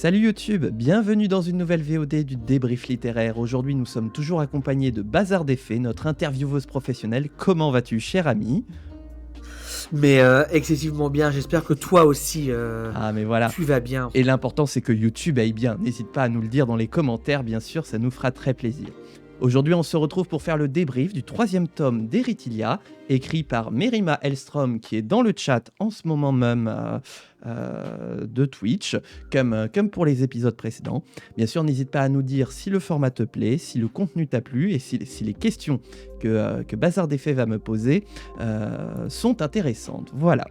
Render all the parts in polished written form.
Salut YouTube, bienvenue dans une nouvelle VOD du débrief littéraire. Aujourd'hui, nous sommes toujours accompagnés de Bazar des Faits, notre intervieweuse professionnelle. Comment vas-tu, cher ami? Mais excessivement bien, j'espère que toi aussi Ah, mais voilà. tu vas bien. Et l'important, c'est que YouTube aille bien. N'hésite pas à nous le dire dans les commentaires, bien sûr, ça nous fera très plaisir. Aujourd'hui, on se retrouve pour faire le débrief du 3e tome d'Eritilia, écrit par Merima Elstrom, qui est dans le chat en ce moment même de Twitch, comme pour les épisodes précédents. Bien sûr, n'hésite pas à nous dire si le format te plaît, si le contenu t'a plu, et si les questions que Bazar des Faits va me poser sont intéressantes. Voilà.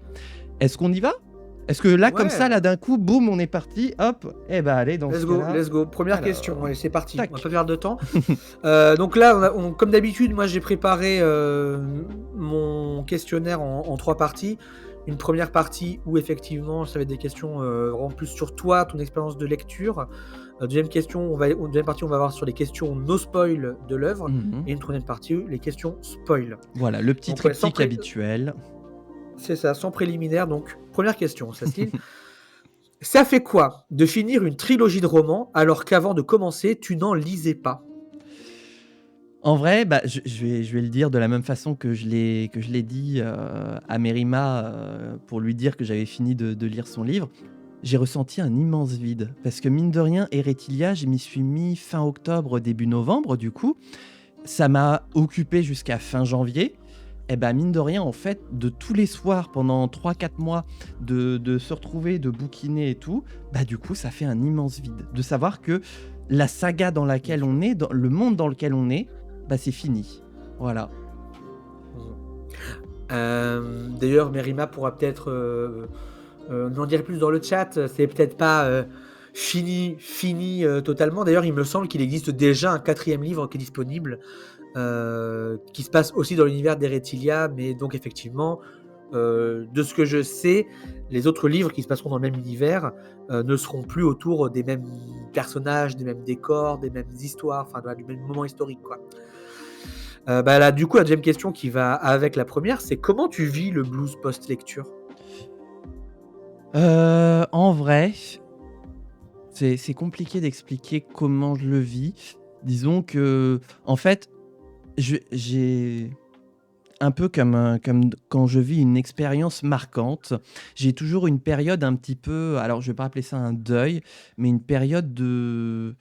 Est-ce qu'on y va ? Est-ce que là, comme ça, là, d'un coup, boum, on est parti, hop, et bah allez, dans ce cas-là... Let's go. Première Alors, question, allez, c'est parti, tac. on va pas perdre de temps. Donc là, comme d'habitude, moi j'ai préparé mon questionnaire en 3 parties. Une première partie où effectivement, ça va être des questions vraiment plus sur toi, ton expérience de lecture. Deuxième partie, on va voir sur les questions no spoil de l'œuvre. Et une troisième partie, les questions spoil. Voilà, le petit triptyque habituel. C'est ça, sans préliminaire. Donc, première question, Cécile. Ça fait quoi de finir une trilogie de romans alors qu'avant de commencer, tu n'en lisais pas ? En vrai, bah, je vais le dire de la même façon que je l'ai dit à Merima pour lui dire que j'avais fini de lire son livre. J'ai ressenti un immense vide. Parce que mine de rien, Eritilia, je m'y suis mis fin octobre, début novembre, du coup. Ça m'a occupé jusqu'à fin janvier. Et bah mine de rien, en fait, de tous les soirs pendant 3-4 mois, de se retrouver, de bouquiner et tout, bah du coup, ça fait un immense vide. De savoir que la saga dans laquelle on est, dans le monde dans lequel on est, bah c'est fini. Voilà. D'ailleurs, Merima pourra peut-être nous en dire plus dans le chat. C'est peut-être pas fini totalement. D'ailleurs, il me semble qu'il existe déjà un 4e livre qui est disponible, qui se passe aussi dans l'univers d'Eritilia, mais donc effectivement, de ce que je sais, les autres livres qui se passeront dans le même univers ne seront plus autour des mêmes personnages, des mêmes décors, des mêmes histoires, enfin du même moment historique, quoi. Là, du coup, la deuxième question qui va avec la première, c'est comment tu vis le blues post-lecture ? En vrai, c'est compliqué d'expliquer comment je le vis. Disons que, en fait, j'ai un peu comme quand je vis une expérience marquante, j'ai toujours une période un petit peu, alors je vais pas appeler ça un deuil, mais une période de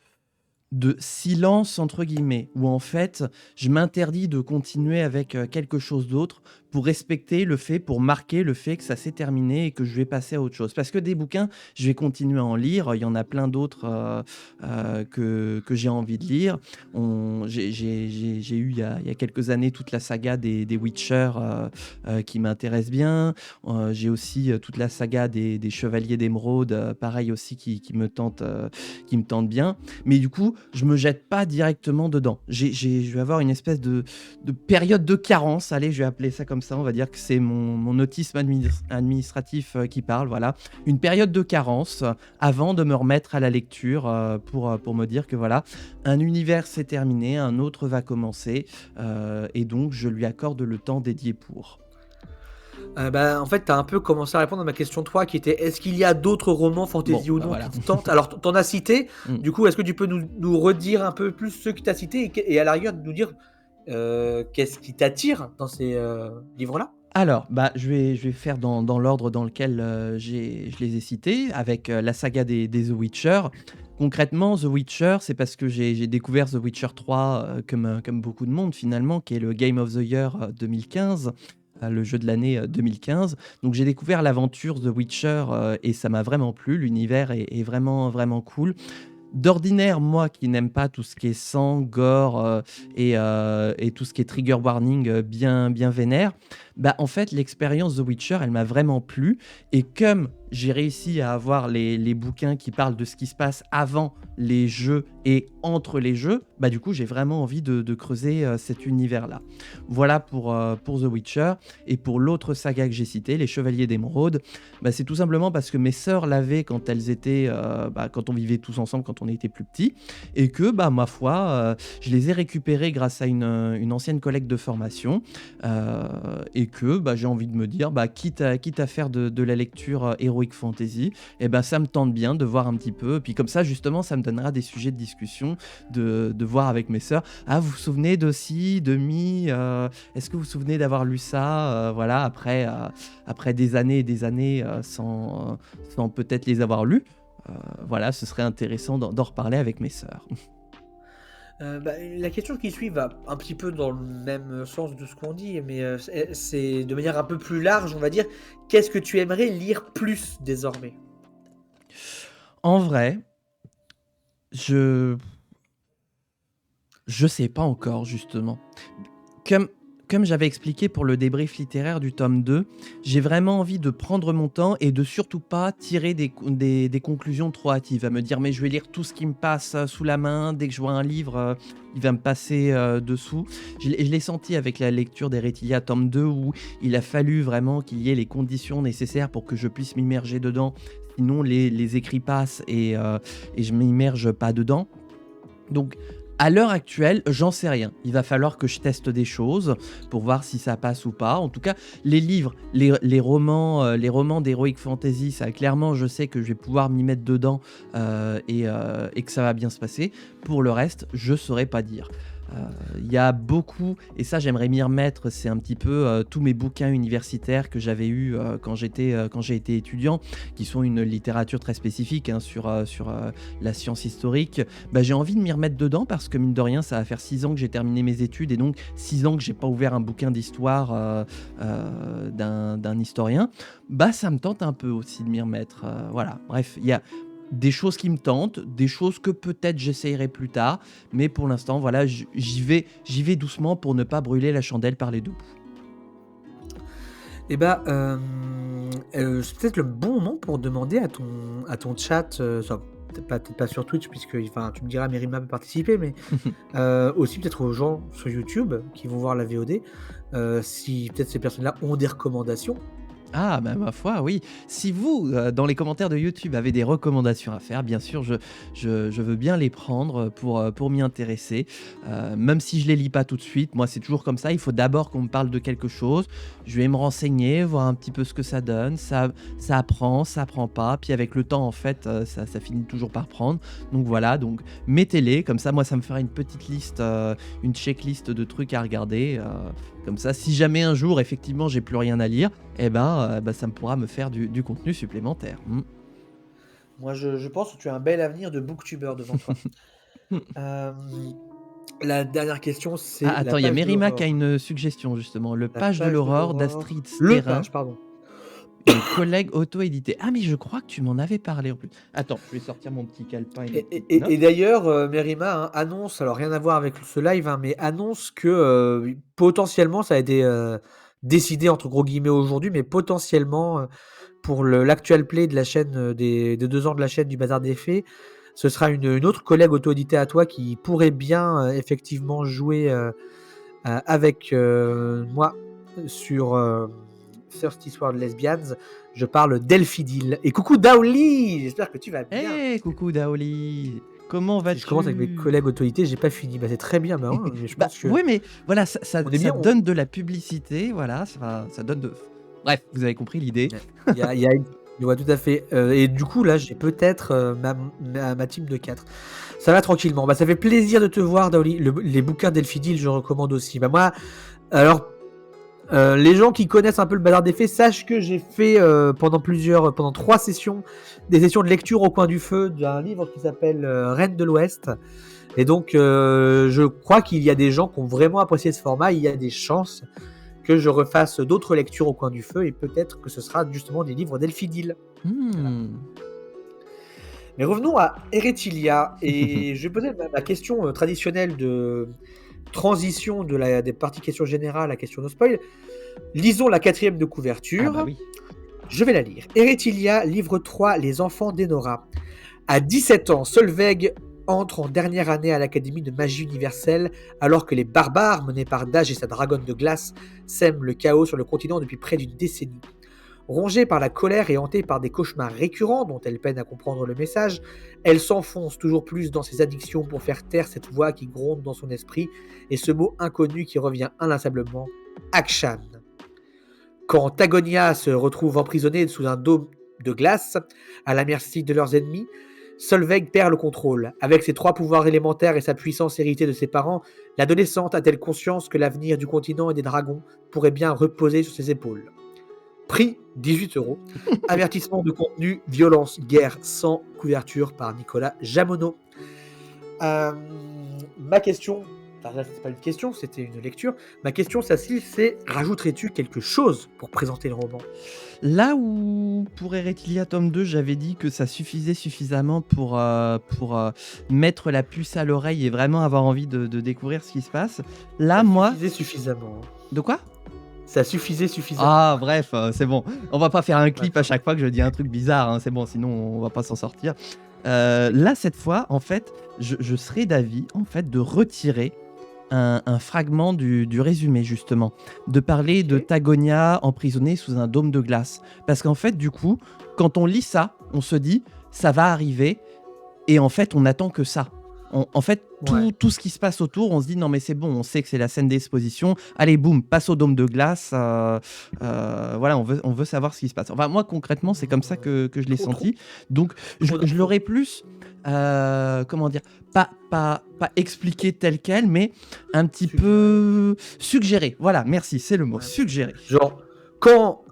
silence entre guillemets, où en fait je m'interdis de continuer avec quelque chose d'autre pour respecter le fait, pour marquer le fait que ça s'est terminé et que je vais passer à autre chose. Parce que des bouquins, je vais continuer à en lire, il y en a plein d'autres que j'ai envie de lire. J'ai eu il y a quelques années toute la saga des Witcher qui m'intéresse bien. J'ai aussi toute la saga des Chevaliers d'Émeraude, pareil aussi qui me tente bien. Mais du coup, je me jette pas directement dedans. Je vais avoir une espèce de période de carence. Allez, je vais appeler ça comme ça. On va dire que c'est mon autisme administratif qui parle. Voilà, une période de carence avant de me remettre à la lecture pour me dire que voilà, un univers s'est terminé, un autre va commencer, et donc je lui accorde le temps dédié pour. En fait, tu as un peu commencé à répondre à ma question 3 qui était est-ce qu'il y a d'autres romans fantasy ou non voilà. qui te tentent ? Alors, t'en as cité, du coup, est-ce que tu peux nous redire un peu plus ceux que tu as cités et à la rigueur nous dire qu'est-ce qui t'attire dans ces livres-là ? Alors, bah, je vais faire dans l'ordre dans lequel je les ai cités, avec la saga des The Witcher. Concrètement, The Witcher, c'est parce que j'ai découvert The Witcher 3 comme beaucoup de monde finalement, qui est le Game of the Year 2015. Le jeu de l'année 2015. Donc j'ai découvert l'aventure The Witcher et ça m'a vraiment plu. L'univers est vraiment, vraiment cool. D'ordinaire, moi qui n'aime pas tout ce qui est sang, gore et tout ce qui est trigger warning bien vénère, bah en fait l'expérience The Witcher elle m'a vraiment plu et comme j'ai réussi à avoir les bouquins qui parlent de ce qui se passe avant les jeux et entre les jeux, bah du coup j'ai vraiment envie de creuser cet univers-là. Voilà pour The Witcher. Et pour l'autre saga que j'ai citée, Les Chevaliers d'Émeraude, bah c'est tout simplement parce que mes sœurs l'avaient quand elles étaient, quand on vivait tous ensemble, quand on était plus petits, et que bah ma foi, je les ai récupérés grâce à une ancienne collègue de formation, et que bah, j'ai envie de me dire, bah, quitte à faire de la lecture héroïque d'Heroic Fantasy, et ben ça me tente bien de voir un petit peu. Puis comme ça, justement, ça me donnera des sujets de discussion, de voir avec mes sœurs. Ah, vous vous souvenez de ci, de mi est-ce que vous vous souvenez d'avoir lu ça voilà, après des années et des années sans peut-être les avoir lus. Voilà, ce serait intéressant d'en reparler avec mes sœurs. La question qui suit va un petit peu dans le même sens de ce qu'on dit, mais c'est de manière un peu plus large, on va dire. Qu'est-ce que tu aimerais lire plus désormais? En vrai, je sais pas encore, justement. Comme, comme j'avais expliqué pour le débrief littéraire du tome 2, j'ai vraiment envie de prendre mon temps et de surtout pas tirer des conclusions trop hâtives, à me dire mais je vais lire tout ce qui me passe sous la main, dès que je vois un livre, il va me passer dessous. Je l'ai senti avec la lecture d'Eretilia tome 2 où il a fallu vraiment qu'il y ait les conditions nécessaires pour que je puisse m'immerger dedans, sinon les écrits passent et je m'immerge pas dedans. Donc, à l'heure actuelle, j'en sais rien. Il va falloir que je teste des choses pour voir si ça passe ou pas. En tout cas, les livres, les romans d'Heroic Fantasy, ça clairement, je sais que je vais pouvoir m'y mettre dedans et que ça va bien se passer. Pour le reste, je saurais pas dire. Il y a beaucoup, et ça j'aimerais m'y remettre, c'est un petit peu tous mes bouquins universitaires que j'avais eus quand j'ai été étudiant, qui sont une littérature très spécifique sur la science historique. Bah, j'ai envie de m'y remettre dedans parce que mine de rien, ça va faire 6 ans que j'ai terminé mes études et donc 6 ans que j'ai pas ouvert un bouquin d'histoire d'un historien. Bah, ça me tente un peu aussi de m'y remettre. Voilà, bref, il y a des choses qui me tentent, des choses que peut-être j'essayerai plus tard, mais pour l'instant, voilà, j'y vais doucement pour ne pas brûler la chandelle par les deux bouts. Eh ben, c'est peut-être le bon moment pour demander à ton chat, peut-être pas sur Twitch puisque enfin, tu me diras Merima peut participer, mais aussi peut-être aux gens sur YouTube qui vont voir la VOD, si peut-être ces personnes-là ont des recommandations. Ah, bah, ma foi, oui. Si vous, dans les commentaires de YouTube, avez des recommandations à faire, bien sûr, je veux bien les prendre pour m'y intéresser. Même si je les lis pas tout de suite, moi, c'est toujours comme ça. Il faut d'abord qu'on me parle de quelque chose. Je vais me renseigner, voir un petit peu ce que ça donne. Ça apprend, ça apprend pas. Puis avec le temps, en fait, ça finit toujours par prendre. Donc voilà, donc mettez-les. Comme ça, moi, ça me fera une petite liste, une checklist de trucs à regarder. Comme ça, si jamais un jour, effectivement, j'ai plus rien à lire, eh ben, ça me pourra me faire du contenu supplémentaire. Moi, je pense que tu as un bel avenir de booktuber devant toi. La dernière question, Ah, c'est la attends, il y a page de Merima qui l'aurore. a une suggestion, justement. Le La page de page de l'aurore l'aurore. d'Astrid Le Sterrin, page, pardon. une collègue auto-éditée. Ah, mais je crois que tu m'en avais parlé en plus. Attends, je vais sortir mon petit calepin et mes Et, petites et- notes. et d'ailleurs, Merima annonce, alors rien à voir avec ce live, hein, mais annonce que potentiellement, ça a été décidé entre gros guillemets aujourd'hui, mais potentiellement pour l'actual play de la chaîne des 2 ans de la chaîne du Bazar des Fées, ce sera une autre collègue auto-éditée à toi qui pourrait bien effectivement jouer avec moi sur Thirsty Sword Lesbians. Je parle d'Elfidil. Et coucou Daoli, j'espère que tu vas bien. Hé, coucou Daoli, comment Si je commence avec mes vas-tu? collègues autorités, j'ai pas fini. Bah, c'est très bien, bah, ouais, mais je Bah, pense que oui, mais voilà, ça, ça, on est ça bien. donne de la publicité, voilà, ça donne de... Bref, vous avez compris l'idée. Ouais. Il y a une... Ouais, tout à fait. Et du coup, là, j'ai peut-être ma team de 4. Ça va tranquillement. Bah, ça fait plaisir de te voir, Daoli. Les bouquins d'Elfidil, je recommande aussi. Bah, moi, alors, les gens qui connaissent un peu le Bazar des Fées sachent que j'ai fait pendant 3 sessions, des sessions de lecture au coin du feu d'un livre qui s'appelle Reine de l'Ouest. Et donc, je crois qu'il y a des gens qui ont vraiment apprécié ce format. Il y a des chances que je refasse d'autres lectures au coin du feu et peut-être que ce sera justement des livres d'Elfidil. Voilà. Mais revenons à Eretilia et je vais poser ma question traditionnelle de transition des parties questions générales à questions no spoil. Lisons la 4e de Ah bah couverture. oui. Je vais la lire. Eretilia, livre 3, Les enfants d'Enora. À 17 ans, Solveig entre en dernière année à l'Académie de magie universelle alors que les barbares, menés par Dage et sa dragonne de glace, sèment le chaos sur le continent depuis près d'une décennie. Rongée par la colère et hantée par des cauchemars récurrents dont elle peine à comprendre le message, elle s'enfonce toujours plus dans ses addictions pour faire taire cette voix qui gronde dans son esprit et ce mot inconnu qui revient inlassablement, Akshan. Quand Tagonia se retrouve emprisonnée sous un dôme de glace, à la merci de leurs ennemis, Solveig perd le contrôle. Avec ses 3 pouvoirs élémentaires et sa puissance héritée de ses parents, l'adolescente a-t-elle conscience que l'avenir du continent et des dragons pourrait bien reposer sur ses épaules? Prix 18 €. Avertissement de contenu, violence, guerre sans couverture par Nicolas Jamonot. Euh, Ma question, enfin là c'est pas une question, c'était une lecture. Ma question, Cécile, c'est rajouterais-tu quelque chose pour présenter le roman? Là où pour Eretilia tome 2, j'avais dit que ça suffisait suffisamment pour mettre la puce à l'oreille et vraiment avoir envie de découvrir ce qui se passe. Là, Ça moi... suffisait suffisamment. De quoi? Ça suffisait suffisamment. Ah, bref, c'est bon. On va pas faire un clip à D'accord. chaque fois que je dis un truc bizarre, hein, c'est bon, sinon on va pas s'en sortir. Là, cette fois, en fait, je serais d'avis en fait, de retirer un fragment du résumé, justement. De parler de Ok. Tagonia emprisonnée sous un dôme de glace. Parce qu'en fait, du coup, quand on lit ça, on se dit, ça va arriver, et en fait, on n'attend que ça. En fait, Ouais. tout ce qui se passe autour, on se dit non mais c'est bon, on sait que c'est la scène d'exposition. Allez, boum, passe au dôme de glace. Voilà, on veut savoir ce qui se passe. Enfin, moi concrètement, c'est comme ça que je l'ai Trop, trop, senti. Donc, trop je d'infos. l'aurais plus, comment dire, pas expliqué tel quel, mais un petit Suggéré. peu suggéré. Voilà, merci, c'est le mot, Ouais. suggéré. Genre, quand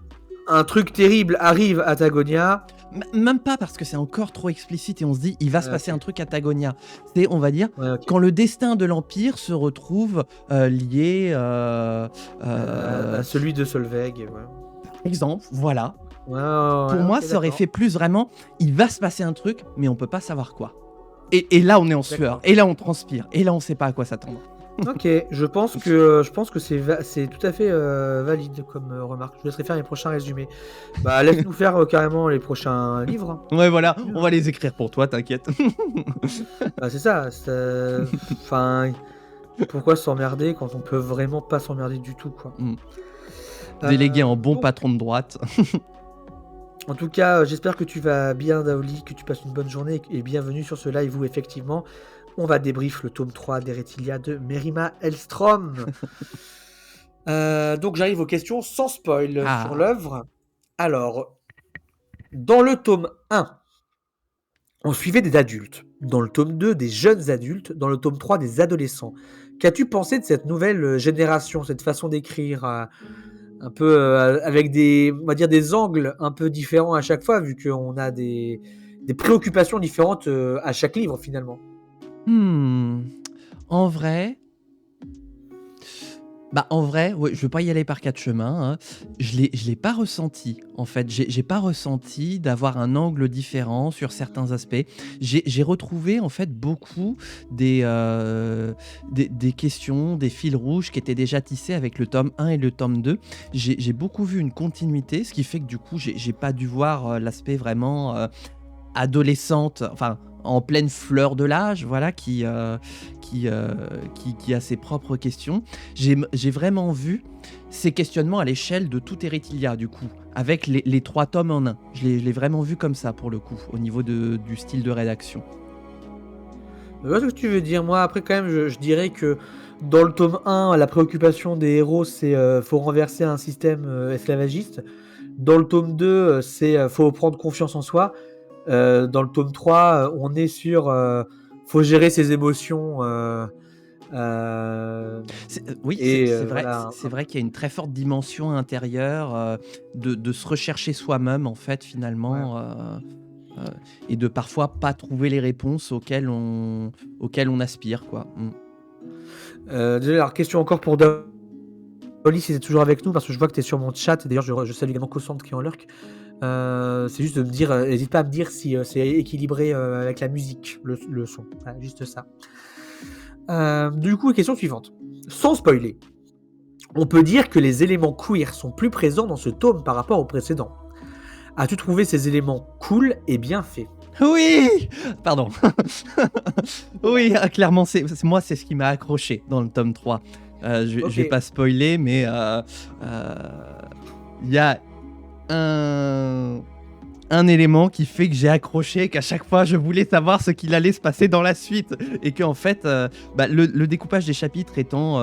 un truc terrible arrive à Tagonia. Même pas parce que c'est encore trop explicite et on se dit il va se Ouais, passer ok. un truc à Tagonia. C'est, on va dire, Ouais, ok. quand le destin de l'Empire se retrouve lié, À celui de Solveig. Ouais. par exemple, voilà. Ouais, ouais, Pour ouais, moi, ok, ça aurait d'accord. fait plus vraiment, il va se passer un truc, mais on peut pas savoir quoi. Et là, on est en sueur, D'accord. et là, on transpire, et là, on sait pas à quoi s'attendre. Ok, je pense que c'est tout à fait valide comme remarque. Je vous laisserai faire les prochains résumés. Bah, laisse-nous faire carrément les prochains livres, hein. Ouais, voilà, Mieux, on hein. va les écrire pour toi, t'inquiète. Bah, c'est ça. Enfin, pourquoi s'emmerder quand on peut vraiment pas s'emmerder du tout, quoi. Mm. Délégué en bon Donc, patron de droite. en tout cas, j'espère que tu vas bien, Daoli, que tu passes une bonne journée et bienvenue sur ce live où effectivement on va débrief le tome 3 d'Eretilia de Merima Hellstrom. Donc j'arrive aux questions sans spoil sur Ah. l'œuvre. Alors, dans le tome 1, on suivait des adultes. Dans le tome 2, des jeunes adultes. Dans le tome 3, des adolescents. Qu'as-tu pensé de cette nouvelle génération, cette façon d'écrire un peu avec on va dire des angles un peu différents à chaque fois, vu qu'on a des préoccupations différentes à chaque livre finalement. En vrai, ouais, je veux pas y aller par 4 chemins, hein. Je l'ai pas ressenti, en fait. J'ai pas ressenti d'avoir un angle différent sur certains aspects. J'ai retrouvé, en fait, beaucoup des questions, des fils rouges qui étaient déjà tissés avec le tome 1 et le tome 2. J'ai beaucoup vu une continuité, ce qui fait que, du coup, j'ai pas dû voir l'aspect vraiment adolescente, enfin en pleine fleur de l'âge, voilà, qui a ses propres questions. J'ai vraiment vu ces questionnements à l'échelle de tout Eretilia, du coup, avec les 3 tomes en un. Je l'ai vraiment vu comme ça, pour le coup, au niveau du style de rédaction. Je vois ce que tu veux dire. Moi, après, quand même, je dirais que dans le tome 1, la préoccupation des héros, c'est faut renverser un système esclavagiste. Dans le tome 2, c'est faut prendre confiance en soi. Dans le tome 3, on est sur faut gérer ses émotions. Oui, Et c'est vrai, voilà. c'est vrai qu'il y a une très forte dimension intérieure de se rechercher soi-même, en fait, Ouais. finalement, euh, et de parfois pas trouver les réponses auxquelles on aspire, quoi. Désolé, alors, question encore pour Daoli, si c'est toujours avec nous, parce que je vois que tu es sur mon chat. Et d'ailleurs, je salue également Cassandre qui est en lurk. C'est juste de me dire, n'hésite pas à me dire si c'est équilibré avec la musique, le son. Voilà, juste ça. Du coup, question suivante. Sans spoiler, on peut dire que les éléments queer sont plus présents dans ce tome par rapport au précédent. As-tu trouvé ces éléments cool et bien faits? Oui! Pardon. Oui, clairement, moi, c'est ce qui m'a accroché dans le tome 3. Je vais Ok. pas spoiler, mais il y a un un élément qui fait que j'ai accroché, qu'à chaque fois je voulais savoir ce qu'il allait se passer dans la suite. Et qu'en fait, le découpage des chapitres étant.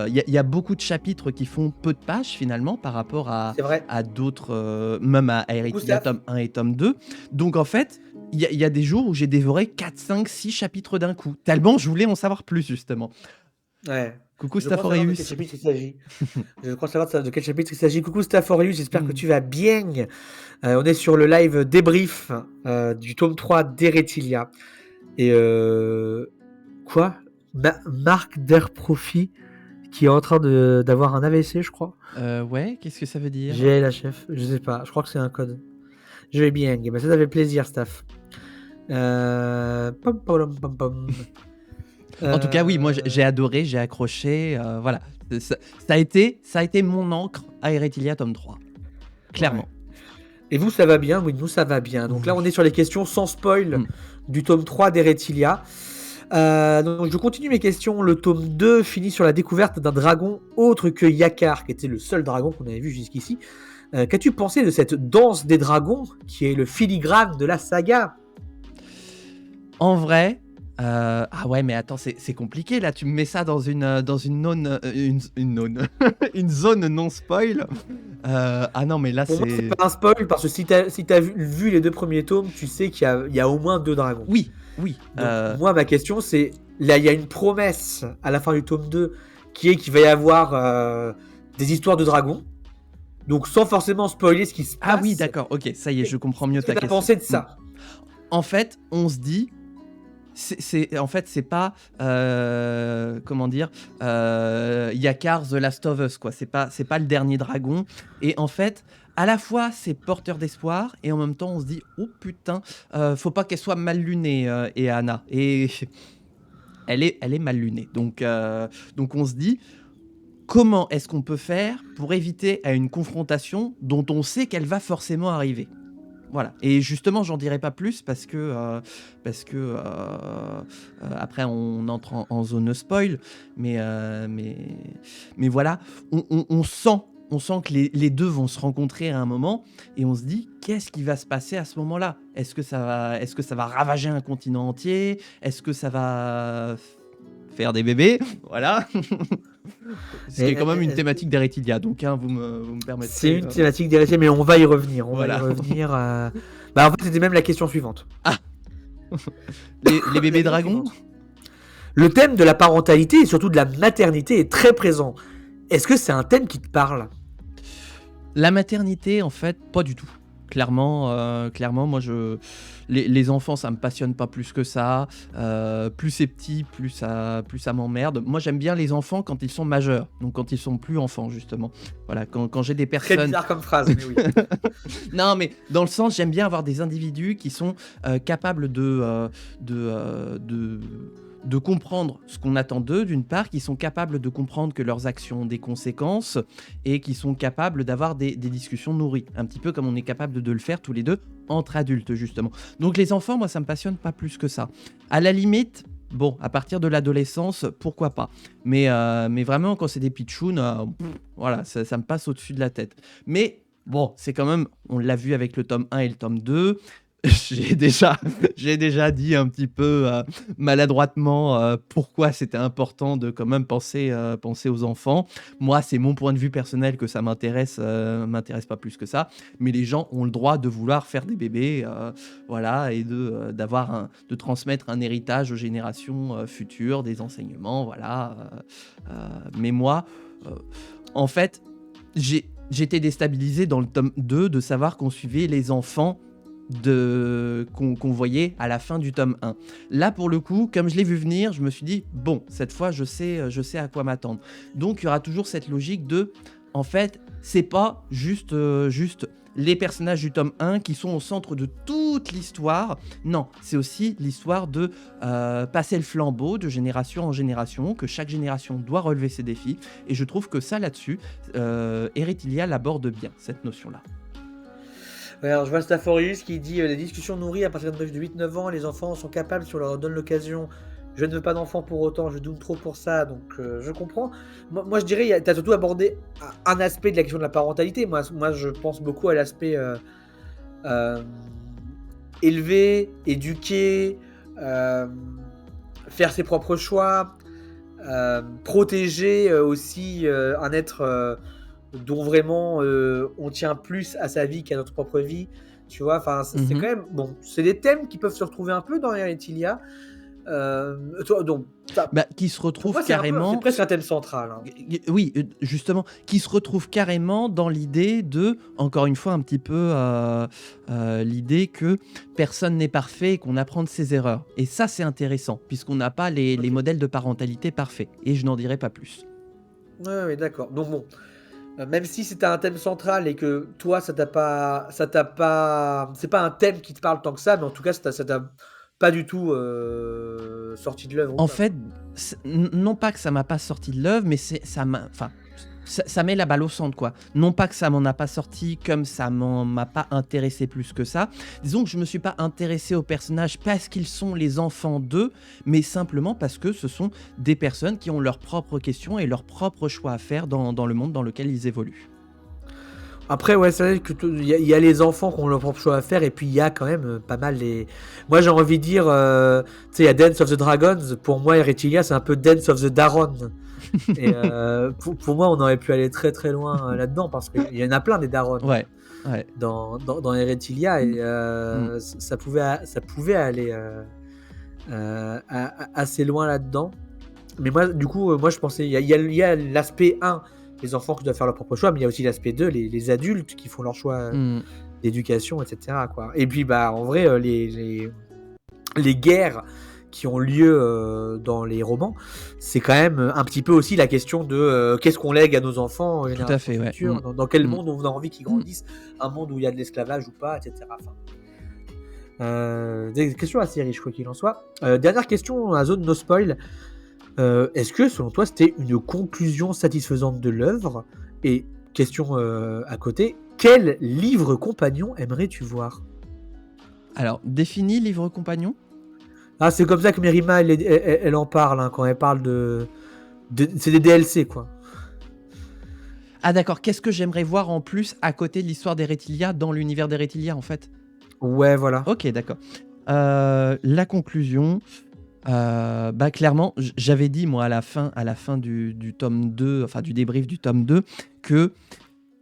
Il y a beaucoup de chapitres qui font peu de pages finalement par rapport C'est vrai. à d'autres, même à Coucou Heretia Staph. tome 1 et tome 2. Donc en fait, il y a des jours où j'ai dévoré 4, 5, 6 chapitres d'un coup. Tellement je voulais en savoir plus justement. Ouais. Coucou Je crois savoir de quel Staphorius. chapitre il s'agit. Je crois savoir de quel chapitre il s'agit. Coucou Staphorius, j'espère que Hmm. tu vas bien. On est sur le live débrief du tome 3 d'Eretilia. Et quoi Marc Derprofi qui est en train d'avoir un AVC, je crois. Ouais, qu'est-ce que ça veut dire? J'ai la chef, je sais pas, je crois que c'est un code. Je vais bien, bah, ça fait plaisir, Staph. Pom, pom, pom, pom. En tout cas, oui, moi j'ai adoré, j'ai accroché. Voilà. Ça a été mon encre à Eretilia tome 3. Clairement. Ouais. Et vous, ça va bien? Oui, nous, ça va bien. Donc là, on est sur les questions sans spoil du tome 3 d'Eretilia. Donc je continue mes questions. Le tome 2 finit sur la découverte d'un dragon autre que Yakar, qui était le seul dragon qu'on avait vu jusqu'ici. Qu'as-tu pensé de cette danse des dragons, qui est le filigrane de la saga? En vrai, ah ouais, mais attends, c'est compliqué là. Tu me mets ça dans une une zone non spoil. Ah non, mais là Pour moi, c'est c'est. pas un spoil, parce que si t'as vu les 2 premiers tomes, tu sais qu'il y a au moins 2 dragons. Oui. Donc moi, ma question, c'est, là, il y a une promesse à la fin du tome 2 qui est qu'il va y avoir des histoires de dragons. Donc sans forcément spoiler ce qui se passe. Ah oui, d'accord. Ok, ça y est, je comprends mieux ta Qu'est-ce que t'as question. pensé de ça? En fait, on se dit. En fait, c'est pas. Comment dire, Yakar The Last of Us, quoi. C'est pas le dernier dragon. Et en fait, à la fois, c'est porteur d'espoir. Et en même temps, on se dit, oh putain, faut pas qu'elle soit mal lunée, et Anna. Et elle est mal lunée. Donc on se dit. Comment est-ce qu'on peut faire pour éviter à une confrontation dont on sait qu'elle va forcément arriver? Voilà. Et justement, j'en dirai pas plus parce que après on entre en zone spoil. Mais voilà, on sent que les deux vont se rencontrer à un moment et on se dit qu'est-ce qui va se passer à ce moment-là? Est-ce que ça va ravager un continent entier? Est-ce que ça va faire des bébés? Voilà. Ce qui est quand même une thématique d'Eretilia, donc vous me permettrez. C'est une thématique d'Eretilia, mais on va y revenir. Voilà. Va y revenir. Bah, en fait, c'était même la question suivante. Ah. les bébés dragons. Le thème de la parentalité et surtout de la maternité est très présent. Est-ce que c'est un thème qui te parle? La maternité, en fait, pas du tout. Clairement, moi, les enfants, ça me passionne pas plus que ça. Plus c'est petit, plus ça m'emmerde. Moi, j'aime bien les enfants quand ils sont majeurs, donc quand ils sont plus enfants, justement. Voilà, quand j'ai des personnes. Très bizarre comme phrase, mais oui. Non, mais dans le sens, j'aime bien avoir des individus qui sont capables de comprendre ce qu'on attend d'eux, d'une part, qui sont capables de comprendre que leurs actions ont des conséquences et qui sont capables d'avoir des discussions nourries, un petit peu comme on est capable de le faire tous les deux entre adultes, justement. Donc les enfants, moi, ça me passionne pas plus que ça. À la limite, bon, à partir de l'adolescence, pourquoi pas. Mais vraiment, quand c'est des pitchouns, voilà, ça me passe au-dessus de la tête. Mais bon, c'est quand même, on l'a vu avec le tome 1 et le tome 2, j'ai déjà dit un petit peu maladroitement pourquoi c'était important de quand même penser aux enfants. Moi, c'est mon point de vue personnel que ça m'intéresse pas plus que ça. Mais les gens ont le droit de vouloir faire des bébés, voilà, et de transmettre un héritage aux générations futures, des enseignements, voilà. Mais moi, en fait, j'étais déstabilisé dans le tome 2 de savoir qu'on suivait les enfants qu'on voyait à la fin du tome 1. Là, pour le coup, comme je l'ai vu venir, je me suis dit, bon, cette fois, je sais à quoi m'attendre. Donc, il y aura toujours cette logique de, en fait, c'est pas juste les personnages du tome 1 qui sont au centre de toute l'histoire. Non, c'est aussi l'histoire de passer le flambeau de génération en génération, que chaque génération doit relever ses défis. Et je trouve que ça, là-dessus, Eretilia l'aborde bien, cette notion-là. Ouais, alors je vois Staphorius qui dit les discussions nourries à partir de 8-9 ans, les enfants sont capables si on leur donne l'occasion. Je ne veux pas d'enfants pour autant, je doute trop pour ça, donc je comprends. Moi je dirais, tu as surtout abordé un aspect de la question de la parentalité. Moi je pense beaucoup à l'aspect euh, élever, éduquer, euh, faire ses propres choix, protéger aussi un être dont vraiment on tient plus à sa vie qu'à notre propre vie. Tu vois, enfin, c'est quand Mhm. même bon. C'est des thèmes qui peuvent se retrouver un peu dans Eretilia. Donc, Bah, qui se pour retrouve moi, c'est carrément, presque un thème central, hein. oui, justement, qui se retrouve carrément dans l'idée de, encore une fois, un petit peu l'idée que personne n'est parfait et qu'on apprend de ses erreurs. Et ça, c'est intéressant, puisqu'on n'a pas les Ok. modèles de parentalité parfaits. Et je n'en dirai pas plus. Ouais, ouais, d'accord. Donc bon, même si c'était un thème central et que toi, c'est pas un thème qui te parle tant que ça, mais en tout cas, ça t'a pas du tout sorti de l'œuvre ou En quoi, fait, quoi. non pas que ça m'a pas sorti de l'œuvre, mais ça m'a, enfin, ça met la balle au centre, quoi. Non pas que ça m'en a pas sorti, comme ça m'en m'a pas intéressé plus que ça. Disons que je me suis pas intéressé aux personnages parce qu'ils sont les enfants d'eux, mais simplement parce que ce sont des personnes qui ont leurs propres questions et leurs propres choix à faire dans le monde dans lequel ils évoluent. Après, ouais, c'est vrai que il y a les enfants qui ont leur propre choix à faire, et puis il y a quand même pas mal les. Moi, j'ai envie de dire, tu sais, il y a Dance of the Dragons. Pour moi, Eretilia, c'est un peu Dance of the Daron. Et pour moi, on aurait pu aller très très loin là-dedans, parce qu'il y en a plein des Darons Ouais, ouais. dans Eretilia, et Mm. ça pouvait aller assez loin là-dedans. Mais moi, du coup, moi, je pensais, il y a l'aspect 1, les enfants qui doivent faire leur propre choix, mais il y a aussi l'aspect 2, les adultes qui font leur choix Mm. d'éducation, etc., quoi. Et puis, bah, en vrai, les guerres qui ont lieu dans les romans, c'est quand même un petit peu aussi la question de qu'est-ce qu'on lègue à nos enfants aux Tout à générations fait, ouais. Mm. futures, dans quel Mm. monde on a envie qu'ils Mm. grandissent, un monde où il y a de l'esclavage ou pas, etc. Enfin, des questions assez riches, quoi qu'il en soit. Dernière question dans la zone no spoil. Est-ce que, selon toi, c'était une conclusion satisfaisante de l'œuvre? Et question à côté, quel livre compagnon aimerais-tu voir? Alors, définis livre compagnon. Ah, c'est comme ça que Merima, elle en parle, hein, quand elle parle c'est des DLC, quoi. Ah d'accord, qu'est-ce que j'aimerais voir en plus à côté de l'histoire d'Eretilia dans l'univers d'Eretilia en fait? Ouais, voilà. Ok, d'accord. La conclusion, bah clairement, j'avais dit moi à la fin du tome 2, enfin du débrief du tome 2, que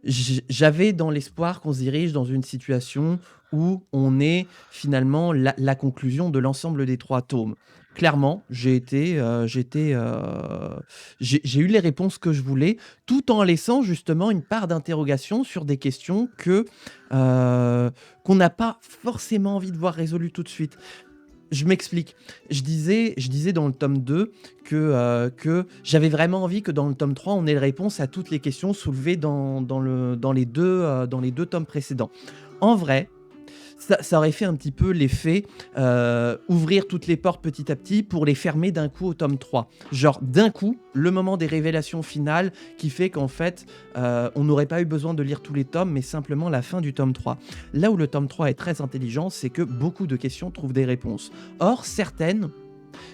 j'avais dans l'espoir qu'on se dirige dans une situation où on est finalement la conclusion de l'ensemble des 3 tomes. Clairement, j'ai eu les réponses que je voulais, tout en laissant justement une part d'interrogation sur des questions euh, qu'on n'a pas forcément envie de voir résolues tout de suite. Je m'explique. Je disais dans le tome 2 que j'avais vraiment envie que dans le tome 3, on ait les réponses à toutes les questions soulevées dans les deux tomes précédents. En vrai, ça aurait fait un petit peu l'effet ouvrir toutes les portes petit à petit pour les fermer d'un coup au tome 3. Genre d'un coup, le moment des révélations finales qui fait qu'en fait, on n'aurait pas eu besoin de lire tous les tomes, mais simplement la fin du tome 3. Là où le tome 3 est très intelligent, c'est que beaucoup de questions trouvent des réponses. Or, certaines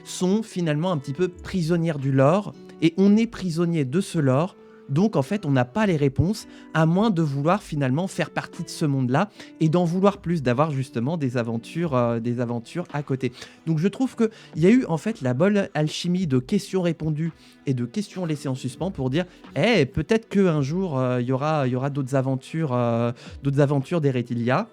sont finalement un petit peu prisonnières du lore, et on est prisonnier de ce lore. Donc en fait, on n'a pas les réponses, à moins de vouloir finalement faire partie de ce monde-là et d'en vouloir plus, d'avoir justement des aventures à côté. Donc je trouve qu'il y a eu en fait la bonne alchimie de questions répondues et de questions laissées en suspens pour dire peut-être qu'un jour il y aura d'autres aventures d'Eretilia.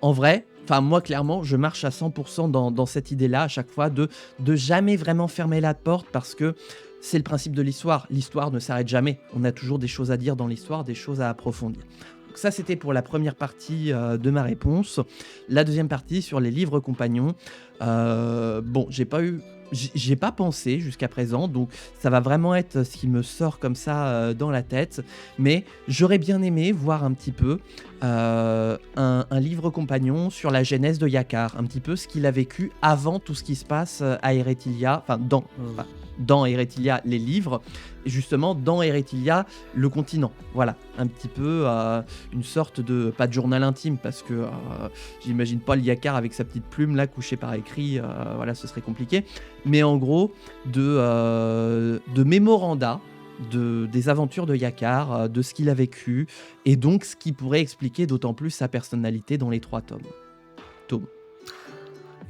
En vrai, enfin moi clairement, je marche à 100% dans cette idée-là à chaque fois de jamais vraiment fermer la porte parce que c'est le principe de l'histoire. L'histoire ne s'arrête jamais. On a toujours des choses à dire dans l'histoire, des choses à approfondir. Donc ça, c'était pour la première partie de ma réponse. La deuxième partie sur les livres compagnons. Bon, j'ai pas pensé jusqu'à présent, donc ça va vraiment être ce qui me sort comme ça dans la tête. Mais j'aurais bien aimé voir un petit peu un livre compagnon sur la genèse de Yakar, un petit peu ce qu'il a vécu avant tout ce qui se passe à Eretilia, dans Eretilia les livres, et justement dans Eretilia le continent. Voilà, un petit peu une sorte de, pas de journal intime, parce que j'imagine pas le Yakar avec sa petite plume là couché par écrit, voilà, ce serait compliqué, mais en gros de mémoranda des aventures de Yakar, de ce qu'il a vécu, et donc ce qui pourrait expliquer d'autant plus sa personnalité dans les 3 tomes.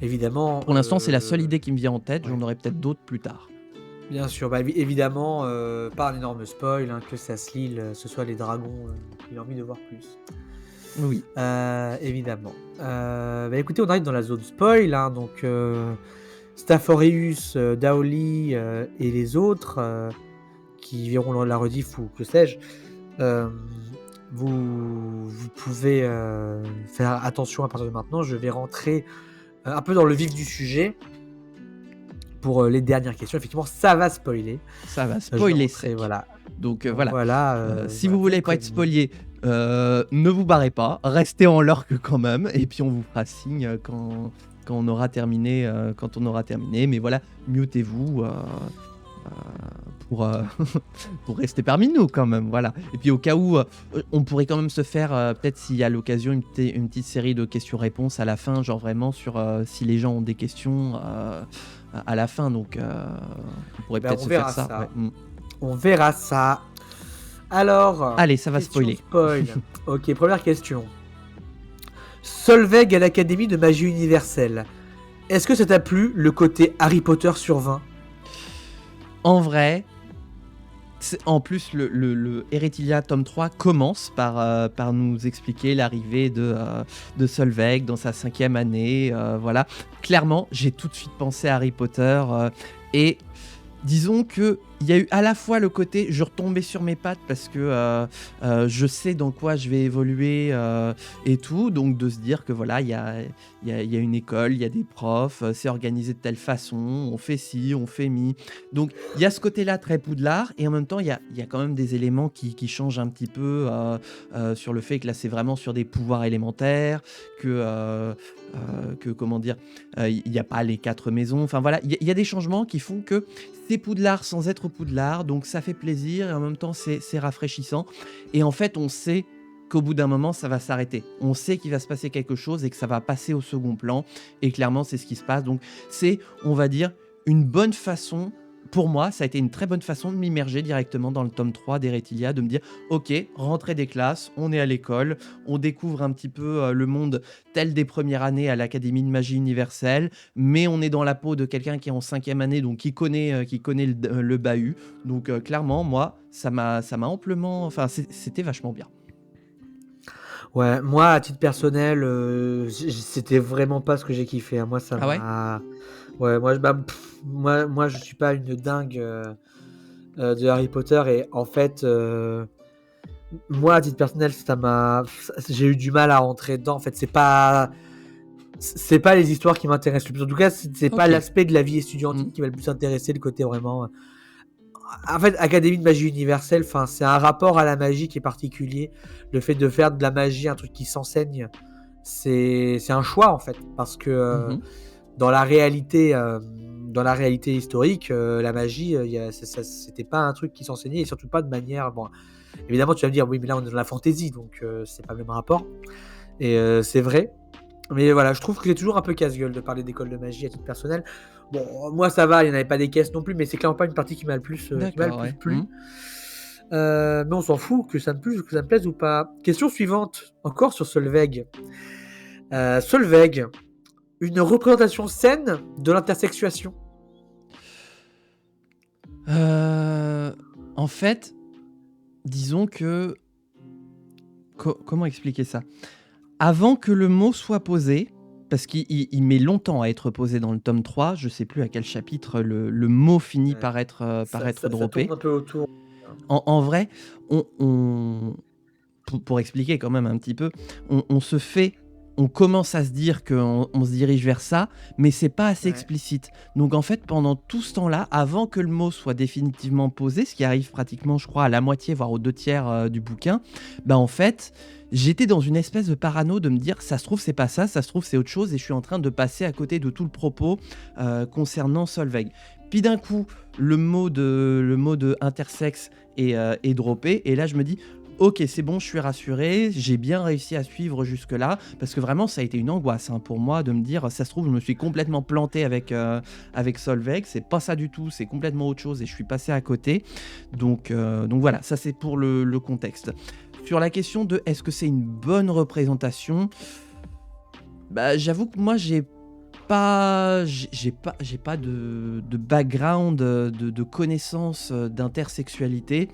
Évidemment, Pour l'instant, c'est la seule idée qui me vient en tête, ouais. j'en aurai peut-être d'autres plus tard. Bien sûr, bah, évidemment, pas un énorme spoil, hein, que ça se lit, ce soit les dragons, qu'il a envie de voir plus. Oui. Évidemment. Bah, écoutez, on arrive dans la zone spoil, hein, donc Staphoreus, Daoli et les autres qui verront la rediff ou que sais-je, vous pouvez faire attention à partir de maintenant. Je vais rentrer un peu dans le vif du sujet pour les dernières questions. Effectivement, ça va spoiler. Ça va Je vais spoiler rentrer, sec. voilà. Donc Donc voilà. voilà, Si voilà, vous voulez êtes pas être prévenus. spolié, ne vous barrez pas, restez en lurk quand même, et puis on vous fera signe quand on aura terminé, Mais voilà, mutez-vous pour, pour rester parmi nous quand même, voilà. Et puis au cas où, on pourrait quand même se faire, peut-être s'il y a l'occasion, une petite série de questions-réponses à la fin, genre vraiment sur si les gens ont des questions à la fin, donc on pourrait Ben, peut-être on se faire verra ça. ça. Ouais. On verra ça. Alors, Allez, ça va question spoiler. spoil. Ok, première question. Solveig à l'Académie de magie universelle. Est-ce que ça t'a plu le côté Harry Potter sur 20? En vrai, en plus, le Eretilia tome 3 commence par nous expliquer l'arrivée de Solveig dans sa 5e année. Voilà. Clairement, j'ai tout de suite pensé à Harry Potter. Et disons qu'il y a eu à la fois le côté je retombais sur mes pattes parce que je sais dans quoi je vais évoluer et tout, donc de se dire que voilà, il y a une école, il y a des profs, c'est organisé de telle façon, on fait ci, on fait mi. Donc il y a ce côté-là très Poudlard, et en même temps il y a quand même des éléments qui changent un petit peu sur le fait que là c'est vraiment sur des pouvoirs élémentaires, que comment dire, il n'y a pas les 4 maisons, enfin voilà, il y a des changements qui font que c'est Poudlard sans être Poudlard, donc ça fait plaisir et en même temps c'est rafraîchissant. Et en fait, on sait qu'au bout d'un moment, ça va s'arrêter. On sait qu'il va se passer quelque chose et que ça va passer au second plan. Et clairement, c'est ce qui se passe. Donc c'est, on va dire, une bonne façon. Pour moi, ça a été une très bonne façon de m'immerger directement dans le tome 3 d'Eretilia, de me dire, ok, rentrée des classes, on est à l'école, on découvre un petit peu le monde tel des premières années à l'Académie de magie universelle, mais on est dans la peau de quelqu'un qui est en 5e année, donc qui connaît le bahut. Donc clairement, moi, ça m'a amplement... Enfin, c'était vachement bien. Ouais, moi, à titre personnel, c'était vraiment pas ce que j'ai kiffé, hein. Moi, ça Ah ouais? m'a... Ouais, moi, je suis pas une dingue de Harry Potter et en fait, moi, à titre personnel, j'ai eu du mal à rentrer dedans. En fait, c'est pas les histoires qui m'intéressent le plus. En tout cas, c'est pas Ok. l'aspect de la vie étudiantine qui m'a le plus intéressé, le côté vraiment. En fait, Académie de magie universelle, enfin, c'est un rapport à la magie qui est particulier. Le fait de faire de la magie un truc qui s'enseigne, c'est un choix en fait, parce que Mhm. dans la réalité, historique, la magie, c'était pas un truc qui s'enseignait et surtout pas de manière. Bon, évidemment, tu vas me dire, oui, mais là on est dans la fantasy, donc c'est pas le même rapport. Et c'est vrai. Mais voilà, je trouve que c'est toujours un peu casse-gueule de parler d'école de magie à titre personnel. Bon, moi ça va, il n'y en avait pas des caisses non plus, mais c'est clairement pas une partie qui m'a le plus, D'accord, ouais. plu. Mais on s'en fout, que ça me plaise ou pas. Question suivante, encore sur Solveig. Solveig, une représentation saine de l'intersexuation. En fait, disons que... comment expliquer ça? Avant que le mot soit posé, parce qu'il met longtemps à être posé dans le tome 3, je sais plus à quel chapitre le mot finit Ouais. par être Ça droppé. tourne un peu autour. En vrai, pour expliquer quand même un petit peu, on commence à se dire qu'on se dirige vers ça, mais c'est pas assez Ouais. explicite. Donc en fait, pendant tout ce temps-là, avant que le mot soit définitivement posé, ce qui arrive pratiquement, je crois, à la moitié, voire aux 2/3 du bouquin, bah en fait, j'étais dans une espèce de parano de me dire, ça se trouve c'est pas ça se trouve c'est autre chose, et je suis en train de passer à côté de tout le propos concernant Solveig. Puis d'un coup, le mot de intersexe est droppé, et là je me dis, ok, c'est bon, je suis rassuré, j'ai bien réussi à suivre jusque-là, parce que vraiment, ça a été une angoisse pour moi de me dire, ça se trouve, je me suis complètement planté avec Solveig, c'est pas ça du tout, c'est complètement autre chose et je suis passé à côté. Donc voilà, ça c'est pour le contexte. Sur la question de est-ce que c'est une bonne représentation, bah, j'avoue que moi j'ai pas de background, de connaissances d'intersexualité.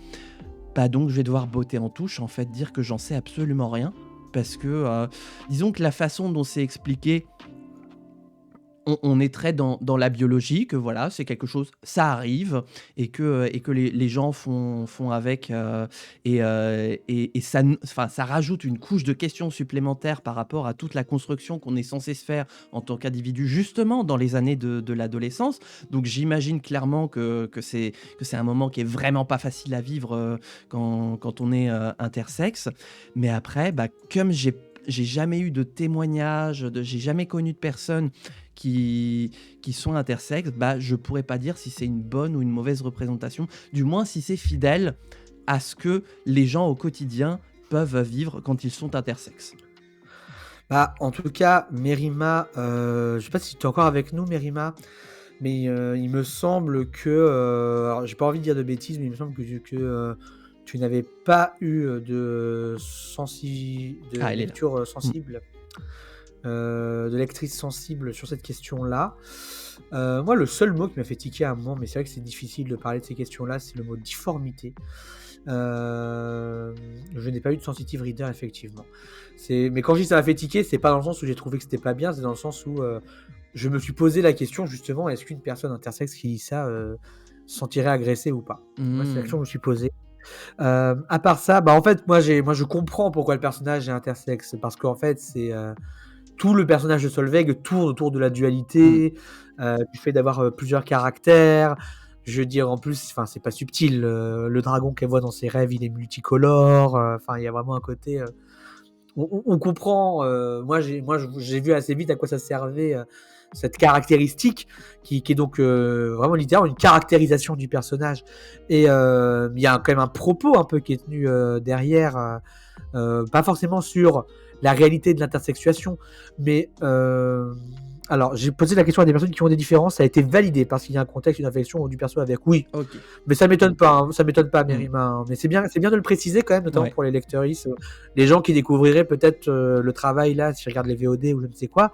Bah donc je vais devoir botter en touche, en fait, dire que j'en sais absolument rien. Parce que, disons que la façon dont c'est expliqué, on est très dans la biologie, que voilà, c'est quelque chose, ça arrive, et que les gens font avec, et ça rajoute une couche de questions supplémentaires par rapport à toute la construction qu'on est censé se faire en tant qu'individu, justement, dans les années de l'adolescence. Donc j'imagine clairement que c'est un moment qui est vraiment pas facile à vivre quand on est intersexe. Mais après, bah, comme j'ai jamais eu de témoignages, j'ai jamais connu de personnes qui sont intersexes, bah, je pourrais pas dire si c'est une bonne ou une mauvaise représentation, du moins si c'est fidèle à ce que les gens au quotidien peuvent vivre quand ils sont intersexes. Bah, en tout cas, Mérima, je sais pas si tu es encore avec nous, Mérima, mais il me semble que, alors j'ai pas envie de dire de bêtises, mais il me semble que tu n'avais pas eu de Ah, elle est là. lecture Mm. sensible, de lectrice sensible sur cette question-là. Moi, le seul mot qui m'a fait tiquer à un moment, mais c'est vrai que c'est difficile de parler de ces questions-là, c'est le mot difformité. Je n'ai pas eu de sensitive reader, effectivement. Mais quand je dis ça m'a fait tiquer, c'est pas dans le sens où j'ai trouvé que c'était pas bien, c'est dans le sens où je me suis posé la question, justement, est-ce qu'une personne intersexe qui lit ça se sentirait agressée ou pas? Moi, c'est la question que je me suis posée. À part ça, bah en fait, moi je comprends pourquoi le personnage est intersexe, parce qu'en fait, c'est tout le personnage de Solveig tourne autour de la dualité, du fait d'avoir plusieurs caractères. Je veux dire, en plus, enfin, c'est pas subtil. Le dragon qu'elle voit dans ses rêves, il est multicolore. Enfin, il y a vraiment un côté. On comprend. J'ai vu assez vite à quoi ça servait, cette caractéristique qui est donc vraiment littéralement une caractérisation du personnage. Et il y a quand même un propos un peu qui est tenu derrière, pas forcément sur la réalité de l'intersexuation, mais alors j'ai posé la question à des personnes qui ont des différences, ça a été validé parce qu'il y a un contexte, une affection du perso avec, oui, Ok. mais ça m'étonne pas, ça m'étonne pas, Mérima, hein. Mais c'est bien de le préciser quand même, notamment Ouais. pour les lecteuristes, les gens qui découvriraient peut-être le travail là, si je regarde les VOD ou je ne sais quoi,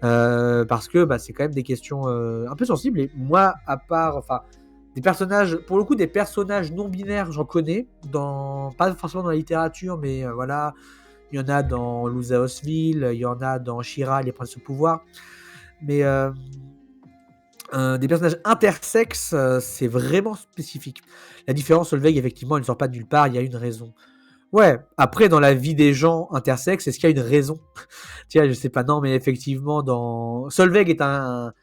parce que bah, c'est quand même des questions un peu sensibles. Et moi, à part, enfin, des personnages, pour le coup, des personnages non binaires, j'en connais, pas forcément dans la littérature, mais voilà, il y en a dans Louisa Osville, il y en a dans She-Ra, Les Princes au pouvoir, mais des personnages intersexes, c'est vraiment spécifique. La différence, Solveig, effectivement, elle ne sort pas de nulle part, il y a une raison. Ouais, après, dans la vie des gens intersexes, est-ce qu'il y a une raison? Tiens, je sais pas, non, mais effectivement, Solveig est un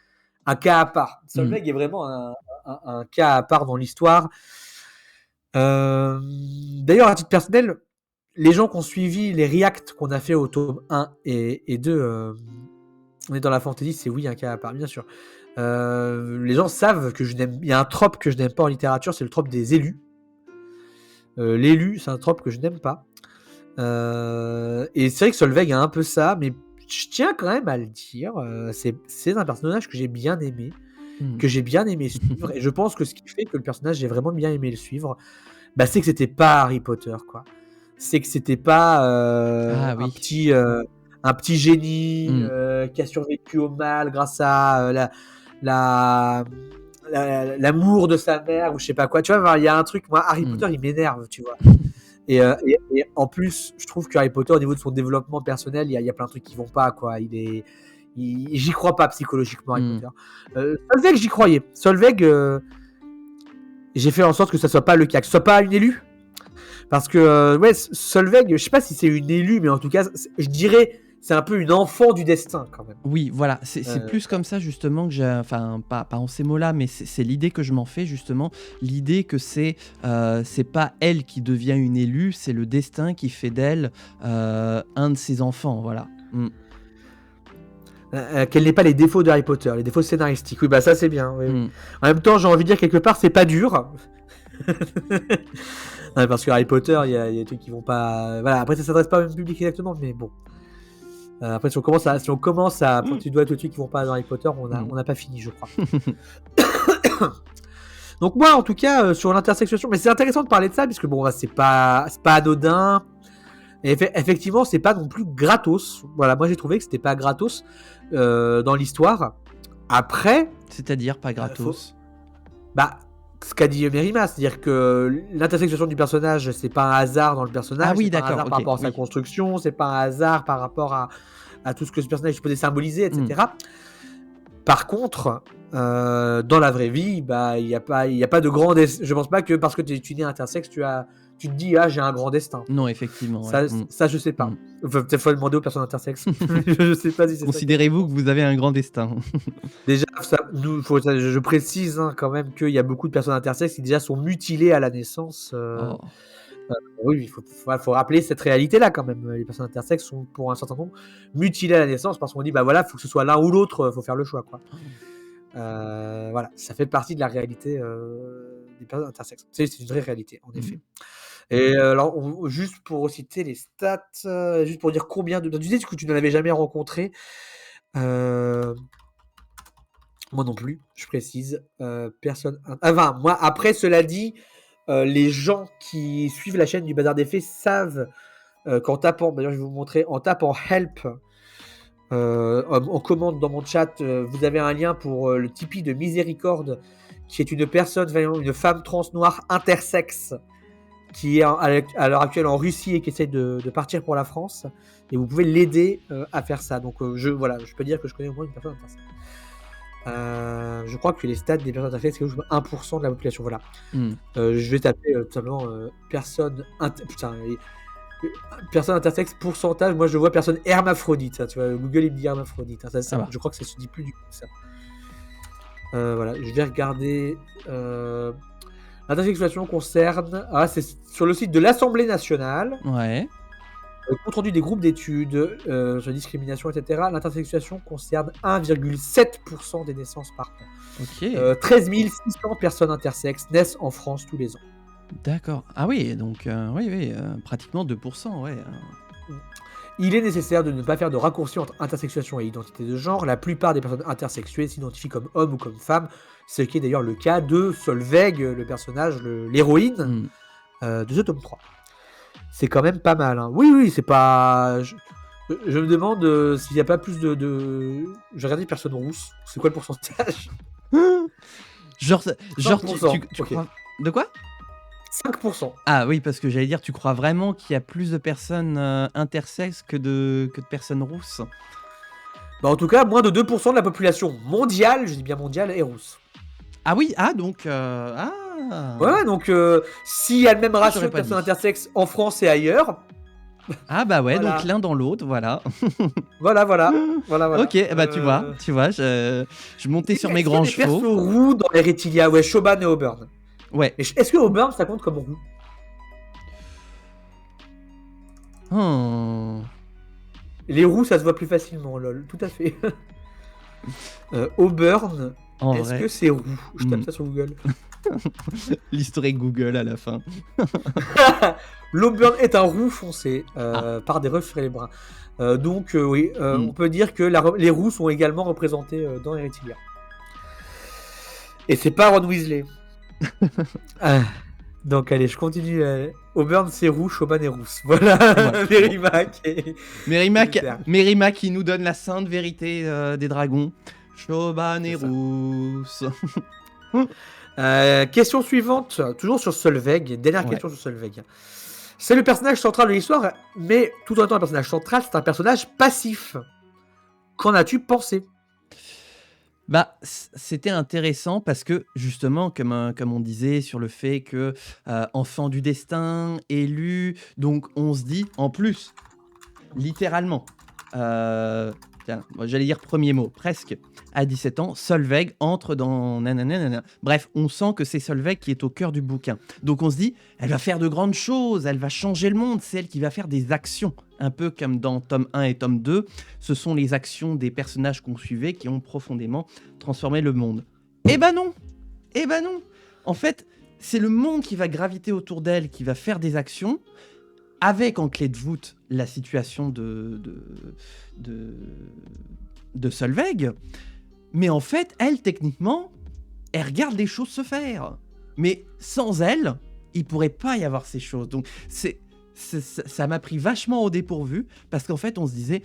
cas à part. Solveig est vraiment un cas à part dans l'histoire. D'ailleurs, à titre personnel, les gens qui ont suivi les reacts qu'on a fait au tome 1 et 2, on est dans la fantasy, c'est oui un cas à part, bien sûr. Les gens savent que il y a un trope que je n'aime pas en littérature, c'est le trope des élus. L'élu, c'est un trope que je n'aime pas. Et c'est vrai que Solveig a un peu ça, mais je tiens quand même à le dire, c'est un personnage que j'ai bien aimé, suivre, et je pense que ce qui fait que le personnage, j'ai vraiment bien aimé le suivre, bah, c'est que c'était pas Harry Potter, quoi. C'est que c'était pas Ah oui. un petit génie qui a survécu au mal grâce à l'amour de sa mère ou je sais pas quoi. Tu vois, il y a un truc, moi, Harry Potter, il m'énerve, tu vois. Et en plus, je trouve que Harry Potter, au niveau de son développement personnel, il y a plein de trucs qui vont pas, quoi. J'y crois pas psychologiquement, Harry Potter. Solveig, j'y croyais. Solveig, j'ai fait en sorte que ça soit pas le cas, que ce soit pas une élue. Parce que, ouais, Solveig, je sais pas si c'est une élue, mais en tout cas, je dirais, c'est un peu une enfant du destin, quand même. Oui, voilà, c'est plus comme ça justement que j'ai, enfin pas en ces mots-là, mais c'est l'idée que je m'en fais justement, l'idée que c'est pas elle qui devient une élue, c'est le destin qui fait d'elle un de ses enfants, voilà. Qu'elle n'ait pas les défauts de Harry Potter, les défauts scénaristiques. Oui, bah ça c'est bien. Oui, oui. En même temps, j'ai envie de dire quelque part, c'est pas dur. Non, parce que Harry Potter, il y a des trucs qui vont pas. Voilà, après, ça s'adresse pas au même public exactement, mais bon. Après, si on commence à Mm. tu dois tout de suite qui vont pas dans Harry Potter, on Mm. n'a pas fini, je crois. Donc moi, en tout cas, sur l'intersexuation, mais c'est intéressant de parler de ça, puisque bon, bah, c'est pas anodin. Et effectivement, c'est pas non plus gratos. Voilà, moi j'ai trouvé que c'était pas gratos dans l'histoire. Après, C'est-à-dire pas faut... gratos. bah, ce qu'a dit Merima, c'est-à-dire que l'intersexuation du personnage, c'est pas un hasard dans le personnage, Ah oui, c'est pas un d'accord, hasard ok, par rapport à sa oui. construction, c'est pas un hasard par rapport à tout ce que ce personnage est supposé symboliser, etc. Par contre, dans la vraie vie, bah, il y a pas de grand destin. Je pense pas que parce que tu nais intersexe, tu te dis ah j'ai un grand destin. Non, effectivement. Ça, Ouais. ça je sais pas. Enfin, peut-être faut le demander aux personnes intersexes. Je sais pas si c'est ça. Considérez-vous que vous avez un grand destin. Déjà, je précise quand même qu'il y a beaucoup de personnes intersexes qui déjà sont mutilées à la naissance. Oh. Oui, il faut rappeler cette réalité-là quand même. Les personnes intersexes sont pour un certain nombre mutilées à la naissance parce qu'on dit bah voilà, faut que ce soit l'un ou l'autre, faut faire le choix quoi. Voilà, ça fait partie de la réalité des personnes intersexes. C'est une vraie réalité en effet. Et alors, juste pour citer les stats, juste pour dire combien de. Tu disais que tu n'en avais jamais rencontré. Moi non plus, je précise. Personne. Enfin, moi, après, cela dit, les gens qui suivent la chaîne du Bazar des Faits savent qu'en tapant. D'ailleurs, je vais vous montrer. En tapant Help en commande dans mon chat, vous avez un lien pour le Tipeee de Miséricorde, qui est une femme trans noire intersexe qui est à l'heure actuelle en Russie et qui essaie de partir pour la France. Et vous pouvez l'aider à faire ça. Donc je peux dire que je connais au moins une personne intersexe. Je crois que les stats des personnes intersexes, c'est 1% de la population. Voilà. Je vais taper tout simplement personne intersexe pourcentage. Moi je vois personne hermaphrodite. Ça, tu vois, Google il me dit hermaphrodite. Hein, ça, je crois que ça se dit plus du tout ça. Voilà, je vais regarder. L'intersexuation concerne. Ah, c'est sur le site de l'Assemblée nationale. Ouais. Compte rendu des groupes d'études sur la discrimination, etc. L'intersexuation concerne 1,7% des naissances par an. Ok. 13 600 personnes intersexes naissent en France tous les ans. D'accord. Ah oui, donc oui, pratiquement 2%, ouais. Il est nécessaire de ne pas faire de raccourci entre intersexuation et identité de genre. La plupart des personnes intersexuées s'identifient comme hommes ou comme femmes, ce qui est d'ailleurs le cas de Solveig, le personnage, l'héroïne de ce tome 3. C'est quand même pas mal. Hein. Oui, c'est pas... Je me demande s'il n'y a pas plus de... J'ai regardé personnes rousses. C'est quoi le pourcentage? Genre tu okay. crois... De quoi? 5%. Ah oui, parce que j'allais dire, tu crois vraiment qu'il y a plus de personnes intersexes que de personnes rousses? Bah en tout cas, moins de 2% de la population mondiale, je dis bien mondiale, est rousse. Ah oui, donc... Ouais, donc s'il y a le même ratio de personnes intersexes en France et ailleurs... Ah bah ouais, voilà. Donc l'un dans l'autre, voilà. voilà. Ok, bah tu vois, je montais sur mes grands chevaux. Il y a des persos roux dans les Retilia, ouais, Shoban et Auburn. Ouais. Est-ce que Auburn, ça compte comme roux? Les roux, ça se voit plus facilement, lol, tout à fait. Auburn, est-ce que c'est roux? Je tape ça sur Google. L'historique Google à la fin. L'Auburn est un roux foncé par des reflets bruns. Donc oui, on peut dire que les roux sont également représentés dans les Retilia. Et c'est pas Ron Weasley. Donc allez, je continue. Auburn c'est roux, Shoban est rousse. Voilà, Merima qui nous donne la sainte vérité des dragons. Shoban est rousse. Question suivante, toujours sur Solveig. Dernière question sur Solveig. C'est le personnage central de l'histoire, mais tout en étant un personnage central, c'est un personnage passif. Qu'en as-tu pensé? Bah, c'était intéressant parce que justement, comme on disait sur le fait que enfant du destin, élu, donc on se dit en plus, littéralement, tiens, j'allais dire premier mot, presque, à 17 ans, Solveig entre dans nanana. Bref, on sent que c'est Solveig qui est au cœur du bouquin. Donc on se dit, elle va faire de grandes choses, elle va changer le monde, c'est elle qui va faire des actions. Un peu comme dans tome 1 et tome 2, ce sont les actions des personnages qu'on suivait qui ont profondément transformé le monde. Eh ben non. En fait, c'est le monde qui va graviter autour d'elle, qui va faire des actions, avec en clé de voûte la situation de, de Solveig. Mais en fait, elle, techniquement, elle regarde les choses se faire. Mais sans elle, il pourrait pas y avoir ces choses. Donc, ça m'a pris vachement au dépourvu, parce qu'en fait, on se disait,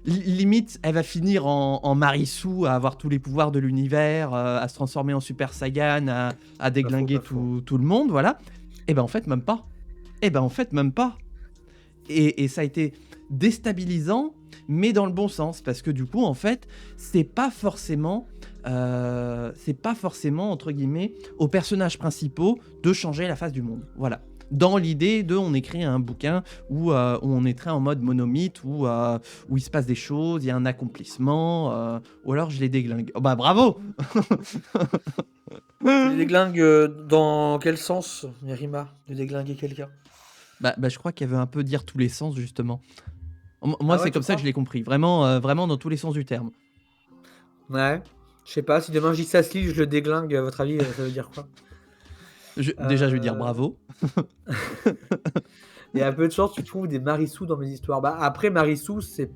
limite, elle va finir en Marisou, à avoir tous les pouvoirs de l'univers, à se transformer en Super Saiyan, à déglinguer tout le monde, voilà. Et ben en fait, même pas. Et ça a été déstabilisant, mais dans le bon sens, parce que du coup, en fait, c'est pas forcément, entre guillemets, aux personnages principaux de changer la face du monde. Voilà. Dans l'idée on écrit un bouquin où on est très en mode monomythe, où il se passe des choses, il y a un accomplissement, ou alors je les déglingue. Oh bah bravo. Tu les déglingues dans quel sens, Nerima, de déglinguer quelqu'un? Bah, je crois qu'elle veut un peu dire tous les sens, justement. Moi, c'est comme ça que je l'ai compris. Vraiment, vraiment dans tous les sens du terme. Ouais. Je sais pas, si demain je dis ça se lit, je le déglingue, à votre avis, ça veut dire quoi? Déjà, je vais dire bravo. Il y a un peu de chance, tu trouves des Marissou dans mes histoires. Bah, après, Marissou, c'est.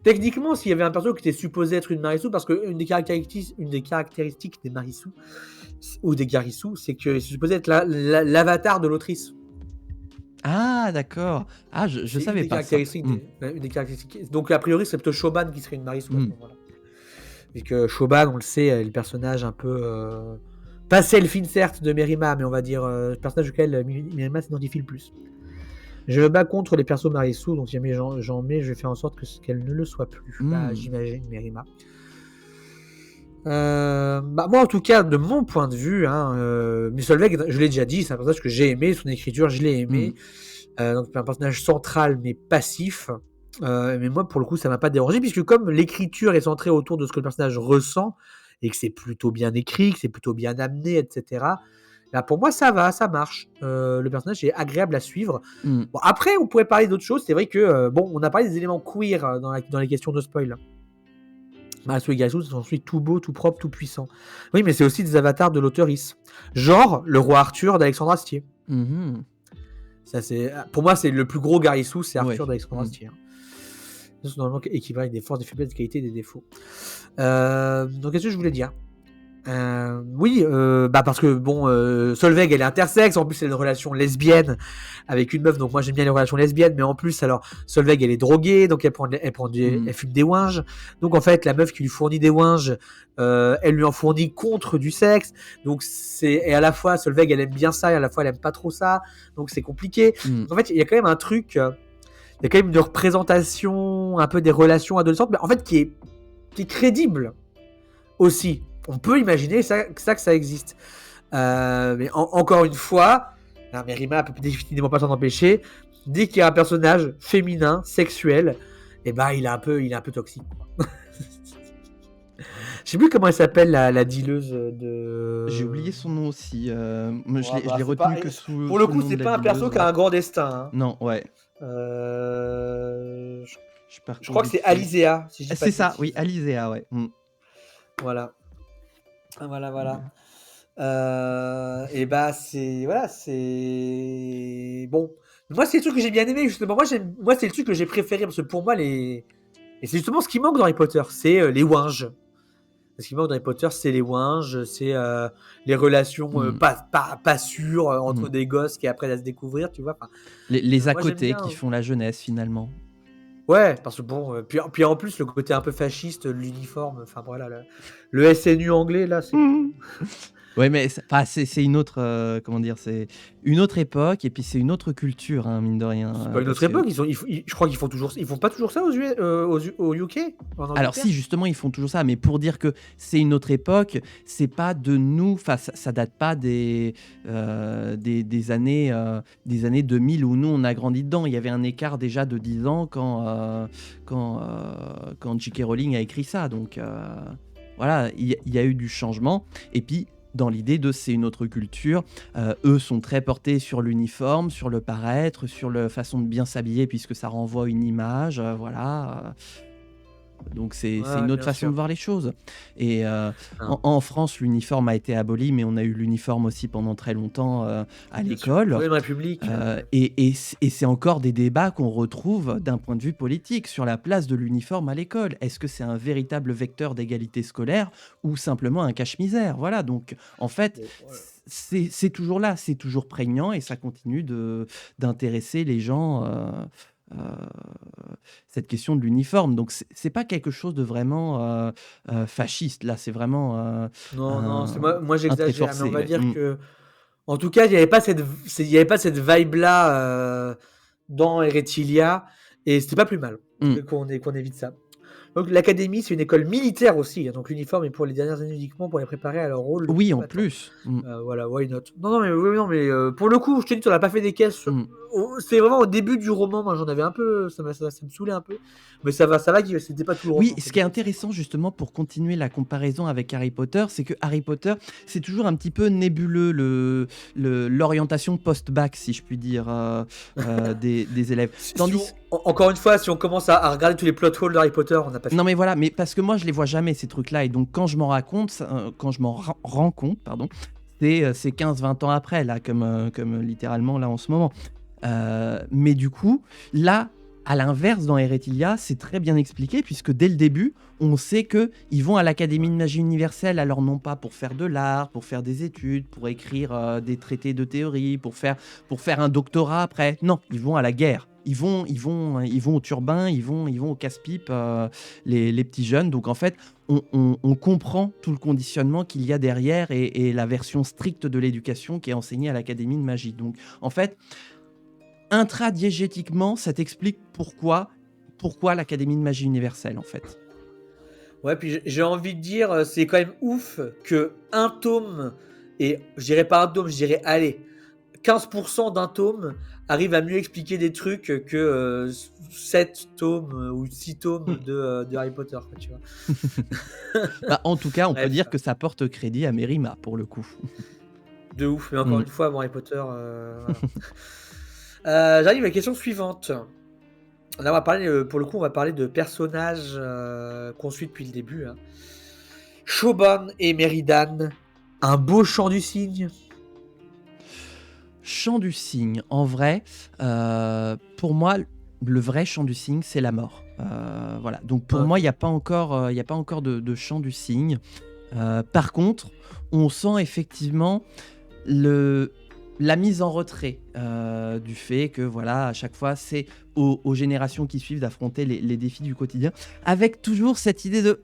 Techniquement, s'il y avait un perso qui était supposé être une Marissou, parce qu'une des caractéristiques des Marissou, ou des Garissou, c'est que c'est supposé être l'avatar de l'autrice. Ah, d'accord. Ah, je savais pas ça. Une des caractéristiques. Donc, a priori, c'est plutôt Shoban qui serait une Marissou à ce moment-là. Et que Shoban, on le sait, est le personnage un peu. Pas Selphine, certes, de Merima, mais on va dire le personnage auquel Merima s'identifie le plus. Je me bats contre les persos Marissou, donc si jamais j'en mets, je vais faire en sorte qu'elle ne le soit plus. Bah, j'imagine, Merima. Moi, en tout cas, de mon point de vue, Solveig, je l'ai déjà dit, c'est un personnage que j'ai aimé, son écriture, je l'ai aimé. Donc, c'est un personnage central, mais passif. Mais moi, pour le coup, ça m'a pas dérangé, puisque comme l'écriture est centrée autour de ce que le personnage ressent, et que c'est plutôt bien écrit, que c'est plutôt bien amené, etc., là, pour moi, ça va, ça marche. Le personnage est agréable à suivre. Bon, après, on pourrait parler d'autres choses. C'est vrai que, on a parlé des éléments queer dans les questions de spoil. Marissou et Garissou sont ensuite tout beau, tout propre, tout puissant. Oui, mais c'est aussi des avatars de l'auteurice. Genre le roi Arthur d'Alexandre Astier. Ça, pour moi, c'est le plus gros Garissou, c'est Arthur d'Alexandre Astier. C'est normalement équivalent avec des forces, des faiblesses, des qualités et des défauts. Donc, qu'est-ce que je voulais dire ? Parce que Solveig, elle est intersexe, en plus elle a une relation lesbienne avec une meuf, donc moi j'aime bien les relations lesbiennes, mais en plus alors Solveig elle est droguée, donc elle fume des ouinges, donc en fait la meuf qui lui fournit des ouinges, elle lui en fournit contre du sexe, donc et à la fois Solveig elle aime bien ça et à la fois elle aime pas trop ça, donc c'est compliqué. En fait il y a quand même un truc, il y a quand même une représentation un peu des relations adolescentes, mais en fait qui est crédible aussi. On peut imaginer que ça existe. Mais encore une fois, Merima peut définitivement pas s'en empêcher. Dès qu'il y a un personnage féminin, sexuel, il est un peu toxique. Je sais plus comment elle s'appelle la dealeuse de. J'ai oublié son nom aussi. Je l'ai retenu que sous. Pour le coup, c'est pas un perso qui a un grand destin. Hein. Non, ouais. Je crois que c'est Alizéa. Si c'est ça, oui, Alizéa, ouais. Voilà. C'est bon. Moi, c'est le truc que j'ai bien aimé justement. Moi, c'est le truc que j'ai préféré parce que pour moi et c'est justement ce qui manque dans Harry Potter, c'est les ouinges. Ce qui manque dans Harry Potter, c'est les ouinges, c'est les relations pas sûres entre des gosses qui apprennent à se découvrir, tu vois. Les à côté qui font la jeunesse finalement. Ouais, parce que puis en plus le côté un peu fasciste, l'uniforme, enfin voilà, le SNU anglais là, c'est. Ouais, mais c'est une autre, comment dire, c'est une autre époque et puis c'est une autre culture, hein, mine de rien. C'est pas une autre époque, je crois qu'ils font pas toujours ça au UK. Alors si, justement, ils font toujours ça, mais pour dire que c'est une autre époque, c'est pas de nous, enfin ça date pas des années 2000 où nous on a grandi dedans. Il y avait un écart déjà de 10 ans quand J.K. Rowling a écrit ça, donc voilà, il y a eu du changement et puis dans l'idée de c'est une autre culture. Eux sont très portés sur l'uniforme, sur le paraître, sur la façon de bien s'habiller puisque ça renvoie une image, voilà. Donc c'est Ouais, une autre bien façon de sûr. voir les choses. Et Hein, en France, l'uniforme a été aboli, mais on a eu l'uniforme aussi pendant très longtemps, à bien sûr. l'école. Troisième République, Et c'est encore des débats qu'on retrouve d'un point de vue politique sur la place de l'uniforme à l'école. Est-ce que c'est un véritable vecteur d'égalité scolaire ou simplement un cache-misère? Voilà, donc en fait, bon, voilà. c'est toujours là, c'est toujours prégnant et ça continue d'intéresser les gens, heu, cette question de l'uniforme. Donc c'est pas quelque chose de vraiment, fasciste. Là, c'est vraiment, Non, non, c'est un moi un trait j'exagère, mais on forcé, va ouais. dire Mmh. que en tout cas, il y avait pas cette vibe-là, dans Eretilia et c'était pas plus mal. En tout Mmh. cas qu'on évite ça. Donc l'académie, c'est une école militaire aussi, hein, donc l'uniforme est pour les dernières années uniquement pour les préparer à leur rôle de Oui, en combattant. plus. Mmh. Voilà, why not? Non, non, mais oui, non, mais pour le coup, je te dis, on n'a pas fait des caisses. Mmh. C'est vraiment au début du roman, moi j'en avais un peu, ça me saoulait un peu. Mais ça va, c'était pas tout le Oui, roman, ce c'est qui est peut-être ça. intéressant justement pour continuer la comparaison avec Harry Potter, c'est que Harry Potter, c'est toujours un petit peu nébuleux l'orientation post-bac, si je puis dire, des élèves. Tandis Encore une fois, si on commence à regarder tous les plot holes d'Harry Potter, on n'a pas non fini. mais voilà, mais parce que moi je les vois jamais ces trucs-là et donc quand je m'en raconte, quand je m'en rends compte, pardon, c'est 15-20 ans après là, comme littéralement là en ce moment. Mais du coup, là, à l'inverse, dans Eretilia, c'est très bien expliqué puisque dès le début, on sait que ils vont à l'Académie de magie universelle, alors non pas pour faire de l'art, pour faire des études, pour écrire des traités de théorie, pour faire un doctorat après. Non, ils vont à la guerre. Ils vont au turbin, ils vont au casse-pipe, les petits jeunes. Donc en fait, on comprend tout le conditionnement qu'il y a derrière et la version stricte de l'éducation qui est enseignée à l'Académie de magie. Donc en fait, intradiégétiquement, ça t'explique pourquoi l'Académie de magie universelle, en fait. Ouais, puis j'ai envie de dire, c'est quand même ouf que un tome, et je dirais pas un tome, je dirais, allez, 15% d'un tome arrive à mieux expliquer des trucs que 7 tomes ou 6 tomes de Harry Potter, quoi, tu vois. Bah, en tout cas, on peut Bref, dire que ça porte crédit à Mérima, pour le coup. de ouf. Mais encore Mmh. une fois, bon, Harry Potter, voilà. J'arrive à la question suivante. Là, on va parler, pour le coup, on va parler de personnages qu'on suit depuis le début, hein. Shoban et Meridan, un beau chant du cygne. Chant du cygne, en vrai, pour moi, le vrai chant du cygne, c'est la mort. Voilà, donc pour moi, Ok. il y a pas encore de chant du cygne. Par contre, on sent effectivement le la mise en retrait, du fait que voilà, à chaque fois, c'est aux générations qui suivent d'affronter les défis du quotidien, avec toujours cette idée de: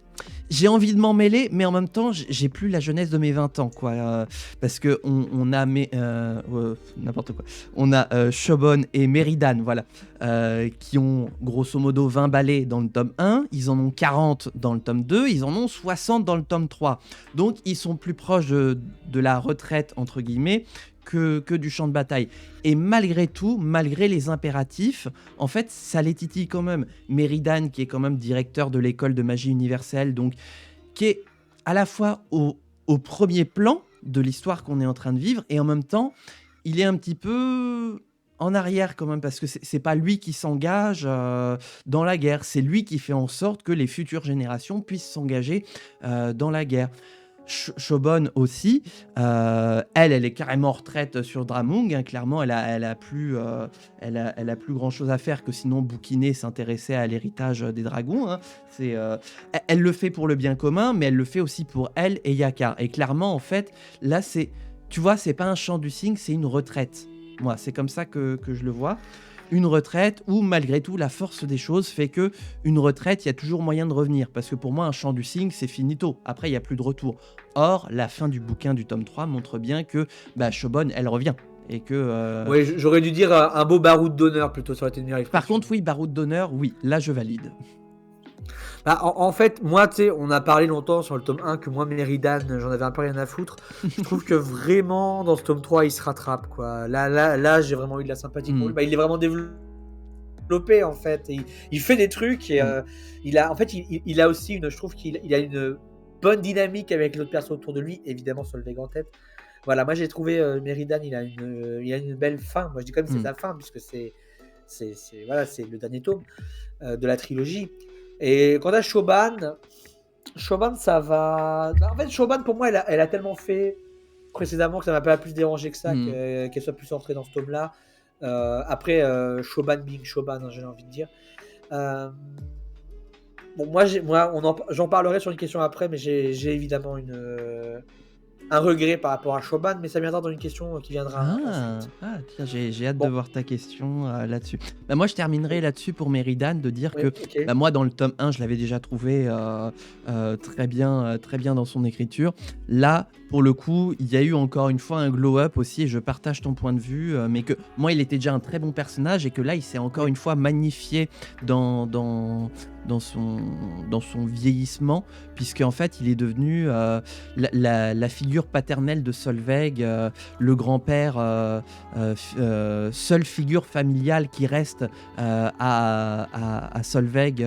«J'ai envie de m'en mêler, mais en même temps, j'ai plus la jeunesse de mes 20 ans», quoi, parce qu'on a n'importe quoi. On a, Shobon et Meridan, voilà, qui ont grosso modo 20 balais dans le tome 1, ils en ont 40 dans le tome 2, ils en ont 60 dans le tome 3. Donc ils sont plus proches de la «retraite» entre guillemets que du champ de bataille. Et malgré tout, malgré les impératifs, en fait, ça les titille quand même. Meridan, qui est quand même directeur de l'école de magie universelle, donc qui est à la fois au premier plan de l'histoire qu'on est en train de vivre, et en même temps, il est un petit peu en arrière quand même, parce que c'est pas lui qui s'engage dans la guerre, c'est lui qui fait en sorte que les futures générations puissent s'engager dans la guerre. Shobon aussi, elle est carrément en retraite sur Dramung, hein, clairement, elle a plus grand chose à faire que sinon bouquiner, s'intéresser à l'héritage des dragons, hein. Elle le fait pour le bien commun, mais elle le fait aussi pour elle et Yakar. Et clairement, en fait, là, tu vois, c'est pas un chant du cygne, c'est une retraite. Moi, c'est comme ça que je le vois. Une retraite où, malgré tout, la force des choses fait que une retraite, il y a toujours moyen de revenir. Parce que pour moi, un chant du cygne, c'est finito. Après, il n'y a plus de retour. Or, la fin du bouquin du tome 3 montre bien que Shobon, elle revient. Et que. Ouais, j'aurais dû dire un beau baroud d'honneur plutôt, ça aurait été une meilleure Par expression. contre, oui, Baroud d'honneur, oui, là, je valide. Bah, en fait, moi, tu sais, on a parlé longtemps sur le tome 1 que moi, Meridan, j'en avais un peu rien à foutre. Je trouve que vraiment, dans ce tome 3, il se rattrape, quoi. Là, j'ai vraiment eu de la sympathie pour lui. Hmm, Bah, il est vraiment développé, en fait. Et il fait des trucs et hmm, en fait, il a aussi je trouve qu'il a une bonne dynamique avec les autres personnes autour de lui, évidemment, Solveig en tête. Voilà, moi, j'ai trouvé Meridan, il a une belle fin. Moi, je dis quand même c'est hmm. sa fin, puisque voilà, c'est le dernier tome de la trilogie. Et quant à Shoban, ça va. En fait, Shoban, pour moi, elle a tellement fait précédemment que ça m'a pas plus dérangé que ça, Hmm. qu'elle soit plus entrée dans ce tome-là. Après, Shoban being Shoban, hein, j'ai envie de dire. Euh, Bon, j'en parlerai sur une question après, mais j'ai évidemment un regret par rapport à Shoban, mais ça viendra dans une question qui viendra ensuite. Tiens, j'ai hâte de Bon, voir ta question là-dessus. Bah, moi, je terminerai là-dessus pour Méridan, de dire oui, que ok. bah, moi, dans le tome 1, je l'avais déjà trouvé très bien dans son écriture. Là, pour le coup, il y a eu encore une fois un glow-up aussi, et je partage ton point de vue, mais que moi, il était déjà un très bon personnage, et que là, il s'est encore Oui, une fois magnifié dans, dans, dans son vieillissement, puisque en fait, il est devenu la figure paternelle de Solveig, le grand-père, seule figure familiale qui reste à Solveig,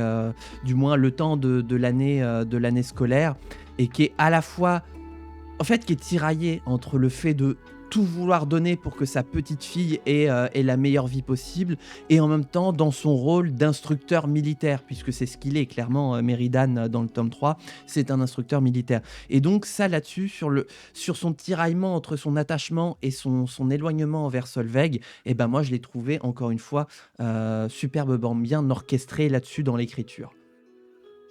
du moins le temps de l'année scolaire, et qui est à la fois, en fait, qui est tiraillé entre le fait de tout vouloir donner pour que sa petite fille ait la meilleure vie possible, et en même temps dans son rôle d'instructeur militaire, puisque c'est ce qu'il est clairement, Méridan, dans le tome 3, c'est un instructeur militaire. Et donc ça là-dessus, sur son tiraillement entre son attachement et son éloignement envers Solveig, et ben moi je l'ai trouvé encore une fois superbement bien orchestré là-dessus dans l'écriture.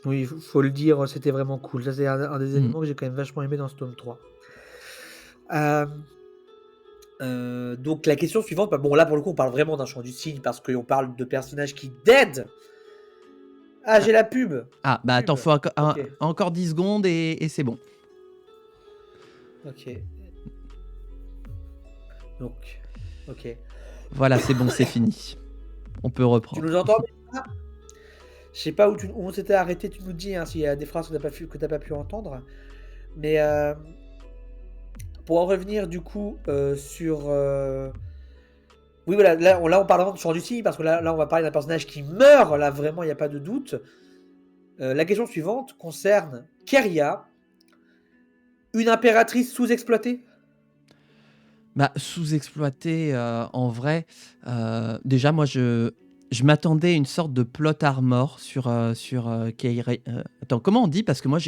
oui, faut le dire, c'était vraiment cool. Ça, c'est un des Mm. éléments que j'ai quand même vachement aimé dans ce tome 3. Euh, donc la question suivante, bah, bon là pour le coup on parle vraiment d'un chant du cygne parce qu'on parle de personnages qui dead. Ah, Ah, j'ai la pub. bah attends, Pub. faut Ok, encore 10 secondes et c'est bon. ok. Donc, ok. Voilà, c'est bon, c'est fini. On peut Tu reprendre. nous entends? Je sais pas où on s'était arrêté, tu nous dis hein, s'il y a des phrases que t'as pas pu entendre. Mais pour en revenir du coup sur... Oui voilà, là on parle vraiment de Chant du Cygne parce que là on va parler d'un personnage qui meurt, là vraiment il n'y a pas de doute. La question suivante concerne Keria, une impératrice sous-exploitée. Bah, sous-exploité, en vrai, déjà moi je m'attendais à une sorte de plot armor sur Keira. Attends, comment on dit? Parce que moi,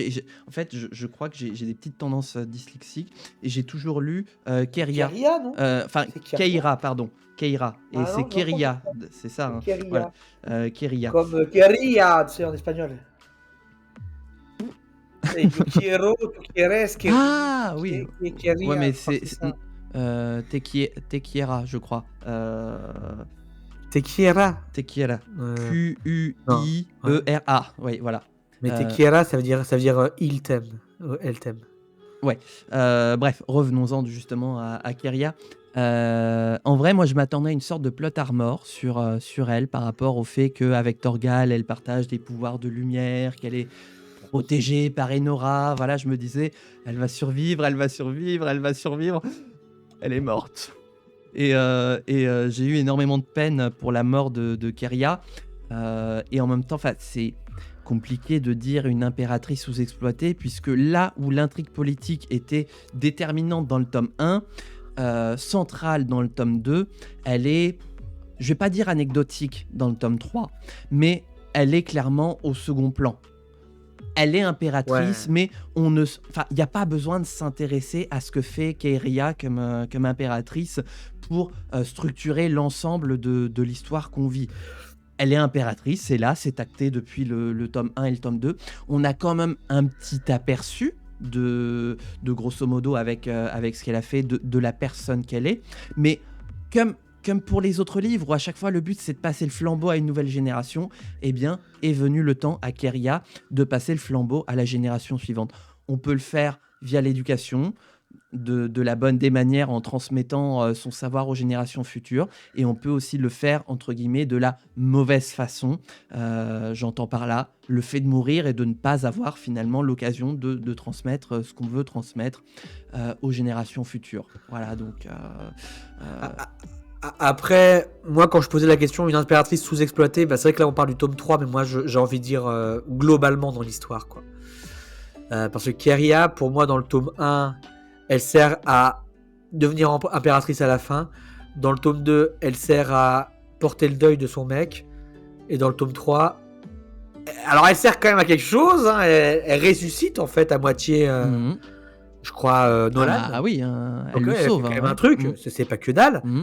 en fait, je crois que j'ai des petites tendances dyslexiques, et j'ai toujours lu Keria. Keria, non? Enfin, C'est Keria? Keira, pardon. Keira. Et Ah c'est non, non, je pense que Keria, c'est ça, c'est hein. Voilà. Keria. Keria. Comme Keria, tu sais, en espagnol. Et yo quiero, tu quieres, Ah oui! Ouais, Keria, mais je crois que c'est ça. Tequiera, je crois. Tequiera. Tequiera. Non, ouais. Quuiera. Oui, voilà. Mais Euh, Tequiera, ça veut dire il t'aime. Elle t'aime. ouais. Bref, revenons-en justement à Keria. En vrai, moi, je m'attendais à une sorte de plot armor sur elle, par rapport au fait qu'avec Torgal, elle partage des pouvoirs de lumière, qu'elle est protégée par Enora. Voilà, je me disais, elle va survivre, elle va survivre, elle va survivre. Elle est morte. Et j'ai eu énormément de peine pour la mort de Keria. Et en même temps, c'est compliqué de dire une impératrice sous-exploitée, puisque là où l'intrigue politique était déterminante dans le tome 1, centrale dans le tome 2, elle est, je vais pas dire anecdotique dans le tome 3, mais elle est clairement au second plan. Elle est impératrice, Ouais. mais il n'y a pas besoin de s'intéresser à ce que fait Keria comme impératrice pour structurer l'ensemble de l'histoire qu'on vit. Elle est impératrice, c'est là, c'est acté depuis le tome 1 et le tome 2. On a quand même un petit aperçu de grosso modo avec ce qu'elle a fait, de la personne qu'elle est. Mais comme pour les autres livres, où à chaque fois le but c'est de passer le flambeau à une nouvelle génération, eh bien est venu le temps à Keria de passer le flambeau à la génération suivante. On peut le faire via l'éducation, de la bonne des manières, en transmettant son savoir aux générations futures, et on peut aussi le faire entre guillemets de la mauvaise façon. J'entends par là le fait de mourir et de ne pas avoir finalement l'occasion de transmettre ce qu'on veut transmettre aux générations futures. Voilà, donc Après, moi, quand je posais la question, une impératrice sous-exploitée, bah, c'est vrai que là, on parle du tome 3, mais moi, j'ai envie de dire globalement dans l'histoire, quoi. Parce que Keria, pour moi, dans le tome 1, elle sert à devenir impératrice à la fin. Dans le tome 2, elle sert à porter le deuil de son mec. Et dans le tome 3, Alors, elle sert quand même à quelque chose, hein, elle ressuscite, en fait, à moitié, Mmh. je crois, Ah Nolan. bah, oui, hein, elle Donc le ouais, elle fait sauve, quand hein, même un ouais. truc, Mmh. c'est pas que dalle. Mmh.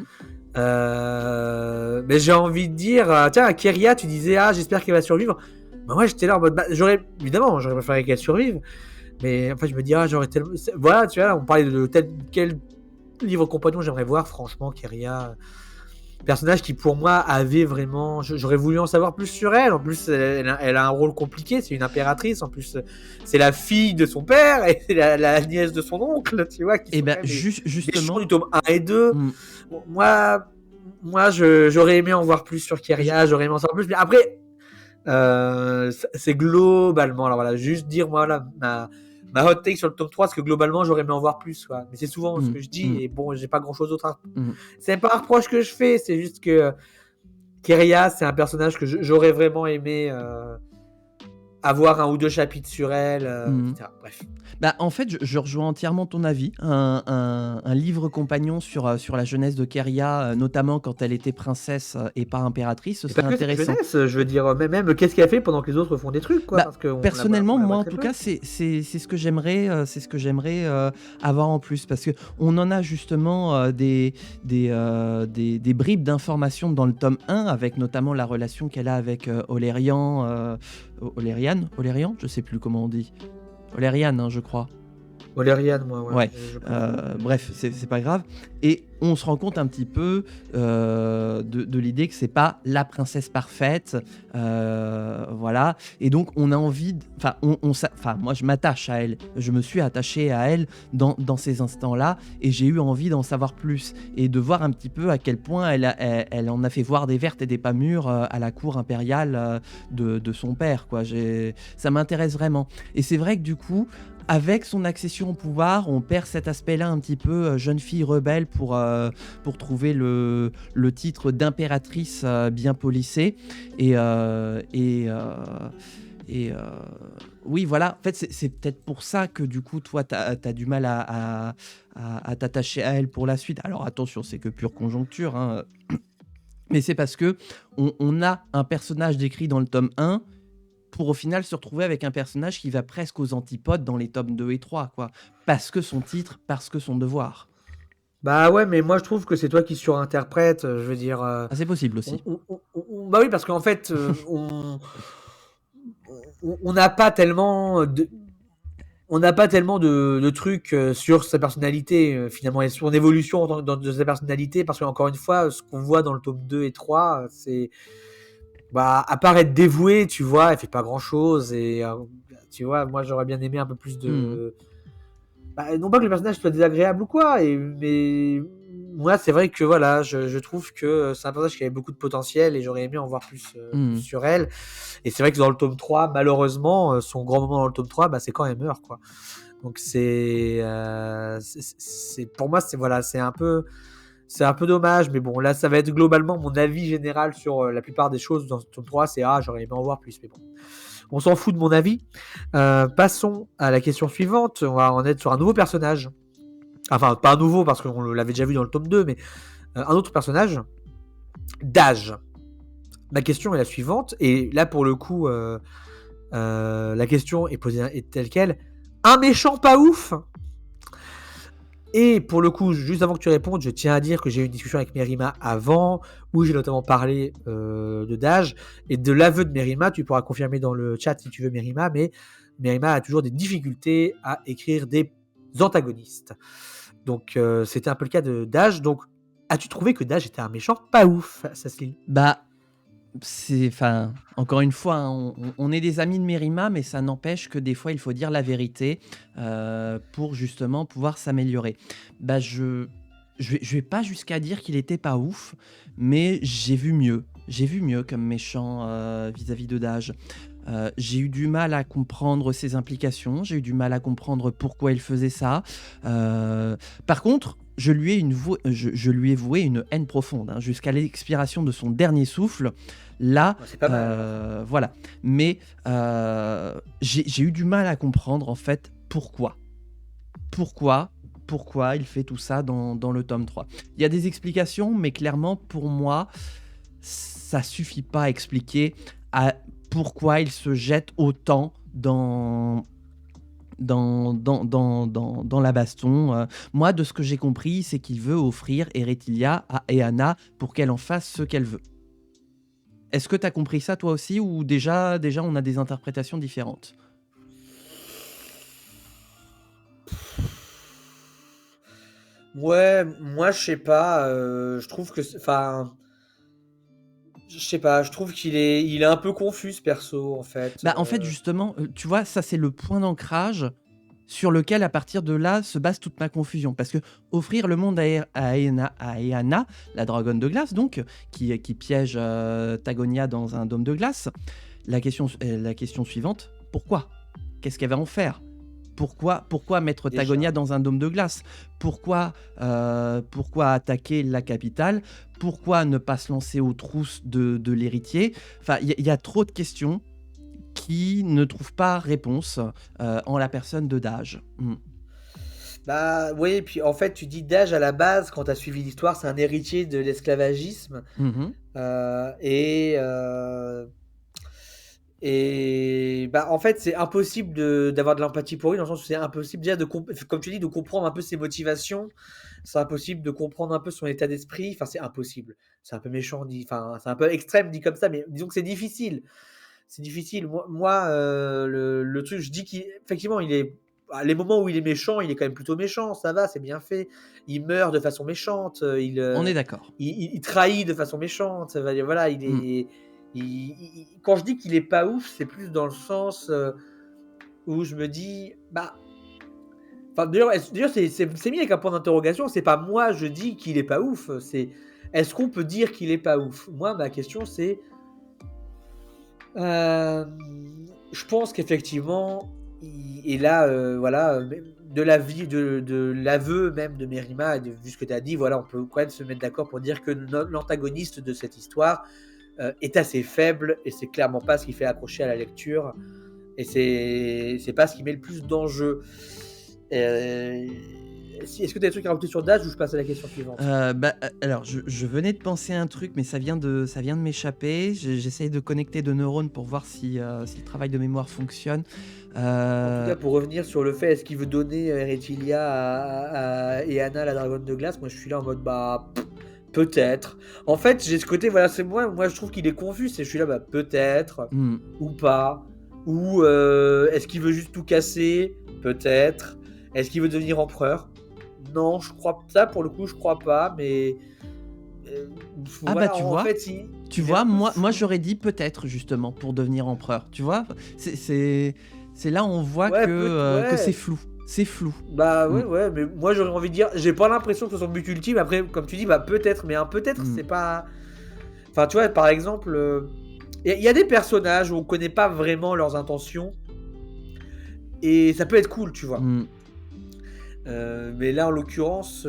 Mais j'ai envie de dire, tiens, Keria, tu disais, ah, j'espère qu'elle va survivre. Bah, moi, j'étais là en mode, bah, j'aurais préféré qu'elle survive. Mais en fait, je me dis, ah, j'aurais tellement. Voilà, tu vois, on parlait de quel livre compagnon j'aimerais voir. Franchement, Keria, personnage qui pour moi avait vraiment. J'aurais voulu en savoir plus sur elle. En plus, elle a un rôle compliqué. C'est une impératrice. En plus, c'est la fille de son père et c'est la nièce de son oncle, tu vois, qui Et sont ben quand même des méchants justement, du tome 1 et 2. mmh, Bon, moi j'aurais aimé en voir plus sur je Keria. J'aurais aimé en savoir plus. Mais après, c'est globalement. Alors voilà, juste dire, moi, là, ma hot take sur le tome 3, c'est que globalement, j'aurais aimé en voir plus, quoi. Mais c'est souvent ce mmh, que je dis, mmh, et bon, j'ai pas grand chose d'autre à. mmh. C'est pas un reproche que je fais, c'est juste que Keria, c'est un personnage que j'aurais vraiment aimé avoir un ou deux chapitres sur elle, Mmh. etc. Bref. Bah, en fait, je rejoins entièrement ton avis. Un livre compagnon sur la jeunesse de Keria, notamment quand elle était princesse, et pas impératrice, ce Et pas serait que sa intéressant. jeunesse, je veux dire, même qu'est-ce qu'elle a fait pendant que les autres font des trucs, quoi, Bah, parce qu'on personnellement, on la moi, voit en très tout peu. cas, c'est ce que j'aimerais, avoir en plus. Parce qu'on en a justement, des bribes d'informations dans le tome 1, avec notamment la relation qu'elle a avec, Olérian, Olérian? Je sais plus comment on dit. Olérian, hein, je crois. Valériane, moi, ouais, Ouais, je préfère. bref, c'est pas grave et on se rend compte un petit peu, de l'idée que c'est pas la princesse parfaite, voilà et donc on a envie d enfin moi je m'attache à elle. Je me suis attaché à elle dans ces instants-là et j'ai eu envie d'en savoir plus et de voir un petit peu à quel point elle en a fait voir des vertes et des pas mûres, à la cour impériale, de son père, quoi. Ça m'intéresse vraiment et c'est vrai que du coup, avec son accession au pouvoir, on perd cet aspect-là un petit peu, jeune fille rebelle pour trouver le titre d'impératrice, bien policée et et oui, voilà. En fait, c'est peut-être pour ça que du coup, toi, tu as du mal à t'attacher à elle pour la suite. Alors attention, c'est que pure conjoncture, hein, mais c'est parce qu'on a un personnage décrit dans le tome 1 pour au final se retrouver avec un personnage qui va presque aux antipodes dans les tomes 2 et 3, quoi. Parce que son titre, parce que son devoir. Bah ouais, mais moi je trouve que c'est toi qui surinterprète. Je veux dire, Ah, c'est possible aussi. bah oui, parce qu'en fait, on n'a pas tellement on n'a pas tellement de trucs sur sa personnalité, finalement, et sur son évolution de sa personnalité, parce qu'encore une fois, ce qu'on voit dans le tome 2 et 3, c'est, bah, à part être dévouée, tu vois, elle fait pas grand chose, et tu vois, moi j'aurais bien aimé un peu plus Mmh. de. Bah, non pas que le personnage soit désagréable ou quoi, mais moi c'est vrai que voilà, je trouve que c'est un personnage qui avait beaucoup de potentiel et j'aurais aimé en voir plus Mmh. sur elle. Et c'est vrai que dans le tome 3, malheureusement, son grand moment dans le tome 3, bah, c'est quand elle meurt, quoi. Donc pour moi, voilà, c'est un peu dommage, mais bon, là ça va être globalement mon avis général sur la plupart des choses dans ce tome 3, c'est ah, j'aurais aimé en voir plus, mais bon. On s'en fout de mon avis. Passons à la question suivante. On va en être sur un nouveau personnage. Enfin, pas un nouveau parce qu'on l'avait déjà vu dans le tome 2, mais un autre personnage. Dage. Ma question est la suivante. Et là, pour le coup, la question est posée est telle quelle. Un méchant pas ouf. Et pour le coup, juste avant que tu répondes, je tiens à dire que j'ai eu une discussion avec Merima avant, où j'ai notamment parlé de Dage et de l'aveu de Merima. Tu pourras confirmer dans le chat si tu veux, Merima, mais Merima a toujours des difficultés à écrire des antagonistes. Donc c'était un peu le cas de Dage. Donc as-tu trouvé que Dage était un méchant pas ouf, Cécile? Bah, enfin, encore une fois, hein, on est des amis de Mérima, mais ça n'empêche que des fois, il faut dire la vérité, pour justement pouvoir s'améliorer. Bah, je vais pas jusqu'à dire qu'il était pas ouf, mais j'ai vu mieux. J'ai vu mieux comme méchant, vis-à-vis de Dage. J'ai eu du mal à comprendre ses implications, j'ai eu du mal à comprendre pourquoi il faisait ça. Par contre, je lui ai voué une haine profonde, hein, jusqu'à l'expiration de son dernier souffle. Là, C'est pas mal alors. voilà. Mais j'ai eu du mal à comprendre en fait pourquoi. Pourquoi pourquoi il fait tout ça dans le tome 3. Il y a des explications, mais clairement, pour moi, ça suffit pas à expliquer, à pourquoi il se jette autant dans la baston. Moi, de ce que j'ai compris, c'est qu'il veut offrir Eretilia à Eana pour qu'elle en fasse ce qu'elle veut. Est-ce que tu as compris ça toi aussi ou déjà on a des interprétations différentes? Ouais, moi je sais pas, je trouve que enfin, je sais pas, je trouve qu'il est un peu confus ce perso en fait. Bah, en fait, justement, tu vois, ça, c'est le point d'ancrage sur lequel, à partir de là, se base toute ma confusion. Parce que offrir le monde à Eana, la dragonne de glace, donc, qui piège Tagonia dans un dôme de glace, la question suivante, pourquoi? Qu'est-ce qu'elle va en faire? Pourquoi mettre Déjà. Tagonia dans un dôme de glace? Pourquoi attaquer la capitale? Pourquoi ne pas se lancer aux trousses de l'héritier? Enfin, il y a trop de questions qui ne trouvent pas réponse en la personne de Dage. Bah, oui, et puis en fait, tu dis d'âge à la base, quand tu as suivi l'histoire, c'est un héritier de l'esclavagisme. Mhm. euh, et, euh, et bah, en fait, c'est impossible d'avoir de l'empathie pour lui, dans le sens où c'est impossible déjà comme tu dis, de comprendre un peu ses motivations. C'est impossible de comprendre un peu son état d'esprit. Enfin, c'est impossible. C'est un peu méchant, dit, enfin, c'est un peu extrême dit comme ça, mais disons que c'est difficile. C'est difficile. Moi, le truc, je dis qu'effectivement, les moments où il est méchant, il est quand même plutôt méchant. Ça va, c'est bien fait. Il meurt de façon méchante. On est d'accord. Il trahit de façon méchante. Ça va dire, voilà, Mm. quand je dis qu'il est pas ouf, c'est plus dans le sens où je me dis, bah, enfin, d'ailleurs, c'est mis avec un point d'interrogation. C'est pas moi, je dis qu'il est pas ouf. C'est est-ce qu'on peut dire qu'il est pas ouf? Moi, ma question, c'est je pense qu'effectivement, et là, voilà, de l'avis de l'aveu même de Mérima, et vu ce que tu as dit, voilà, on peut quand même se mettre d'accord pour dire que l'antagoniste de cette histoire est assez faible, et c'est clairement pas ce qui fait accrocher à la lecture, et c'est pas ce qui met le plus d'enjeu. Euh, Est-ce que tu as des trucs à rajouter sur Dash, ou je passe à la question suivante? Alors, je venais de penser à un truc, mais ça vient de m'échapper. J'essaye de connecter deux neurones pour voir si le travail de mémoire fonctionne. En tout cas, Euh, pour revenir sur le fait, est-ce qu'il veut donner Eretilia à Eana, la dragonne de glace? Moi, je suis là en mode, bah, peut-être. En fait, j'ai ce côté, voilà, c'est moi, je trouve qu'il est confus. Je suis là, bah, peut-être, hmm. ou pas. Ou est-ce qu'il veut juste tout casser? Peut-être. Est-ce qu'il veut devenir empereur? Non, je crois ça, pour le coup, je crois pas, mais Ah bah voilà, tu en vois, fait, tu il est un vois, peu moi flou. j'aurais dit peut-être justement pour devenir empereur. Tu vois, c'est là où on voit Ouais, que c'est ouais. flou. C'est flou. Bah Hmm. ouais, ouais, mais moi j'aurais envie de dire, j'ai pas l'impression que ce soit son but ultime. Après, comme tu dis, bah peut-être, mais un peut-être, Hmm. c'est pas. Enfin, tu vois, par exemple, il y a des personnages où on connaît pas vraiment leurs intentions, et ça peut être cool, tu vois. Hmm. Mais là, en l'occurrence,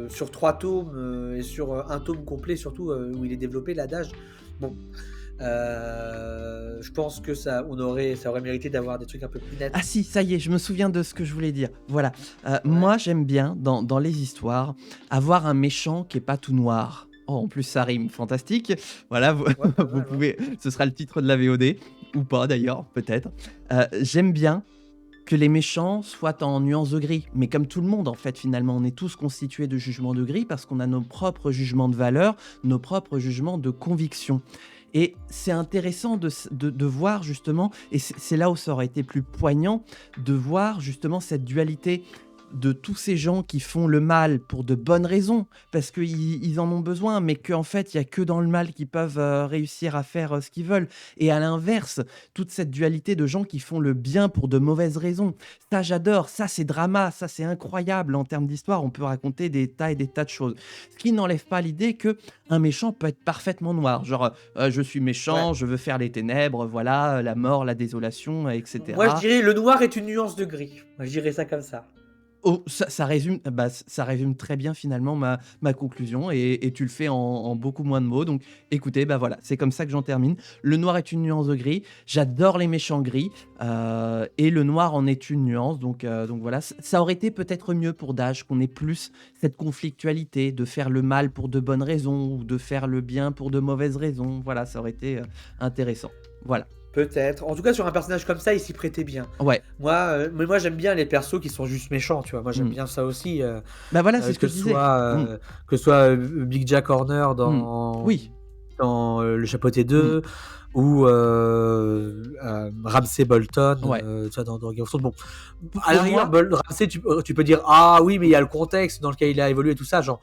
sur 3 tomes et sur un tome complet, surtout où il est développé, l'adage, bon, je pense que ça aurait mérité d'avoir des trucs un peu plus Ah nets. si, ça y est, je me souviens de ce que je voulais dire. Voilà. Ouais, Moi, j'aime bien, dans les histoires, avoir un méchant qui est pas tout noir. Oh, en plus, ça rime, fantastique. Voilà, vous, ouais, pas vous mal, ouais. pouvez. Ce sera le titre de la VOD, ou pas d'ailleurs, peut-être. J'aime bien que les méchants soient en nuances de gris. Mais comme tout le monde, en fait, finalement, on est tous constitués de jugements de gris parce qu'on a nos propres jugements de valeur, nos propres jugements de conviction. Et c'est intéressant de voir justement, et c'est là où ça aurait été plus poignant, de voir justement cette dualité de tous ces gens qui font le mal pour de bonnes raisons, parce qu'ils en ont besoin, mais qu'en fait, il n'y a que dans le mal qu'ils peuvent réussir à faire ce qu'ils veulent. Et à l'inverse, toute cette dualité de gens qui font le bien pour de mauvaises raisons. Ça, j'adore. Ça, c'est drama. Ça, c'est incroyable en termes d'histoire. On peut raconter des tas et des tas de choses. Ce qui n'enlève pas l'idée que un méchant peut être parfaitement noir. Genre, je suis Ouais. méchant, je veux faire les ténèbres, voilà, la mort, la désolation, Moi, je etc. dirais le noir est une nuance de gris. Moi, je dirais ça comme ça. Oh, ça résume très bien finalement ma conclusion et tu le fais en beaucoup moins de mots. Donc écoutez, bah voilà, c'est comme ça que j'en termine. Le noir est une nuance de gris. J'adore les méchants gris et le noir en est une nuance. Donc voilà, ça aurait été peut-être mieux pour Dash qu'on ait plus cette conflictualité de faire le mal pour de bonnes raisons ou de faire le bien pour de mauvaises raisons. Voilà, ça aurait été intéressant. Voilà. Peut-être. En tout cas, sur un personnage comme ça, il s'y prêtait bien. Ouais. Mais moi, j'aime bien les persos qui sont juste méchants, tu vois. Moi, j'aime Mm. bien ça aussi. Bah voilà, c'est ce que Que je ce disais. soit, Mm. que ce soit Big Jack Horner Mm. Oui. dans Le Chapeauté Mm. 2 ou Ramsay Bolton Ouais. tu vois, dans Game of Thrones. Bon, Pour à la rigueur, moi, Ramsay, tu peux dire ah oui, mais il y a le contexte dans lequel il a évolué, tout ça. Genre,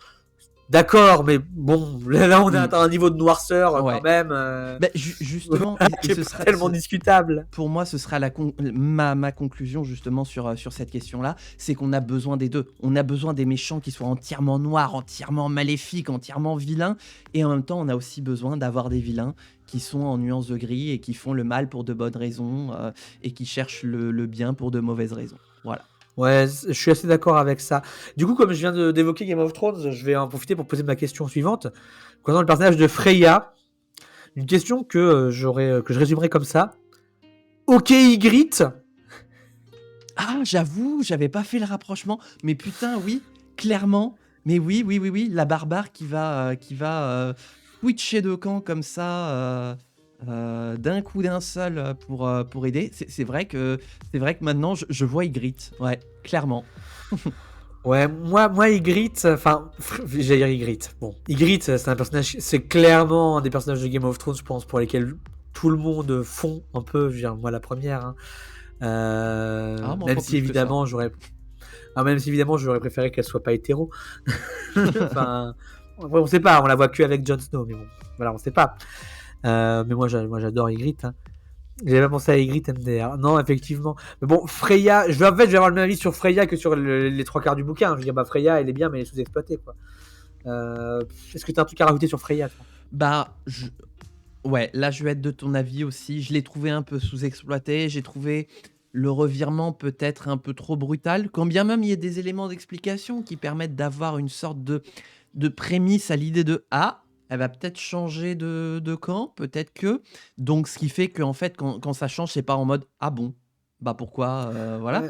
d'accord, mais bon, là, on est mm. à un niveau de noirceur quand Ouais. même Bah, justement, et qui est ce pas sera, tellement discutable. pour moi, ce sera ma conclusion justement sur cette question-là, c'est qu'on a besoin des deux. On a besoin des méchants qui soient entièrement noirs, entièrement maléfiques, entièrement vilains, et en même temps, on a aussi besoin d'avoir des vilains qui sont en nuances de gris et qui font le mal pour de bonnes raisons et qui cherchent le bien pour de mauvaises raisons. Voilà. Ouais, je suis assez d'accord avec ça. Du coup, comme je viens d'évoquer Game of Thrones, je vais en profiter pour poser ma question suivante. Concernant le personnage de Freya, une question que je résumerai comme ça. Ok, Ygritte. Ah, j'avoue, j'avais pas fait le rapprochement, mais putain, oui, clairement. Mais oui, la barbare qui va switcher de camp comme ça, d'un coup d'un seul pour aider. C'est vrai que maintenant je vois Ygritte, ouais, clairement. Ouais, moi Ygritte, enfin, j'allais dire Ygritte. Bon, Ygritte, c'est un personnage, c'est clairement un des personnages de Game of Thrones, je pense, pour lesquels tout le monde fond un peu. Je veux dire, moi la première. Hein. Ah, moi Même pas si plus que ça. évidemment j'aurais préféré qu'elle soit pas hétéro. Enfin, on sait pas, on la voit que avec Jon Snow, mais bon, voilà, on sait pas. Mais moi j'adore Ygritte. Hein. J'avais pas pensé à Ygritte MDR. Non, effectivement. Mais bon, Freya, je vais avoir le même avis sur Freya que sur les trois quarts du bouquin. Je veux dire, bah Freya, elle est bien, mais elle est sous-exploitée, quoi. Est-ce que tu as un truc à rajouter sur Freya, toi? Bah, ouais, là je vais être de ton avis aussi. Je l'ai trouvé un peu sous-exploité. J'ai trouvé le revirement peut-être un peu trop brutal, quand bien même il y a des éléments d'explication qui permettent d'avoir une sorte de prémisse à l'idée de ah, elle va peut-être changer de camp, peut-être que. Donc ce qui fait qu'en fait, quand ça change, c'est pas en mode ah bon, bah pourquoi, voilà. Ouais,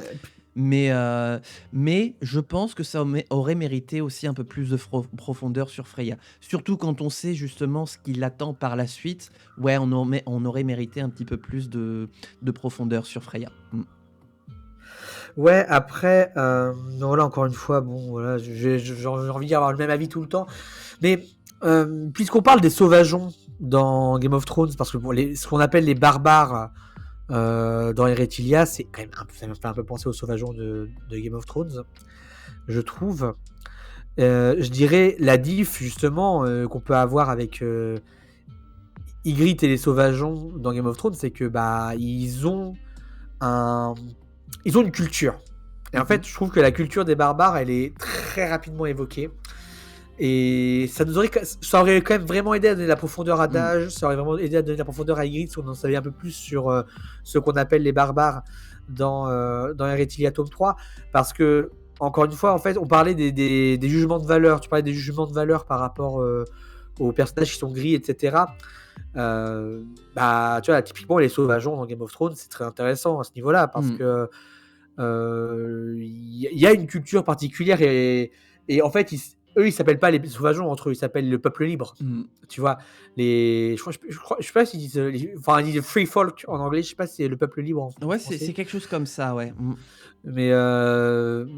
Mais je pense que ça aurait mérité aussi un peu plus de profondeur sur Freya. Surtout quand on sait justement ce qui l'attend par la suite. Ouais, on aurait mérité un petit peu plus de profondeur sur Freya. Mm. ouais, après, non, là encore une fois, bon, voilà, j'ai envie d'avoir le même avis tout le temps. Mais puisqu'on parle des sauvageons dans Game of Thrones, parce que bon, ce qu'on appelle les barbares dans Eretilia, c'est quand même ça me fait un peu penser aux sauvageons de Game of Thrones, je trouve. Je dirais la diff justement qu'on peut avoir avec Ygritte et les sauvageons dans Game of Thrones, c'est que bah un, ils ont une culture. Et en Mhm. fait, je trouve que la culture des barbares, elle est très rapidement évoquée. Et ça aurait quand même vraiment aidé à donner la profondeur à Mm. Dage, ça aurait vraiment aidé à donner la profondeur à Ygritte si on en savait un peu plus sur ce qu'on appelle les barbares dans Eretilia tome 3. Parce que, encore une fois, en fait, on parlait des jugements de valeur. Tu parlais des jugements de valeur par rapport aux personnages qui sont gris, etc. Bah, tu vois, typiquement, les sauvageons dans Game of Thrones, c'est très intéressant à ce niveau-là parce Mm. que il y a une culture particulière et en fait, eux, ils s'appellent pas les sauvageons entre eux, ils s'appellent le peuple libre. Mm. Tu vois, je sais pas s'ils disent, enfin, ils disent free folk en anglais, je sais pas si c'est le peuple libre en Ouais, c'est français. quelque chose comme ça, ouais. Mm. Mais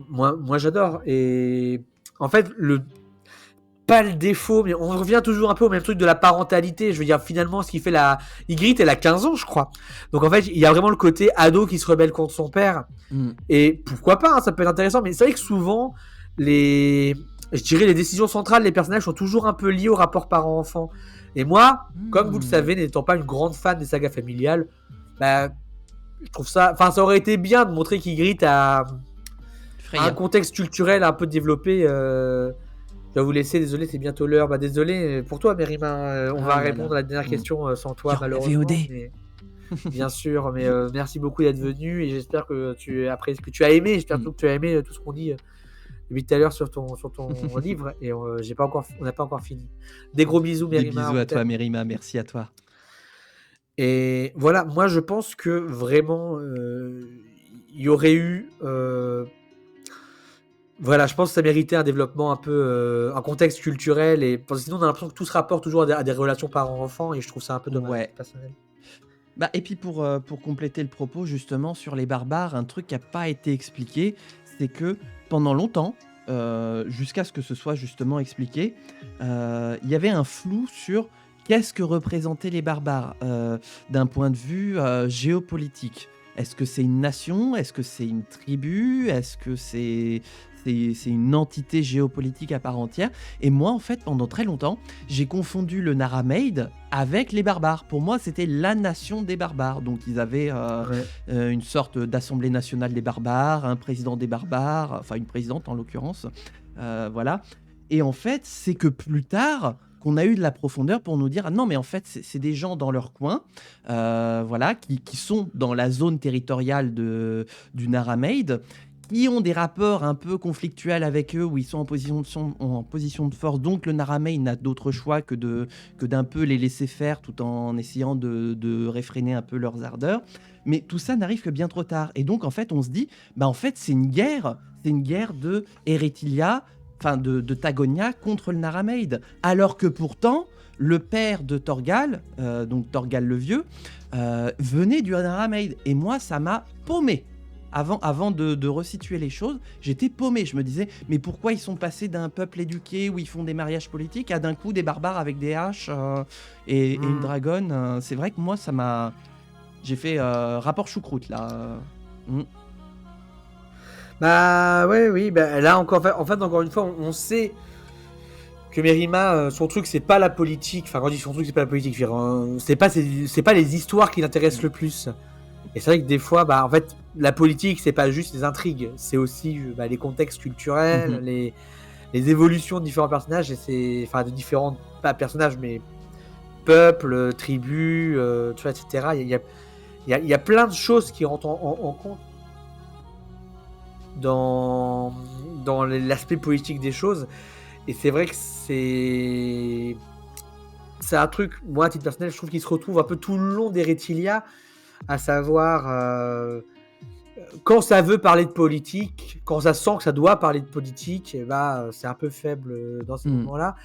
moi j'adore. Et en fait, pas le défaut, mais on revient toujours un peu au même truc de la parentalité. Je veux dire, finalement, ce qui fait la. Ygritte, elle a 15 ans, je crois. Donc en fait, il y a vraiment le côté ado qui se rebelle contre son père. Mm. Et pourquoi pas, hein, ça peut être intéressant, mais c'est vrai que souvent, je dirais les décisions centrales, les personnages sont toujours un peu liés au rapport parent-enfant. Et moi, comme vous le Mm. savez, n'étant pas une grande fan des sagas familiales, bah, je trouve ça. Enfin, ça aurait été bien de montrer qu'Ygritte a un Freya. contexte culturel un peu développé. Je dois vous laisser, désolé, c'est bientôt l'heure. Bah, désolé pour toi, Mérima. On va Ah là là. répondre à la dernière Mm. question sans Il y toi, aura la malheureusement. VOD. Mais bien sûr, mais merci beaucoup d'être venu et j'espère que que tu as aimé. J'espère Mm. surtout que tu as aimé tout ce qu'on dit depuis tout à l'heure sur ton livre et on n'a pas encore fini. Des gros bisous, Des Mérima, bisous on à toi, t'aime. Mérima. Merci à toi. Et voilà, moi je pense que vraiment il y aurait eu voilà, je pense que ça méritait un développement un peu un contexte culturel et parce que sinon on a l'impression que tout se rapporte toujours à des relations parents-enfants et je trouve ça un peu dommage Ouais. personnel. Bah, et puis pour compléter le propos justement sur les barbares, un truc qui a pas été expliqué, c'est que pendant longtemps, jusqu'à ce que ce soit justement expliqué, il y avait un flou sur qu'est-ce que représentaient les barbares, d'un point de vue, géopolitique. Est-ce que c'est une nation? Est-ce que c'est une tribu? Est-ce que c'est une entité géopolitique à part entière? Et moi, en fait, pendant très longtemps, j'ai confondu le Narameid avec les barbares. Pour moi, c'était la nation des barbares. Donc, ils avaient Ouais. une sorte d'assemblée nationale des barbares, un président des barbares, enfin une présidente en l'occurrence. Voilà. Et en fait, c'est que plus tard qu'on a eu de la profondeur pour nous dire ah non mais en fait c'est des gens dans leur coin, voilà, qui sont dans la zone territoriale du Narameid, qui ont des rapports un peu conflictuels avec eux, où ils sont en position de force. Donc le Narameid n'a d'autre choix que d'un peu les laisser faire tout en essayant de réfréner un peu leurs ardeurs. Mais tout ça n'arrive que bien trop tard. Et donc en fait on se dit, bah en fait c'est une guerre de Erethilia, enfin de Tagonia contre le Narameid. Alors que pourtant, le père de Torgal, donc Torgal le Vieux, venait du Narameid. Et moi, ça m'a paumé. Avant de resituer les choses, j'étais paumé. Je me disais, mais pourquoi ils sont passés d'un peuple éduqué où ils font des mariages politiques à d'un coup des barbares avec des haches et une Mm. dragonne. C'est vrai que moi, ça m'a... J'ai fait rapport choucroute, là. Mm. Bah ouais, oui, bah, là encore, en fait, encore une fois, on sait que Merima, son truc, c'est pas la politique. Enfin, quand je dis son truc, c'est pas la politique. Je veux dire, c'est pas les histoires qui l'intéressent le plus. Et c'est vrai que des fois, bah, en fait, la politique, c'est pas juste les intrigues, c'est aussi bah, les contextes culturels, Mhm. les évolutions de différents personnages, et c'est, enfin, de différents, pas personnages, mais peuples, tribus, tu vois, etc. Il y a plein de choses qui rentrent en compte dans, dans l'aspect politique des choses. Et c'est vrai que c'est un truc, moi, à titre personnel, je trouve qu'il se retrouve un peu tout le long d'Erethilia, à savoir quand ça veut parler de politique, quand ça sent que ça doit parler de politique, et bah, c'est un peu faible dans ces Mm. moments-là.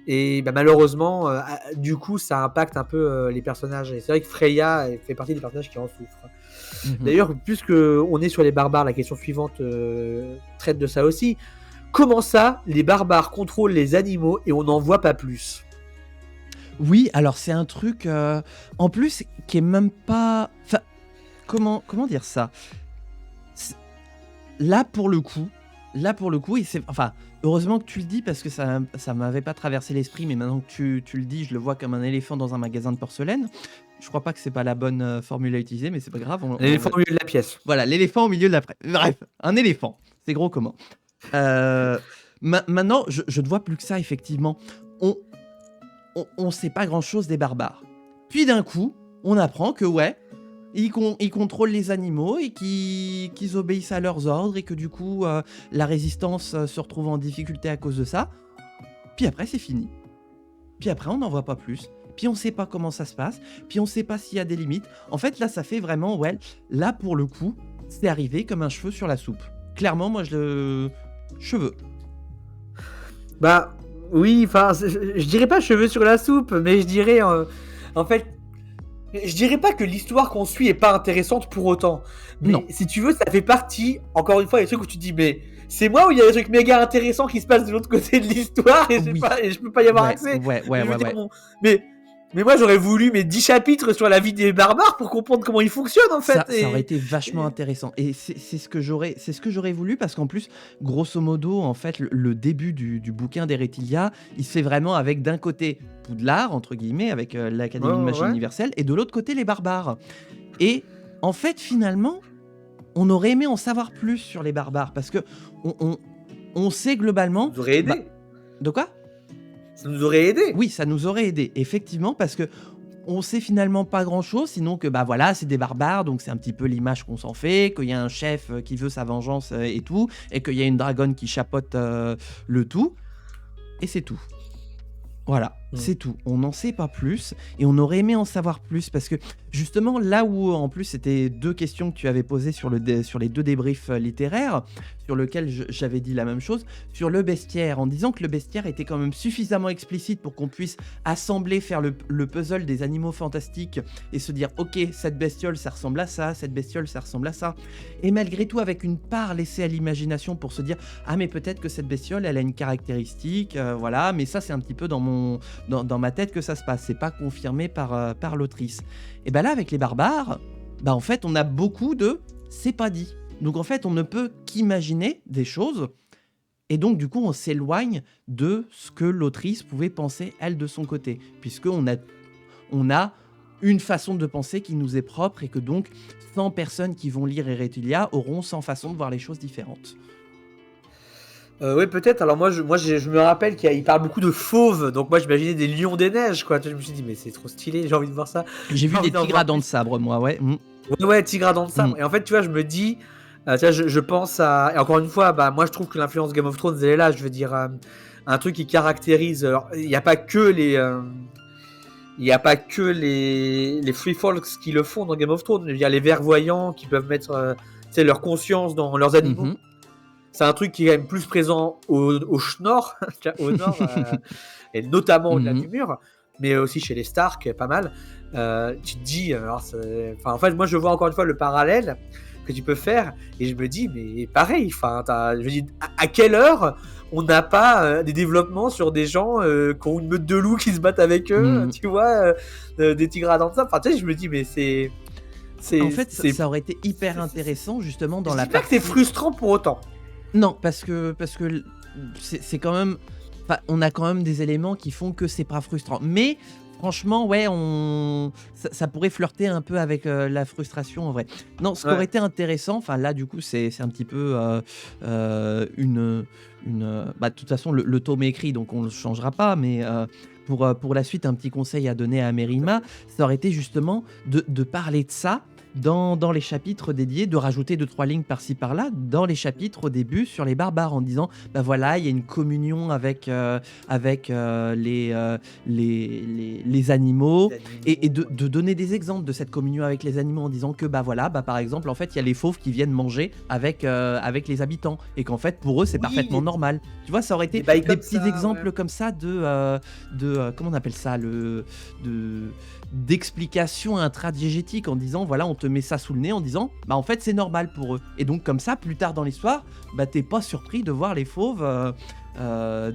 Et bah, malheureusement, du coup, ça impacte un peu les personnages. Et c'est vrai que Freya fait partie des personnages qui en souffrent. Mhm. D'ailleurs, puisque on est sur les barbares, la question suivante traite de ça aussi. Comment ça, les barbares contrôlent les animaux et on n'en voit pas plus? Oui, alors c'est un truc, en plus, qui est même pas... Enfin, comment dire ça? C'est- Là, pour le coup, et c'est... Enfin, heureusement que tu le dis, parce que ça m'avait pas traversé l'esprit, mais maintenant que tu le dis, je le vois comme un éléphant dans un magasin de porcelaine. Je crois pas que c'est pas la bonne formule à utiliser, mais c'est pas grave. L'éléphant au milieu de la pièce. Voilà, l'éléphant au milieu de la... Bref, un éléphant. C'est gros comment. Euh, Maintenant, je ne vois plus que ça, effectivement. On, on sait pas grand-chose des barbares. Puis d'un coup, on apprend que ouais, ils contrôlent les animaux et qu'ils obéissent à leurs ordres et que du coup, la résistance se retrouve en difficulté à cause de ça. Puis après, c'est fini. Puis après, on n'en voit pas plus. Puis on sait pas comment ça se passe. Puis on sait pas s'il y a des limites. En fait, là, ça fait vraiment, ouais, là, pour le coup, c'est arrivé comme un cheveu sur la soupe. Clairement, moi, je le... Cheveux. Bah oui, enfin, je dirais pas cheveux sur la soupe, mais je dirais en fait, je dirais pas que l'histoire qu'on suit est pas intéressante pour autant. Non. Mais si tu veux, ça fait partie, encore une fois, des trucs où tu te dis, mais c'est moi ou il y a des trucs méga intéressants qui se passent de l'autre côté de l'histoire et, Oui. et je peux pas y avoir Ouais, accès. ouais, ouais, Mais je ouais, veux dire, ouais. bon, mais moi j'aurais voulu 10 chapitres sur la vie des barbares pour comprendre comment ils fonctionnent en fait. Ça aurait été vachement intéressant. Et c'est ce que j'aurais voulu, parce qu'en plus, grosso modo, en fait, le début du bouquin d'Erethilia, il se fait vraiment avec d'un côté Poudlard, entre guillemets, avec Ouais, l'Académie de ouais, magie ouais. universelle, et de l'autre côté, les barbares. Et en fait, finalement, on aurait aimé en savoir plus sur les barbares, parce que on, on- on sait Ça globalement... nous aurait Bah, aidé. de quoi? Ça nous aurait aidé. Oui, ça nous aurait aidé, effectivement, parce que on sait finalement pas grand-chose, sinon que bah voilà, c'est des barbares, donc c'est un petit peu l'image qu'on s'en fait, qu'il y a un chef qui veut sa vengeance et tout, et qu'il y a une dragonne qui chapeaute le tout, et c'est tout. Voilà. Mm. C'est tout. On n'en sait pas plus et on aurait aimé en savoir plus parce que justement là où en plus c'était deux questions que tu avais posées sur les deux débriefs littéraires sur lequel j'avais dit la même chose sur le bestiaire en disant que le bestiaire était quand même suffisamment explicite pour qu'on puisse assembler, faire le puzzle des animaux fantastiques et se dire ok cette bestiole ça ressemble à ça, cette bestiole ça ressemble à ça et malgré tout avec une part laissée à l'imagination pour se dire ah mais peut-être que cette bestiole elle a une caractéristique voilà mais ça c'est un petit peu dans ma tête que ça se passe, c'est pas confirmé par l'autrice. Et ben là, avec les barbares, en fait, on a beaucoup de c'est pas dit. Donc en fait, on ne peut qu'imaginer des choses, et donc du coup, on s'éloigne de ce que l'autrice pouvait penser, elle, de son côté, puisqu'on a une façon de penser qui nous est propre, et que donc 100 personnes qui vont lire Erethilia auront 100 façons de voir les choses différentes. Oui, peut-être. Alors moi, je me rappelle qu'il parle beaucoup de fauves, donc moi j'imaginais des lions des neiges, quoi. Je me suis dit, mais c'est trop stylé, j'ai envie de voir ça. J'ai vu J'ai envie des d'en tigres à voir dents de plus. sabre, moi, ouais. Ouais, tigre à dents de sabre. Mm. Et en fait, tu vois, je me dis, tu vois, je pense à. Et encore une fois, bah, moi je trouve que l'influence Game of Thrones, elle est là. Je veux dire, un truc qui caractérise. Alors, il n'y a pas que les. Il n'y a pas que les free folks qui le font dans Game of Thrones. Il y a les verts-voyants qui peuvent mettre tu sais, leur conscience dans leurs animaux. Mhm. C'est un truc qui est quand même plus présent au Schnorr, au nord, et notamment au-delà Mhm. du mur, mais aussi chez les Stark, pas mal. Tu te dis, en fait, moi je vois encore une fois le parallèle que tu peux faire, et je me dis, mais pareil, je me dis, à quelle heure on n'a pas des développements sur des gens qui ont une meute de loups qui se battent avec eux, Mhm. tu vois, des tigres à dents de sabre. Enfin, tu sais, je me dis, mais En fait, ça aurait été hyper intéressant justement dans je la dis pas que c'est partie. frustrant pour autant. Non, parce que c'est quand même. Enfin, on a quand même des éléments qui font que c'est pas frustrant. Mais franchement, ouais, ça pourrait flirter un peu avec la frustration en vrai. Non, ce qui aurait Ouais. été intéressant, enfin là du coup c'est un petit peu bah, de toute façon le tome est écrit donc on le changera pas, mais pour la suite un petit conseil à donner à Mérima, ça aurait été justement de parler de ça dans les chapitres dédiés, de rajouter 2-3 lignes par-ci par-là dans les chapitres au début sur les barbares en disant bah voilà il y a une communion avec les animaux et de donner des exemples de cette communion avec les animaux en disant que bah voilà bah par exemple en fait il y a les fauves qui viennent manger avec les habitants et qu'en fait pour eux c'est Oui, parfaitement normal. Tu vois ça aurait été des bails des comme petits ça, exemples ouais. comme ça comment on appelle ça d'explication intradiégétique en disant voilà on te met ça sous le nez en disant bah en fait c'est normal pour eux et donc comme ça plus tard dans l'histoire bah t'es pas surpris de voir les fauves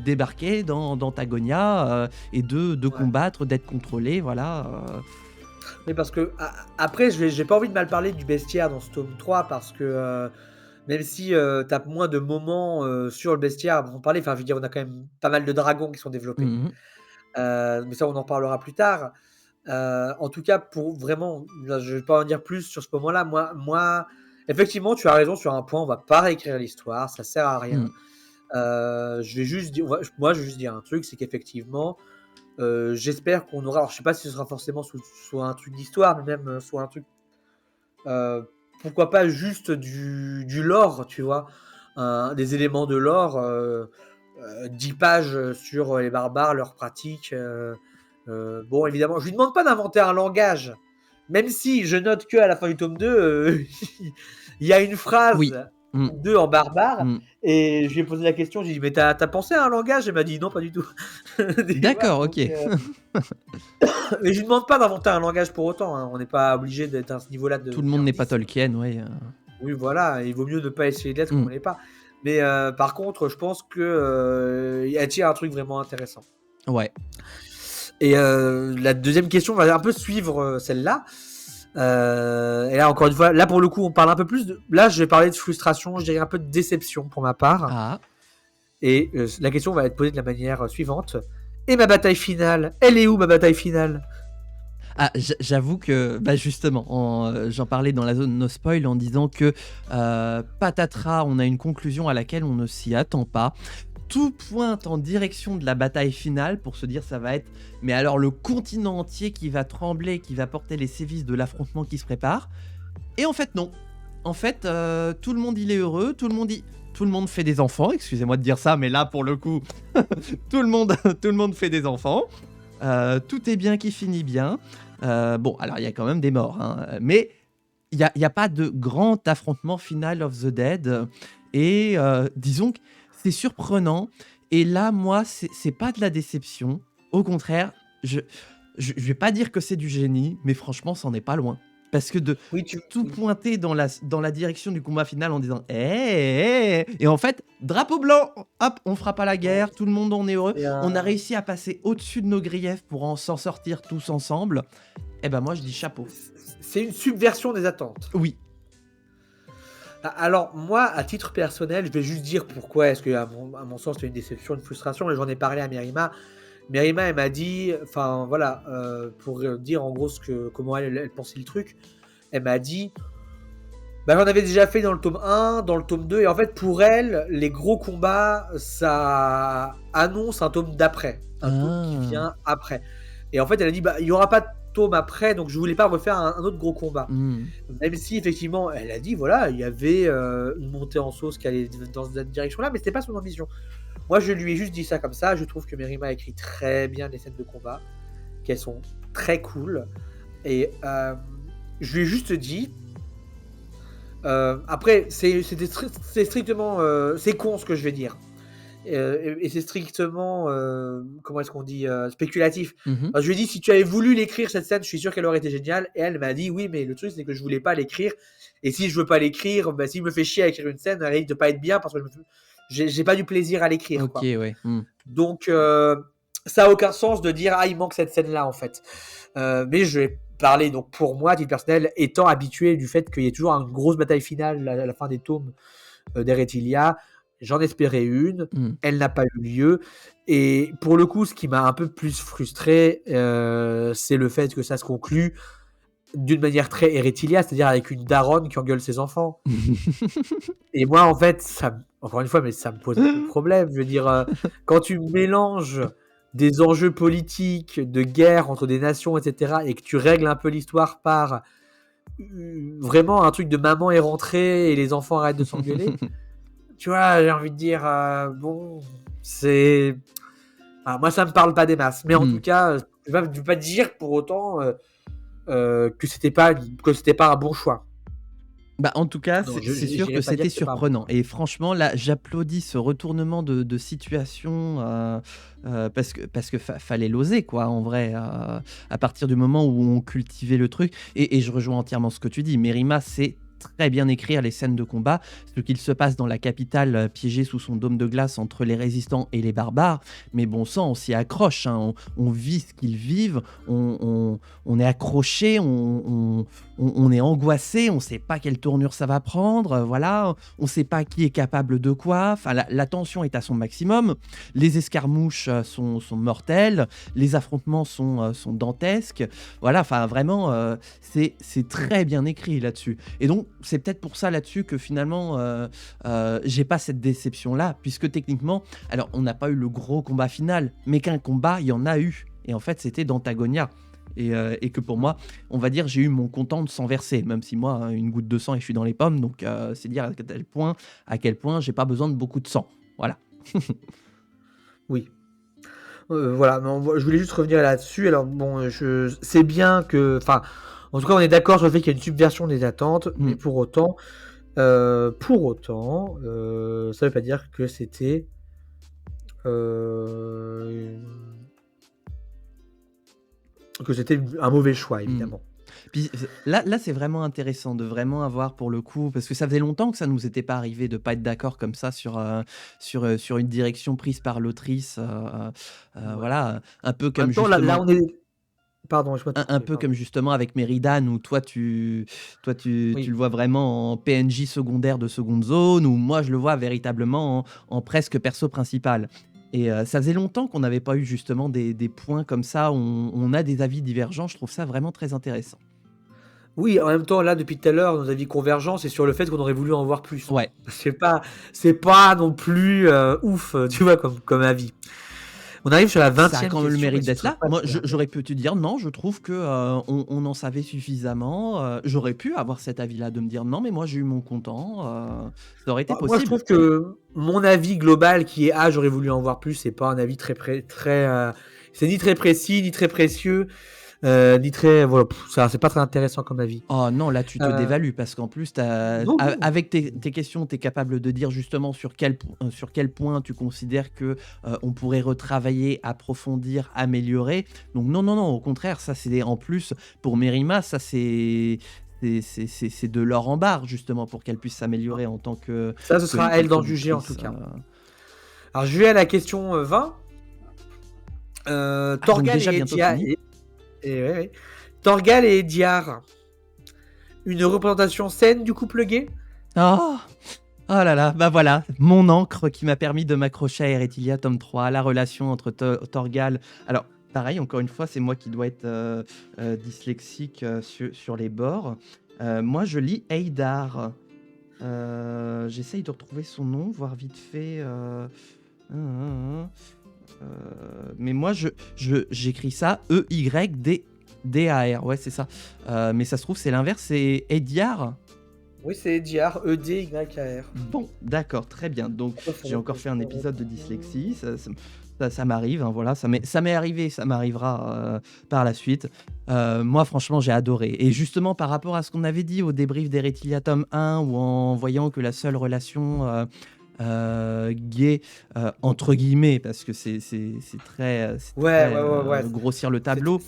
débarquer dans Tagonia et de Ouais. combattre, d'être contrôlés voilà Mais parce que après, j'ai pas envie de mal parler du bestiaire dans ce tome 3 parce que même si t'as moins de moments sur le bestiaire à en parler, enfin, je veux dire, on a quand même pas mal de dragons qui sont développés. Mhm. Mais ça, on en parlera plus tard. En tout cas, pour vraiment, là, je vais pas en dire plus sur ce moment-là. Moi, effectivement, tu as raison sur un point. On va pas réécrire l'histoire, ça sert à rien. Mhm. Je vais juste dire, moi, je vais juste dire un truc, c'est qu'effectivement, j'espère qu'on aura. Alors, je sais pas si ce sera forcément soit un truc d'histoire, mais même soit un truc. euh, Pourquoi pas juste du lore, tu vois, des éléments de lore. 10 pages sur les barbares, leurs pratiques. Bon, évidemment, je lui demande pas d'inventer un langage, même si je note que à la fin du tome 2, il y a une Oui. phrase Mhm. ou deux en barbare, Mhm. et je lui ai posé la question, j'ai dit, mais t'as pensé à un langage? Elle m'a dit, non, pas du tout. Tu vois, D'accord, donc, ok. mais je lui demande pas d'inventer un langage pour autant, hein. On n'est pas obligé d'être à ce niveau-là Tout de le monde n'est pas nerdisme. Tolkien, ouais. Oui, voilà, il vaut mieux ne pas essayer d'être comme on Mhm. n'est pas. Mais par contre, je pense que elle tient un truc vraiment intéressant. Ouais. Et la deuxième question va un peu suivre celle-là. Et là, encore une fois, là pour le coup, on parle un peu plus de. Là, je vais parler de frustration, je dirais un peu de déception pour ma part. Ah. Et la question va être posée de la manière suivante. Et ma bataille finale? Elle est où ma bataille finale? Ah, j'avoue que, bah justement, j'en parlais dans la zone no spoil en disant que patatras, on a une conclusion à laquelle on ne s'y attend pas. Tout pointe en direction de la bataille finale pour se dire ça va être, mais alors le continent entier qui va trembler, qui va porter les sévices de l'affrontement qui se prépare. Et en fait non. En fait, tout le monde il est heureux, tout le monde fait des enfants. Excusez-moi de dire ça, mais là pour le coup, tout le monde fait des enfants. tout est bien qui finit bien. Bon, alors il y a quand même des morts, hein, mais il y a pas de grand affrontement final of the Dead, et disons que c'est surprenant. Et là, moi, c'est pas de la déception. Au contraire, je je vais pas dire que c'est du génie, mais franchement, c'en est pas loin. Parce que de Oui, tu tout oui. pointer dans la direction du combat final en disant: et en fait, drapeau blanc, hop, on fera pas la Ouais, guerre, tout le monde, on est heureux. c'est On a un réussi à passer au-dessus de nos griefs pour s'en sortir tous ensemble. Eh ben moi, je dis chapeau. c'est une subversion des attentes. Oui. Alors moi, à titre personnel, je vais juste dire pourquoi est-ce que à mon sens, c'est une déception, une frustration et j'en ai parlé à Merima. Merima, elle m'a dit enfin voilà, pour, dire en gros comment elle pensait le truc. Elle m'a dit: «Bah, j'en avais déjà fait dans le tome 1, dans le tome 2 et en fait pour elle, les gros combats, ça annonce un tome d'après, un tome qui Ah. vient après» et en fait, elle a dit: «Bah, il y aura pas de tome après, donc je voulais pas refaire un autre gros combat». Mmh. Même si effectivement, elle a dit voilà, il y avait, une montée en sauce qui allait dans cette direction-là, mais c'était pas son ambition. Moi, je lui ai juste dit ça comme ça. Je trouve que Merima écrit très bien les scènes de combat, qu'elles sont très cool et je lui ai juste dit, après c'est strictement, c'est con ce que je vais dire, et c'est strictement, comment est-ce qu'on dit? Spéculatif. Mmh. Je lui ai dit: «Si tu avais voulu l'écrire cette scène, je suis sûr qu'elle aurait été géniale» et elle m'a dit: «Oui, mais le truc, c'est que je voulais pas l'écrire et si je veux pas l'écrire, bah, s'il me fait chier à écrire une scène, elle risque de pas être bien parce que j'ai pas du plaisir à l'écrire, OK, quoi». ouais. Mmh. Donc ça a aucun sens de dire: «Ah, il manque cette scène-là, en fait». Mais je vais parler donc pour moi, à titre personnel, étant habitué du fait qu'il y ait toujours une grosse bataille finale à la fin des tomes, d'Eretilia. J'en espérais une, Mmh. elle n'a pas eu lieu et pour le coup, ce qui m'a un peu plus frustré, c'est le fait que ça se conclut d'une manière très Eretilia, c'est-à-dire avec une daronne qui engueule ses enfants et moi, en fait, encore une fois, mais ça me pose un peu problème. Je veux dire, quand tu mélanges des enjeux politiques, de guerre entre des nations et cetera et que tu règles un peu l'histoire par, vraiment un truc de maman est rentrée et les enfants arrêtent de s'engueuler. Tu vois, j'ai envie de dire, bon, c'est moi ça me parle pas des masses, mais en tout Mmh. cas, je vais pas dire pour autant, que c'était pas un bon choix. Bah, en tout cas, Non, c'est sûr j'irai que pas dire c'était que c'est pas un bon surprenant choix. et franchement, là, j'applaudis ce retournement de situation, parce que fallait l'oser, quoi, en vrai, à partir du moment où on cultivait le truc. Et je rejoins entièrement ce que tu dis. Merima sait très bien écrire les scènes de combat, ce qu'il se passe dans la capitale, piégée sous son dôme de glace entre les résistants et les barbares. Mais bon sang, on s'y accroche, hein, on vit ce qu'ils vivent, on est accroché, on est angoissé, on ne sait pas quelle tournure ça va prendre, voilà, on ne sait pas qui est capable de quoi. Enfin, la tension est à son maximum, les escarmouches sont mortelles, les affrontements sont dantesques. Voilà, enfin vraiment, c'est très bien écrit là-dessus. Et donc, c'est peut-être pour ça là-dessus que finalement, j'ai pas cette déception-là, puisque techniquement, alors on n'a pas eu le gros combat final, mais qu'un combat, il y en a eu. Et en fait, c'était d'Antagonia. Et que pour moi, on va dire, j'ai eu mon comptant de sang versé, même si moi, hein, une goutte de sang et je suis dans les pommes. Donc, c'est dire à quel point j'ai pas besoin de beaucoup de sang. Voilà. Oui, voilà, mais je voulais juste revenir là-dessus. Alors bon, c'est bien que enfin, en tout cas, on est d'accord sur le fait qu'il y a une subversion des attentes, mais Mm. pour autant, ça veut pas dire heu, que c'était un mauvais choix, Mm. évidemment. Puis là, c'est vraiment intéressant de vraiment avoir pour le coup, parce que ça faisait longtemps que ça nous était pas arrivé de pas être d'accord comme ça sur une direction prise par l'autrice. Ouais. Voilà, un peu En comme même temps, là, justement on est pardon, je moi de te un couper, peu pardon. comme justement avec Meridan, où toi tu Oui. le vois vraiment en PNJ secondaire de seconde zone, où moi je le vois véritablement en presque perso principal. Et ça faisait longtemps qu'on n'avait pas eu justement des points comme ça, où on a des avis divergents. Je trouve ça vraiment très intéressant. Oui, en même temps, là, depuis tout à l'heure, nos avis convergents, c'est sur le fait qu'on aurait voulu en voir plus. Ouais, C'est pas non plus, ouf, tu vois, comme avis. On arrive sur la ça a 20e quand même le question et mérite ce d'être sera là. pas la Moi, dernière. j'aurais pu te dire non, je trouve que on en savait suffisamment. J'aurais pu avoir cet avis-là de me dire non, mais moi j'ai eu mon content. Ça aurait été Bah, moi, je possible. trouve que mon avis global qui est: «Ah, j'aurais voulu en voir plus», c'est pas un avis très C'est ni très précis, ni très précieux, ni très voilà, ça c'est pas très intéressant comme avis. Oh non, là tu te Heu, dévalues parce qu'en plus non, non. avec tes questions, tu es capable de dire justement sur quel point tu considères que, on pourrait retravailler, approfondir, améliorer. Donc non, non, non, au contraire, ça c'est en plus pour Mérima, ça c'est de l'or en barre justement pour qu'elle puisse s'améliorer en tant Ça, ce que sera à elle d'en juger en productrice, tout cas. Alors je vais à la question, 20. Ah donc Torgal déjà et bientôt Edia fini? et ouais, ouais. Torgal et Ediar, une représentation saine du couple gay? Oh! Oh là là, bah voilà, mon encre qui m'a permis de m'accrocher à Eretilia tome 3, la relation entre Torgal. Alors, pareil, encore une fois, c'est moi qui dois être dyslexique sur les bords. Moi, je lis Eidar. J'essaye de retrouver son nom, voir vite fait. Mais moi, j'écris ça Eydar. Ouais, c'est ça. Mais ça se trouve, c'est l'inverse, c'est Ediar. Oui, c'est Ediar, Edyar. Bon, d'accord, très bien. Donc, Après, j'ai faudrait encore que fait je un me épisode de retrouve. dyslexie. Ça m'arrive, hein, voilà. Ça m'est arrivé, ça m'arrivera par la suite. Moi, franchement, j'ai adoré. Et justement, par rapport à ce qu'on avait dit au débrief d'Eretilia tome 1, où en voyant que la seule relation gay, entre guillemets, parce que c'est Ouais, très ouais, ouais, ouais. grossir le C'était tableau,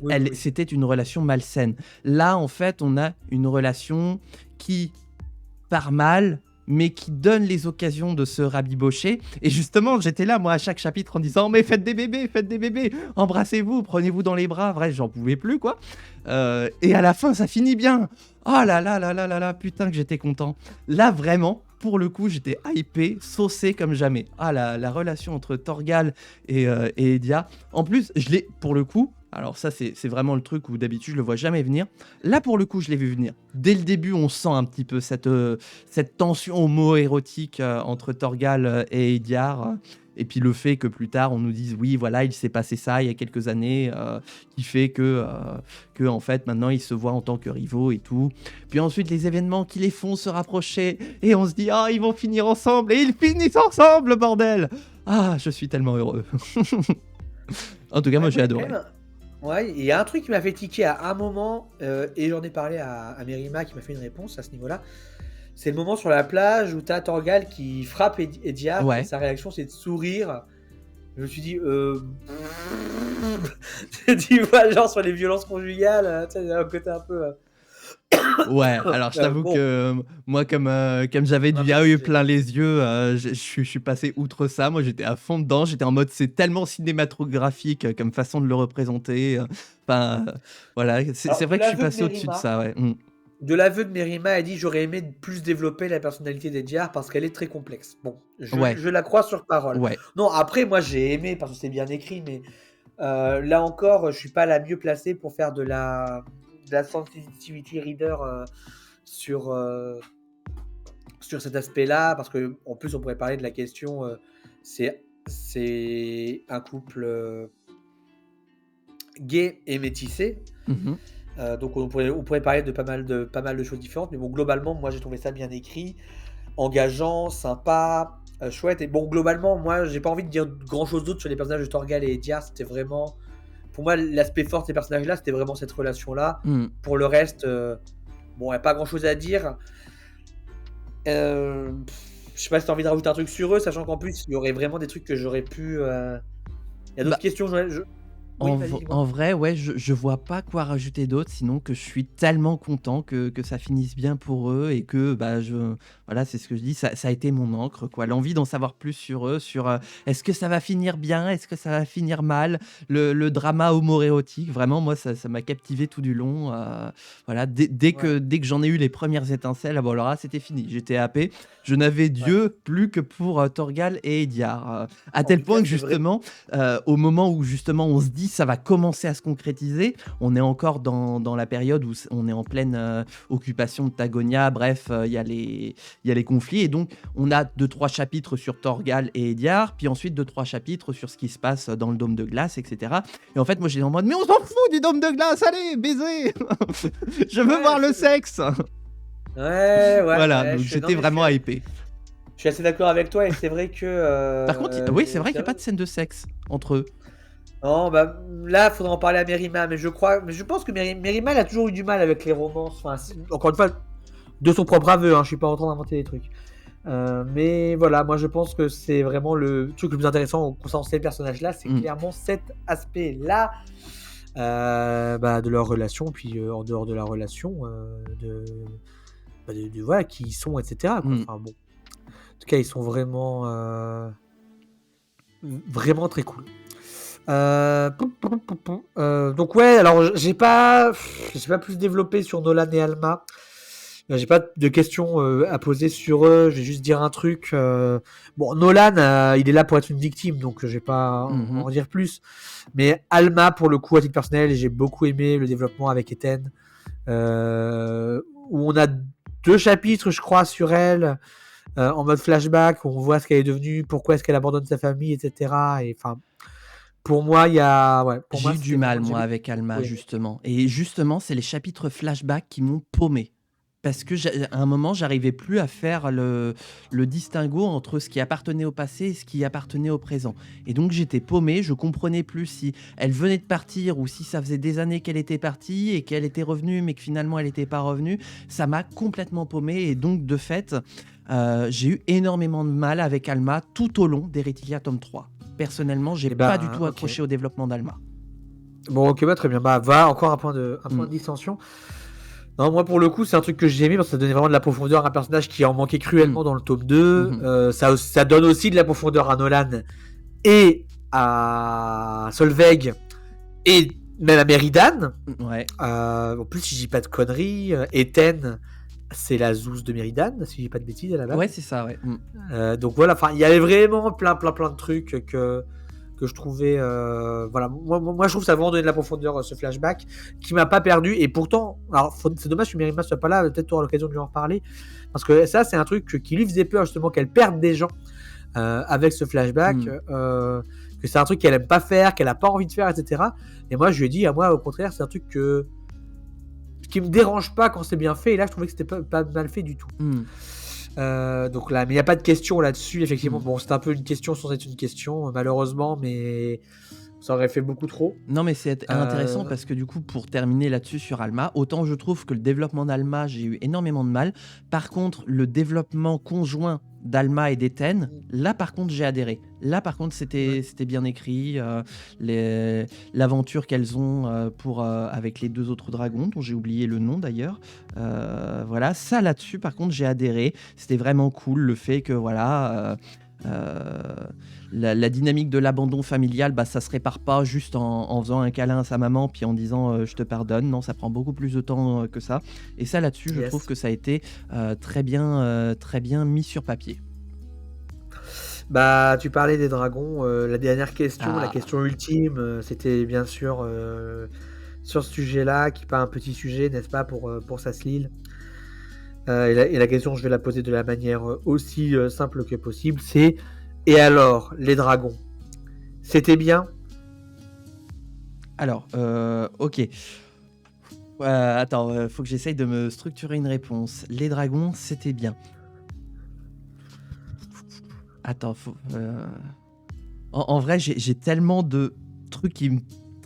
oui, oui, oui. c'était une relation malsaine. Là, en fait, on a une relation qui part mal, mais qui donne les occasions de se rabibocher. Et justement, j'étais là, moi, à chaque chapitre, en disant mais faites des bébés, embrassez-vous, prenez-vous dans les bras. Bref, j'en pouvais plus, quoi. Et à la fin, ça finit bien. Oh là là là là là là, putain que j'étais content. Là, vraiment, pour le coup, j'étais hypé, saucé comme jamais. Ah, la relation entre Torgal et Edia. En plus, je l'ai, pour le coup, alors ça, c'est vraiment le truc où d'habitude, je le vois jamais venir. Là, pour le coup, je l'ai vu venir. Dès le début, on sent un petit peu cette tension homo-érotique entre Torgal et Ediar. Et puis le fait que plus tard, on nous dise, oui, voilà, il s'est passé ça il y a quelques années, qui fait que, en fait, maintenant, ils se voient en tant que rivaux et tout. Puis ensuite, les événements qui les font se rapprocher, et on se dit, ah, ils vont finir ensemble, et ils finissent ensemble, bordel! Ah, je suis tellement heureux. En tout cas, Ouais, moi, moi, j'ai il y a quand adoré. même ouais, il y a un truc qui m'a fait tiquer à un moment, et j'en ai parlé à Mérima qui m'a fait une réponse à ce niveau-là. C'est le moment sur la plage où tu as Torgal qui frappe Ediar et Ouais. sa réaction, c'est de sourire. Je me suis dit, tu vois, genre sur les violences conjugales, tu sais, il y a un côté un peu, Ouais, alors je t'avoue que bon, moi, comme j'avais on a du un peu yaoi teasé. plein les yeux, je suis passé outre ça. Moi, j'étais à fond dedans. J'étais en mode, c'est tellement cinématographique comme façon de le représenter. Enfin, voilà, c'est Alors, vrai que je suis passé au-dessus de ça, ouais. de l'aveu de Mérima, elle dit: «J'aurais aimé plus développer la personnalité d'Ediar parce qu'elle est très complexe». Bon, Ouais, je la crois sur parole. ouais. Non, après, moi, j'ai aimé parce que c'est bien écrit, mais là encore, je suis pas la mieux placée pour faire de la sensitivity reader, sur, sur cet aspect-là, parce qu'en plus, on pourrait parler de la question, c'est un couple, gay et métissé. Mhm. Donc on pourrait parler de pas mal de choses différentes, mais bon, globalement, moi, j'ai trouvé ça bien écrit, engageant, sympa, chouette et bon, globalement, moi, j'ai pas envie de dire grand chose d'autre sur les personnages de Torgal et Edia. C'était vraiment pour moi, l'aspect fort de ces personnages-là, c'était vraiment cette relation-là. Mm. Pour le reste, bon, il y a pas grand-chose à dire. Je sais pas si tu as envie de rajouter un truc sur eux, sachant qu'en plus, il y aurait vraiment des trucs que j'aurais pu, il y a d'autres Bah, questions, je oui, vas-y, dis-moi? En vrai, ouais, je vois pas quoi rajouter d'autre, sinon que je suis tellement content que ça finisse bien pour eux et que, bah, voilà, c'est ce que je dis, ça a été mon encre, quoi. L'envie d'en savoir plus sur eux, sur est-ce que ça va finir bien, est-ce que ça va finir mal, le drama homorérotique, vraiment, moi, ça m'a captivé tout du long. Voilà, Ouais, dès que j'en ai eu les premières étincelles, ah bon, alors là, c'était fini, j'étais happé. Je n'avais ouais. Dieu plus que pour Torgal et Ediar, à En tel tout point cas, que c'est vrai. justement, au moment où justement on se dit ça va commencer à se concrétiser, on est encore dans la période où on est en pleine occupation de Tagonia, bref, il y a les conflits, et donc on a 2-3 chapitres sur Torgal et Ediar, puis ensuite 2-3 chapitres sur ce qui se passe dans le dôme de glace, etc. Et en fait, moi j'étais en mode, mais on s'en fout du dôme de glace, allez, baiser. Je veux Ouais, voir le sexe. ouais, ouais, Voilà, ouais, donc non, j'étais mais vraiment hypé. je suis assez d'accord avec toi et c'est vrai que, Oui, c'est vrai qu'il n'y c'est a pas vrai de scène de sexe entre eux. Non, bah, là, il faudra en parler à Mérima, mais je pense que Mérima, elle a toujours eu du mal avec les romances. Enfin, encore une fois, de son propre aveu, hein, je suis pas en train d'inventer des trucs. Mais voilà, moi je pense que c'est vraiment le truc le plus intéressant concernant ces personnages-là, c'est Mm. clairement cet aspect-là de leur relation, puis en dehors de leur relation, voilà, qui ils sont, etc. Quoi. Mm. Enfin bon, en tout cas, ils sont vraiment, vraiment très cool. Donc ouais, alors j'ai pas plus développé sur Nolan et Alma. J'ai pas de questions à poser sur eux. Je vais juste dire un truc. Bon, Nolan, il est là pour être une victime, donc je vais pas Mhm. en dire plus. Mais Alma, pour le coup, à titre personnel, j'ai beaucoup aimé le développement avec Ethan, où on a 2 chapitres, je crois, sur elle, en mode flashback, où on voit ce qu'elle est devenue, pourquoi est-ce qu'elle abandonne sa famille, etc. Et enfin, pour moi, pour J'ai moi, eu du c'était mal, vraiment, moi, j'ai avec Alma, beaucoup aimé. justement. Et justement, c'est les chapitres flashback qui m'ont paumé. Parce que à un moment, j'arrivais plus à faire le distinguo entre ce qui appartenait au passé et ce qui appartenait au présent. Et donc, j'étais paumé, je comprenais plus si elle venait de partir ou si ça faisait des années qu'elle était partie et qu'elle était revenue, mais que finalement, elle n'était pas revenue. Ça m'a complètement paumé. Et donc, de fait, j'ai eu énormément de mal avec Alma tout au long d'Heretica tome 3. Personnellement, j'ai Et pas du ben, tout ok. accroché au développement d'Alma. Bon, ok, bah, très bien. Bah, va, encore un point Mm. de dissension. Non, moi, pour le coup, c'est un truc que j'ai aimé parce que ça donnait vraiment de la profondeur à un personnage qui en manquait Mm. cruellement dans le tome 2. Mhm. Ça donne aussi de la profondeur à Nolan et à Solveig et même à Méridan. Ouais. En plus, si je dis pas de conneries, Ethan, c'est la Zeus de Méridan, si je dis pas de bêtises à la Ouais, base. c'est ça, ouais. Mm. Donc voilà, enfin, il y avait vraiment plein de trucs que je trouvais. Voilà, moi, je trouve que ça a vraiment donné de la profondeur, ce flashback, qui m'a pas perdu. Et pourtant, alors c'est dommage que Mérima soit pas là, peut-être tu auras l'occasion de lui en reparler. Parce que ça, c'est un truc qui lui faisait peur, justement, qu'elle perde des gens avec ce flashback. Mm. Que c'est un truc qu'elle aime pas faire, qu'elle a pas envie de faire, etc. Et moi, je lui ai dit, à moi, au contraire, c'est un truc qui me dérange pas quand c'est bien fait. Et là, je trouvais que c'était pas mal fait du tout. Mm. Donc là, mais il n'y a pas de question là-dessus, effectivement. Mm. Bon, c'est un peu une question sans être une question, malheureusement, mais ça aurait fait beaucoup trop. Non, mais c'est intéressant Euh, parce que du coup, pour terminer là-dessus sur Alma, autant je trouve que le développement d'Alma, j'ai eu énormément de mal. Par contre, le développement conjoint d'Alma et d'Ethan, là par contre, j'ai adhéré. Là par contre, ouais. c'était bien écrit. L'aventure qu'elles ont avec les 2 autres dragons, dont j'ai oublié le nom d'ailleurs. Voilà, ça là-dessus, par contre, j'ai adhéré. C'était vraiment cool le fait que voilà. Euh, la dynamique de l'abandon familial, bah, ça se répare pas juste en faisant un câlin à sa maman puis en disant je te pardonne. Non, ça prend beaucoup plus de temps que ça. Et ça, là-dessus, je trouve Yes. que ça a été très bien mis sur papier. Bah, tu parlais des dragons. La dernière question, la Ah, question ultime, c'était bien sûr sur ce sujet-là, qui n'est pas un petit sujet, n'est-ce pas, pour Saslil. Et la question, je vais la poser de la manière aussi simple que possible. C'est, et alors, les dragons, c'était bien? alors, ok. Attends, faut que j'essaye de me structurer une réponse. Les dragons, c'était bien. Attends, en vrai, j'ai tellement de trucs qui me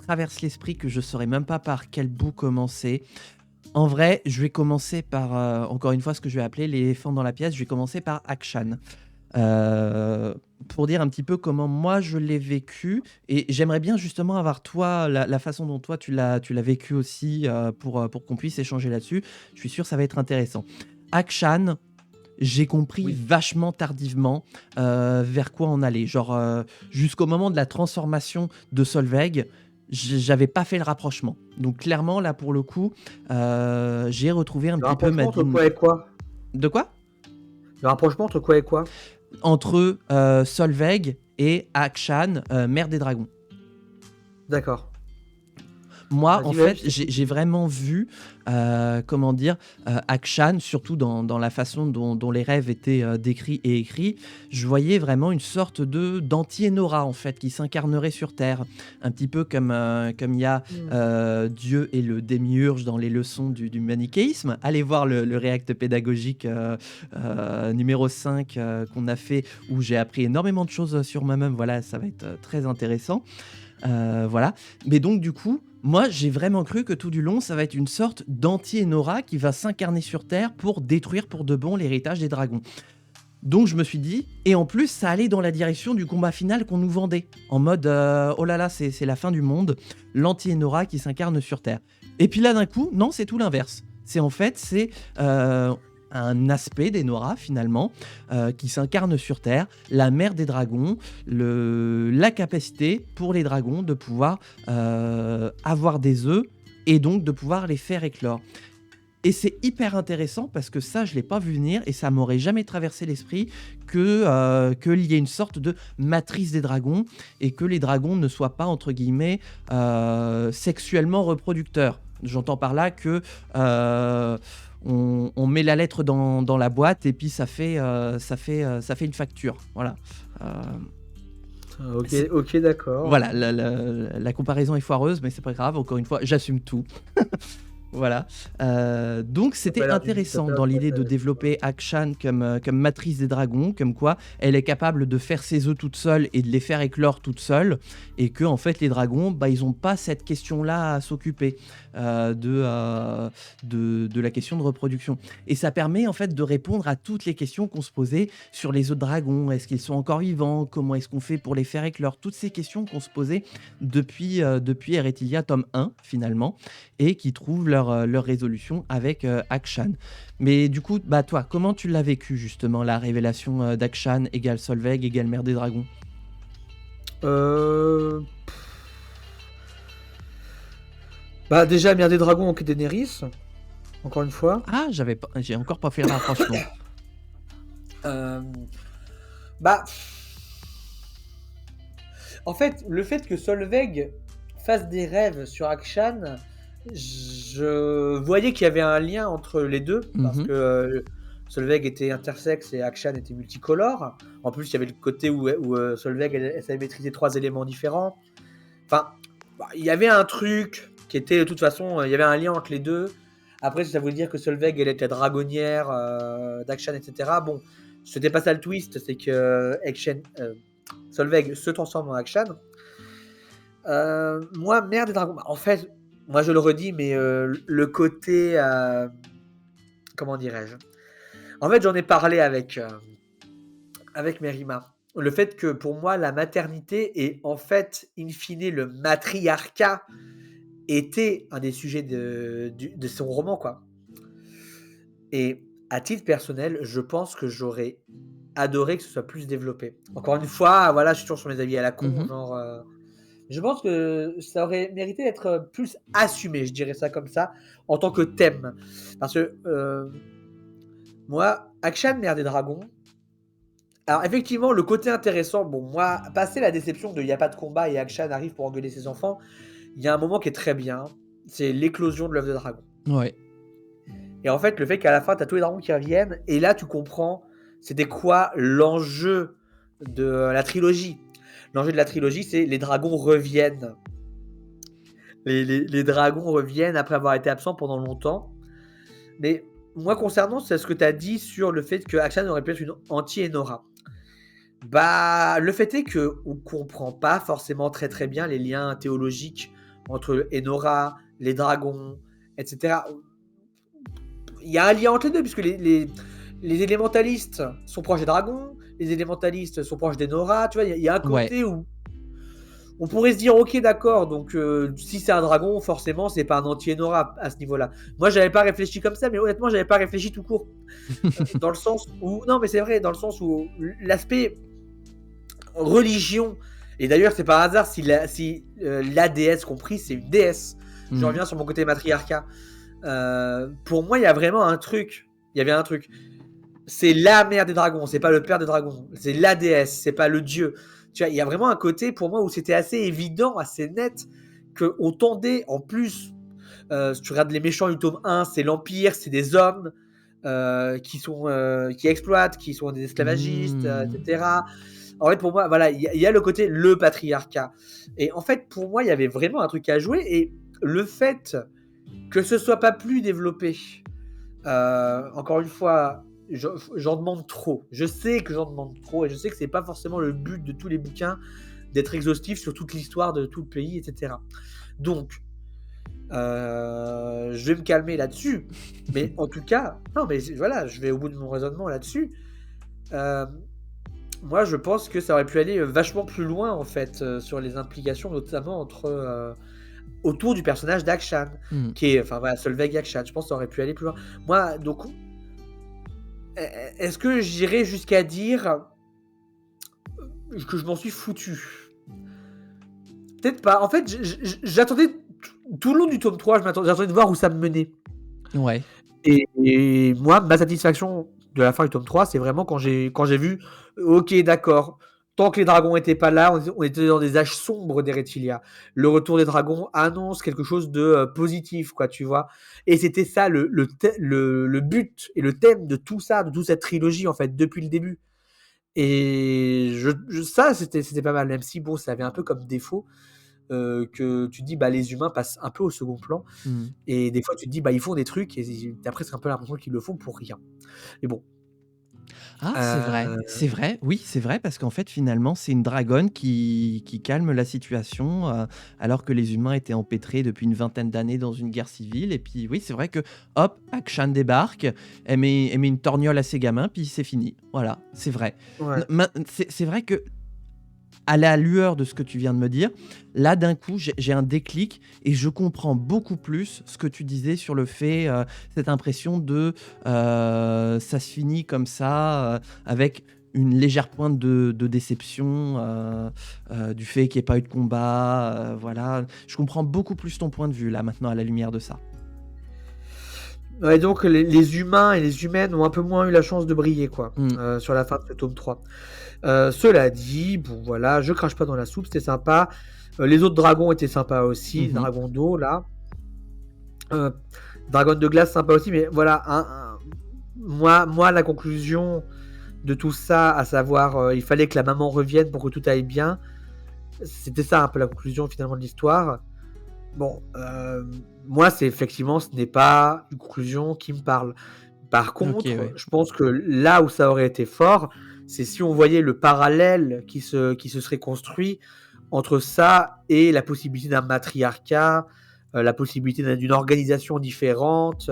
traversent l'esprit que je saurais même pas par quel bout commencer. En vrai, je vais commencer par, encore une fois, ce que je vais appeler l'éléphant dans la pièce. Je vais commencer par Akshan. Pour dire un petit peu comment moi je l'ai vécu. Et j'aimerais bien justement avoir toi, la façon dont toi tu l'as vécu aussi, pour qu'on puisse échanger là-dessus. Je suis sûr que ça va être intéressant. Akshan, j'ai compris Oui. vachement tardivement vers quoi on allait. Genre, jusqu'au moment de la transformation de Solveig, j'avais pas fait le rapprochement. Donc clairement, là, pour le coup, j'ai retrouvé un Le petit peu rapprochement entre quoi et quoi? De quoi? Le rapprochement entre quoi et quoi? Entre Solveig et Akshan, mère des dragons. D'accord. Moi, en Vas-y, vas-y, fait, je j'ai t'écoute. j'ai vraiment vu, comment dire, Akshan, surtout dans la façon dont les rêves étaient décrits et écrits. Je voyais vraiment une sorte d'anti-Enora, en fait, qui s'incarnerait sur Terre. Un petit peu comme il y a Dieu et le démiurge dans les leçons du manichéisme. Allez voir le React pédagogique numéro 5 qu'on a fait, où j'ai appris énormément de choses sur moi-même. Voilà, ça va être très intéressant. Voilà. Mais donc du coup, moi j'ai vraiment cru que tout du long, ça va être une sorte d'anti-Enora qui va s'incarner sur Terre pour détruire pour de bon l'héritage des dragons. Donc je me suis dit, et en plus ça allait dans la direction du combat final qu'on nous vendait, en mode oh là là c'est la fin du monde, l'anti-Enora qui s'incarne sur Terre. Et puis là d'un coup, non c'est tout l'inverse. C'est un aspect d'Enora finalement qui s'incarne sur Terre, la mère des dragons, la capacité pour les dragons de pouvoir avoir des œufs et donc de pouvoir les faire éclore. Et c'est hyper intéressant parce que ça, je ne l'ai pas vu venir et ça m'aurait jamais traversé l'esprit qu'il y ait une sorte de matrice des dragons et que les dragons ne soient pas, entre guillemets, sexuellement reproducteurs. J'entends par là que on met la lettre dans la boîte et puis ça fait une facture. Voilà. Ok, d'accord. Voilà, la comparaison est foireuse, mais c'est pas grave. Encore une fois, j'assume tout. Voilà. Donc Ça a c'était pas l'air intéressant dans l'idée de développer Akshan comme matrice des dragons, comme quoi elle est capable de faire ses œufs toute seule et de les faire éclore toute seule, et que en fait les dragons, ils n'ont pas cette question-là à s'occuper de la question de reproduction. Et ça permet en fait de répondre à toutes les questions qu'on se posait sur les œufs de dragons. Est-ce qu'ils sont encore vivants? Comment est-ce qu'on fait pour les faire éclore? Toutes ces questions qu'on se posait depuis Erethilia tome 1 finalement, et qui trouvent leur résolution avec Akshan. Mais du coup, toi, comment tu l'as vécu justement, la révélation d'Akshan égale Solveig égale mère des dragons? Euh, Bah déjà, mère des dragons, ok, Daenerys, encore une fois. Ah, j'ai encore pas fait le rapprochement. Euh, Bah, en fait, le fait que Solveig fasse des rêves sur Akshan, je voyais qu'il y avait un lien entre les deux, parce Mhm. que Solveig était intersexe et Akshan était multicolore. En plus, il y avait le côté où Solveig, elle savait maîtriser 3 éléments différents. Enfin, il y avait un truc qui était, de toute façon, il y avait un lien entre les deux. Après, si ça voulait dire que Solveig, elle était dragonnière d'Akshan, etc. Bon, c'était pas ça le twist, c'est que Solveig se transforme en Akshan. Moi, mère des dragons, en fait, moi je le redis, mais le côté, comment dirais-je? En fait, j'en ai parlé avec Merima. Le fait que pour moi, la maternité et en fait, in fine, le matriarcat était un des sujets de son roman, quoi. Et à titre personnel, je pense que j'aurais adoré que ce soit plus développé. Encore une fois, voilà, je suis toujours sur mes avis à la con, Mhm. genre. Je pense que ça aurait mérité d'être plus assumé, je dirais ça comme ça, en tant que thème. Parce que moi, Akshan, mère des dragons. Alors effectivement, le côté intéressant, bon, moi, passer la déception de il n'y a pas de combat et Akshan arrive pour engueuler ses enfants, il y a un moment qui est très bien, c'est l'éclosion de l'œuf de dragon. Ouais. Et en fait, le fait qu'à la fin, tu as tous les dragons qui reviennent, et là, tu comprends c'était quoi l'enjeu de la trilogie. L'enjeu de la trilogie, c'est les dragons reviennent. Les dragons reviennent après avoir été absents pendant longtemps. Mais moi, concernant c'est ce que tu as dit sur le fait que Akshan aurait pu être une anti-Enora. Bah, le fait est que on comprend pas forcément très très bien les liens théologiques entre Enora, les dragons, etc. Il y a un lien entre les deux, puisque les élémentalistes sont proches des dragons, les élémentalistes sont proches d'Enora, tu vois, il y a un Ouais. côté où on pourrait se dire, ok, d'accord, donc si c'est un dragon, forcément, c'est pas un anti-Enora à ce niveau-là. Moi, j'avais pas réfléchi comme ça, mais honnêtement, j'avais pas réfléchi tout court. Dans le sens où, non, mais c'est vrai, dans le sens où l'aspect religion, et d'ailleurs, c'est par hasard si la déesse compris, c'est une déesse. Je Mhm. reviens sur mon côté matriarcat. Pour moi, il y a vraiment un truc. Il y avait un truc. C'est la mère des dragons, c'est pas le père des dragons. C'est la déesse, c'est pas le dieu. Tu vois, il y a vraiment un côté pour moi où c'était assez évident, assez net, qu'on tendait en plus. Si tu regardes les méchants du tome 1, c'est l'Empire, c'est des hommes qui exploitent, qui sont des esclavagistes, Mhm. etc. En fait, pour moi, voilà, il y a le côté le patriarcat. Et en fait, pour moi, il y avait vraiment un truc à jouer. Et le fait que ce soit pas plus développé, encore une fois, j'en demande trop. Je sais que j'en demande trop et je sais que c'est pas forcément le but de tous les bouquins d'être exhaustif sur toute l'histoire de tout le pays, et cetera. Donc, je vais me calmer là-dessus, mais en tout cas, non, mais voilà, je vais au bout de mon raisonnement là-dessus. Hem, Moi, je pense que ça aurait pu aller, vachement plus loin, en fait, sur les implications, notamment autour du personnage d'Akshan, Mmh. qui est enfin voilà, Solveig Akshan. Je pense que ça aurait pu aller plus loin. Moi, donc, est-ce que j'irais jusqu'à dire, que je m'en suis foutu? Peut-être pas. En fait, j'attendais tout le long du tome 3, j'attendais de voir où ça me menait. Ouais. Et moi, ma satisfaction de la fin du tome 3, c'est vraiment quand j'ai vu, OK, d'accord, tant que les dragons étaient pas là, on était dans des âges sombres d'Erethilia. Le retour des dragons annonce quelque chose de, positif, quoi, tu vois? Et c'était ça le but et le thème de tout ça, de toute cette trilogie, en fait, depuis le début. Et ça, c'était pas mal, même si bon, ça avait un peu comme défaut, que tu te dis, bah, les humains passent un peu au second plan Mmh. et des fois tu te dis, bah, ils font des trucs et tu as presque un peu l'impression qu'ils le font pour rien. Mais bon, Ah, heu, c'est vrai, oui, c'est vrai parce qu'en fait, finalement, c'est une dragonne qui calme la situation, alors que les humains étaient empêtrés depuis une vingtaine d'années dans une guerre civile et puis, oui, c'est vrai que, hop, Akshan débarque, elle met une torgnole à ses gamins, puis c'est fini. Voilà, c'est vrai. ouais. N main c'est vrai que à la lueur de ce que tu viens de me dire, là, d'un coup, j'ai un déclic et je comprends beaucoup plus ce que tu disais sur le fait, cette impression de, ça se finit comme ça, avec une légère pointe de déception, du fait qu'il y ait pas eu de combat, voilà. Je comprends beaucoup plus ton point de vue, là, maintenant, à la lumière de ça. Ouais, donc les humains et les humaines ont un peu moins eu la chance de briller, quoi, Mmh. sur la fin de ce tome 3. Cela dit, bon voilà, je crache pas dans la soupe, c'était sympa. Les autres dragons étaient sympas aussi, Mmh. dragons d'eau là. Heu, Dragon de glace sympa aussi, mais voilà, moi la conclusion de tout ça, à savoir, il fallait que la maman revienne pour que tout aille bien. C'était ça un peu la conclusion finalement de l'histoire. Bon, moi c'est effectivement ce n'est pas une conclusion qui me parle. Par OK, contre, ouais. je pense que là où ça aurait été fort, c'est si on voyait le parallèle qui se serait construit entre ça et la possibilité d'un matriarcat, la possibilité d'une organisation différente,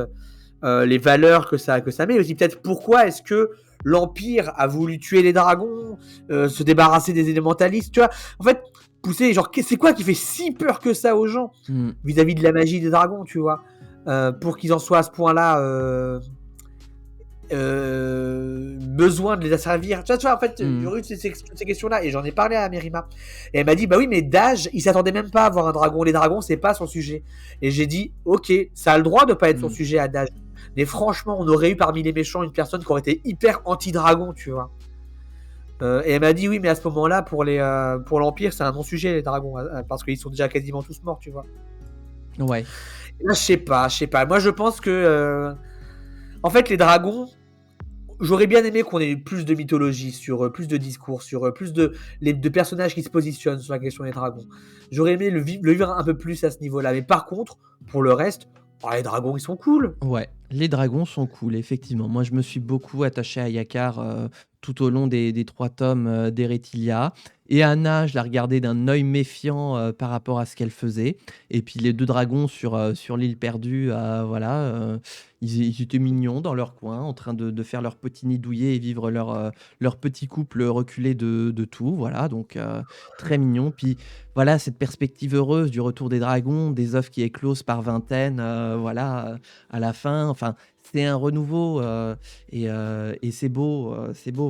les valeurs que ça met. Aussi peut-être pourquoi est-ce que l'Empire a voulu tuer les dragons, se débarrasser des élémentalistes, tu vois? En fait, pousser genre c'est quoi qui fait si peur que ça aux gens Mmh. vis-à-vis de la magie des dragons, tu vois? Pour qu'ils en soient à ce point-là, besoin de les asservir. Tu vois, en fait, Mmh. j'aurais eu toutes ces questions-là et j'en ai parlé à Mérima. Et elle m'a dit, bah oui, mais Dage, il s'attendait même pas à voir un dragon. Les dragons, c'est pas son sujet. Et j'ai dit, ok, ça a le droit de pas être son Mmh. sujet à Dage. Mais franchement, on aurait eu parmi les méchants une personne qui aurait été hyper anti-dragon, tu vois. Et elle m'a dit, oui, mais à ce moment-là, pour l'Empire, c'est un non-sujet, les dragons, parce qu'ils sont déjà quasiment tous morts, tu vois. Ouais. Et là, je sais pas. Moi, je pense que, en fait, les dragons, j'aurais bien aimé qu'on ait eu plus de mythologie sur, plus de discours sur, plus de personnages qui se positionnent sur la question des dragons. J'aurais aimé le vivre un peu plus à ce niveau-là. Mais par contre, pour le reste, bah, les dragons, ils sont cool. Ouais, les dragons sont cool, effectivement. Moi, je me suis beaucoup attaché à Yakar tout au long des 3 tomes d'Erethilia. Et Anna, je la regardais d'un œil méfiant par rapport à ce qu'elle faisait. Et puis les deux dragons sur l'île perdue, voilà, ils étaient mignons dans leur coin, en train de faire leur petit nid douillet et vivre leur petit couple reculé de tout. Voilà, donc très mignon. Puis voilà, cette perspective heureuse du retour des dragons, des œufs qui éclosent par vingtaines, voilà, à la fin. Enfin, c'est un renouveau et c'est beau.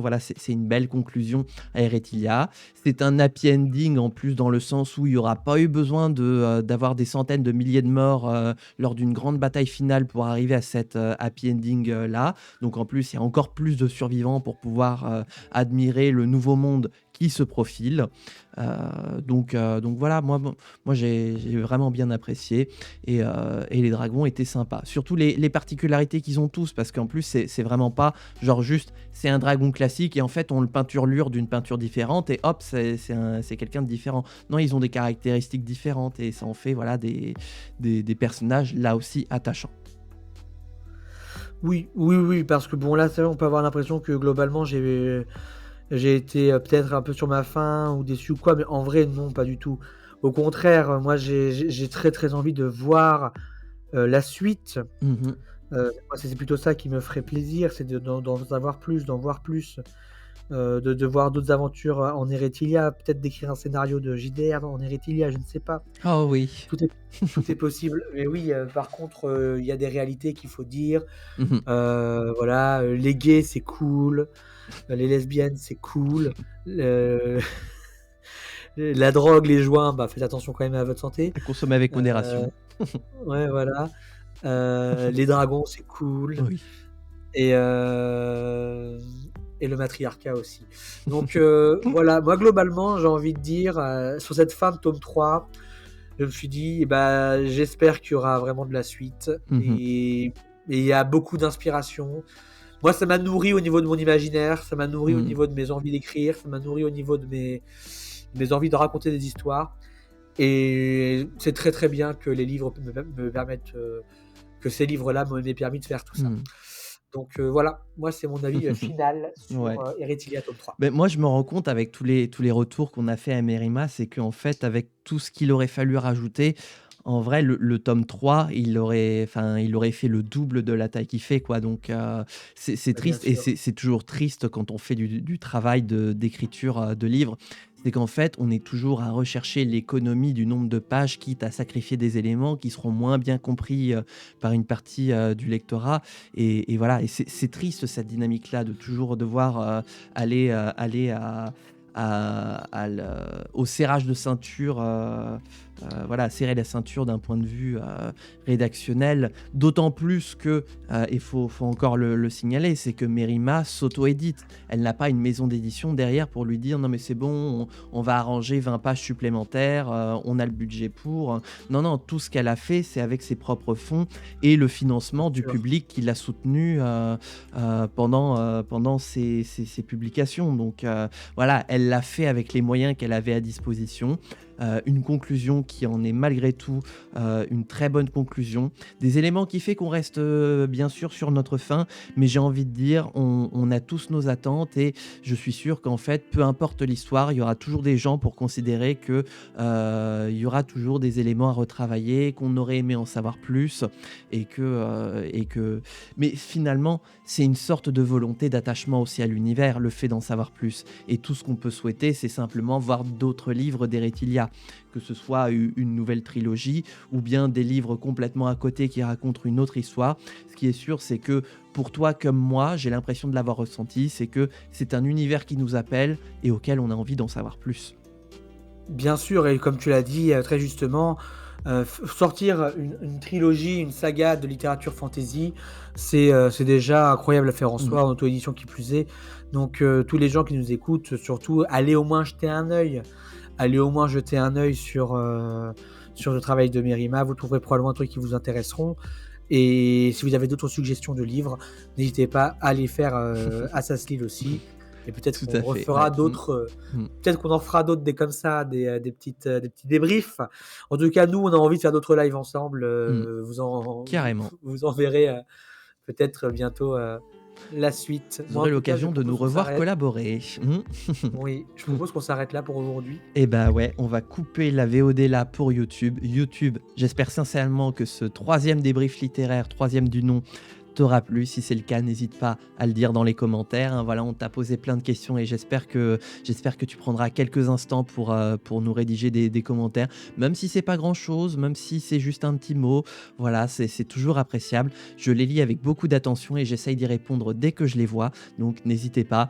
Voilà, c'est une belle conclusion à Erethilia. C'est un happy ending en plus dans le sens où il n'y aura pas eu besoin d'avoir des centaines de milliers de morts lors d'une grande bataille finale pour arriver à cette happy ending là. Donc en plus, il y a encore plus de survivants pour pouvoir admirer le nouveau monde qui se profile. Donc voilà, moi j'ai vraiment bien apprécié et les dragons étaient sympas. Surtout les particularités qu'ils ont tous, parce qu'en plus c'est vraiment pas genre juste c'est un dragon classique et en fait on le peinturlure d'une peinture différente et hop c'est quelqu'un de différent. Non, ils ont des caractéristiques différentes et ça en fait voilà des personnages là aussi attachants. Oui, oui, oui, parce que bon, là, c'est vrai, on peut avoir l'impression que globalement, j'ai été peut-être un peu sur ma faim ou déçu ou quoi, mais en vrai, non, pas du tout. Au contraire, moi, j'ai très très envie de voir la suite. Mmh. Moi, c'est plutôt ça qui me ferait plaisir, c'est d'en savoir plus, d'en voir plus, de voir d'autres aventures en Erethilia, peut-être d'écrire un scénario de JDR en Erethilia, je ne sais pas. Oh oui. Tout est, tout est possible. Mais oui, par contre, il y a des réalités qu'il faut dire. Mmh. Voilà, les gays, c'est cool. Les lesbiennes, c'est cool. Le la drogue, les joints, bah, faites attention quand même à votre santé. À consommer avec Heu, modération. ouais, voilà. Les dragons, c'est cool Oui. et hem et le matriarcat aussi. Donc voilà, moi globalement, j'ai envie de dire, sur cette fin de tome 3, je me suis dit: eh bah, j'espère qu'il y aura vraiment de la suite Mmh. et il y a beaucoup d'inspiration. Moi, ça m'a nourri au niveau de mon imaginaire, ça m'a nourri au Mmh. niveau de mes envies d'écrire, ça m'a nourri au niveau de mes envies de raconter des histoires et c'est très, très bien que les livres me permettent, que ces livres-là m'aient permis de faire tout ça. Mmh. Donc voilà, moi, c'est mon avis, final sur, Ouais. Herétilia tome 3. Ben moi, je me rends compte avec tous les retours qu'on a fait à Mérima, c'est qu'en fait, avec tout ce qu'il aurait fallu rajouter, en vrai, le tome 3, il aurait fait le double de la taille qu'il fait, quoi. Donc, c'est Bah, bien triste et sûr, c'est toujours triste quand on fait du travail d'écriture, de livres. C'est qu'en fait, on est toujours à rechercher l'économie du nombre de pages, quitte à sacrifier des éléments qui seront moins bien compris, par une partie, du lectorat et voilà et c'est triste cette dynamique-là de toujours devoir, aller au serrage de ceinture, voilà, serrer la ceinture d'un point de vue rédactionnel. D'autant plus que, il faut encore le signaler, c'est que Mérima s'auto-édite. Elle n'a pas une maison d'édition derrière pour lui dire non mais c'est bon, on va arranger 20 pages supplémentaires, on a le budget pour. Non, non, tout ce qu'elle a fait, c'est avec ses propres fonds et le bien financement du sûr. public qui l'a soutenu pendant ses publications. Donc voilà, elle l'a fait avec les moyens qu'elle avait à disposition. Une conclusion qui en est malgré tout une très bonne conclusion. Des éléments qui fait qu'on reste bien sûr sur notre faim, mais j'ai envie de dire, on a tous nos attentes et je suis sûr qu'en fait, peu importe l'histoire, il y aura toujours des gens pour considérer que il y aura toujours des éléments à retravailler, qu'on aurait aimé en savoir plus et que mais finalement, c'est une sorte de volonté d'attachement aussi à l'univers, le fait d'en savoir plus. Et tout ce qu'on peut souhaiter, c'est simplement voir d'autres livres d'Erethilia, que ce soit une nouvelle trilogie ou bien des livres complètement à côté qui racontent une autre histoire. Ce qui est sûr, c'est que pour toi comme moi, j'ai l'impression de l'avoir ressenti, c'est que c'est un univers qui nous appelle et auquel on a envie d'en savoir plus. Bien sûr et comme tu l'as dit, très justement, sortir une trilogie, une saga de littérature fantasy, c'est déjà incroyable à faire en Mmh. soi, en auto-édition qui plus est. Donc tous les gens qui nous écoutent, surtout, allez au moins jeter un œil. Allez au moins jeter un œil sur le travail de Mérima, vous trouverez probablement un truc qui vous intéresseront et si vous avez d'autres suggestions de livres, n'hésitez pas à les faire, à Saslil aussi et peut-être Tout qu'on à fait, refera ouais. Mmh. d'autres, Mmh. peut-être qu'on en fera d'autres des comme ça, des petits débriefs. En tout cas, nous, on a envie de faire d'autres lives ensemble, Mmh. Carrément. vous en verrez, peut-être bientôt, la suite. Vous Moi, en aurez tout cas, je l'occasion de nous propose qu'on revoir s'arrête. collaborer. Mmh. Oui, je Mmh. propose qu'on s'arrête là pour aujourd'hui. Et bah ouais, on va couper la VOD là pour YouTube. YouTube, j'espère sincèrement que ce troisième débrief littéraire, troisième du nom, t'aura plu. Si c'est le cas, n'hésite pas à le dire dans les commentaires, hein. Voilà, on t'a posé plein de questions et j'espère que tu prendras quelques instants pour nous rédiger des commentaires. Même si c'est pas grand-chose, même si c'est juste un petit mot, voilà, c'est toujours appréciable. Je les lis avec beaucoup d'attention et j'essaye d'y répondre dès que je les vois. Donc n'hésitez pas,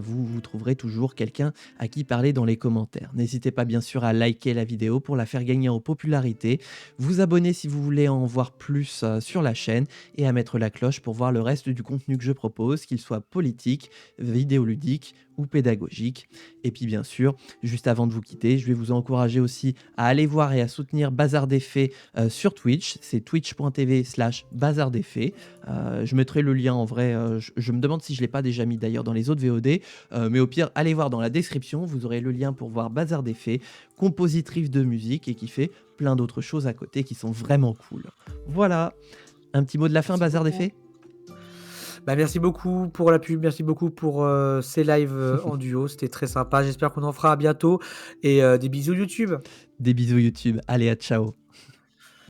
vous trouverez toujours quelqu'un à qui parler dans les commentaires. N'hésitez pas bien sûr à liker la vidéo pour la faire gagner en popularité, vous abonner si vous voulez en voir plus sur la chaîne et à mettre la cloche pour voir le reste du contenu que je propose, qu'il soit politique, vidéoludique ou pédagogique. Et puis bien sûr, juste avant de vous quitter, je vais vous encourager aussi à aller voir et à soutenir Bazar des Faits sur Twitch. C'est twitch.tv/Bazar des Faits. Je mettrai le lien en vrai. Je me demande si je ne l'ai pas déjà mis d'ailleurs dans les autres VOD. Mais au pire, allez voir dans la description. Vous aurez le lien pour voir Bazar des Faits, compositrice de musique et qui fait plein d'autres choses à côté qui sont vraiment cool. Voilà. Un petit mot de la fin, Merci Bazar des beaucoup. Faits? Bah, merci beaucoup pour la pub, merci beaucoup pour, ces lives, en duo, c'était très sympa. J'espère qu'on en fera bientôt et des bisous YouTube. Des bisous YouTube. Allez, à ciao.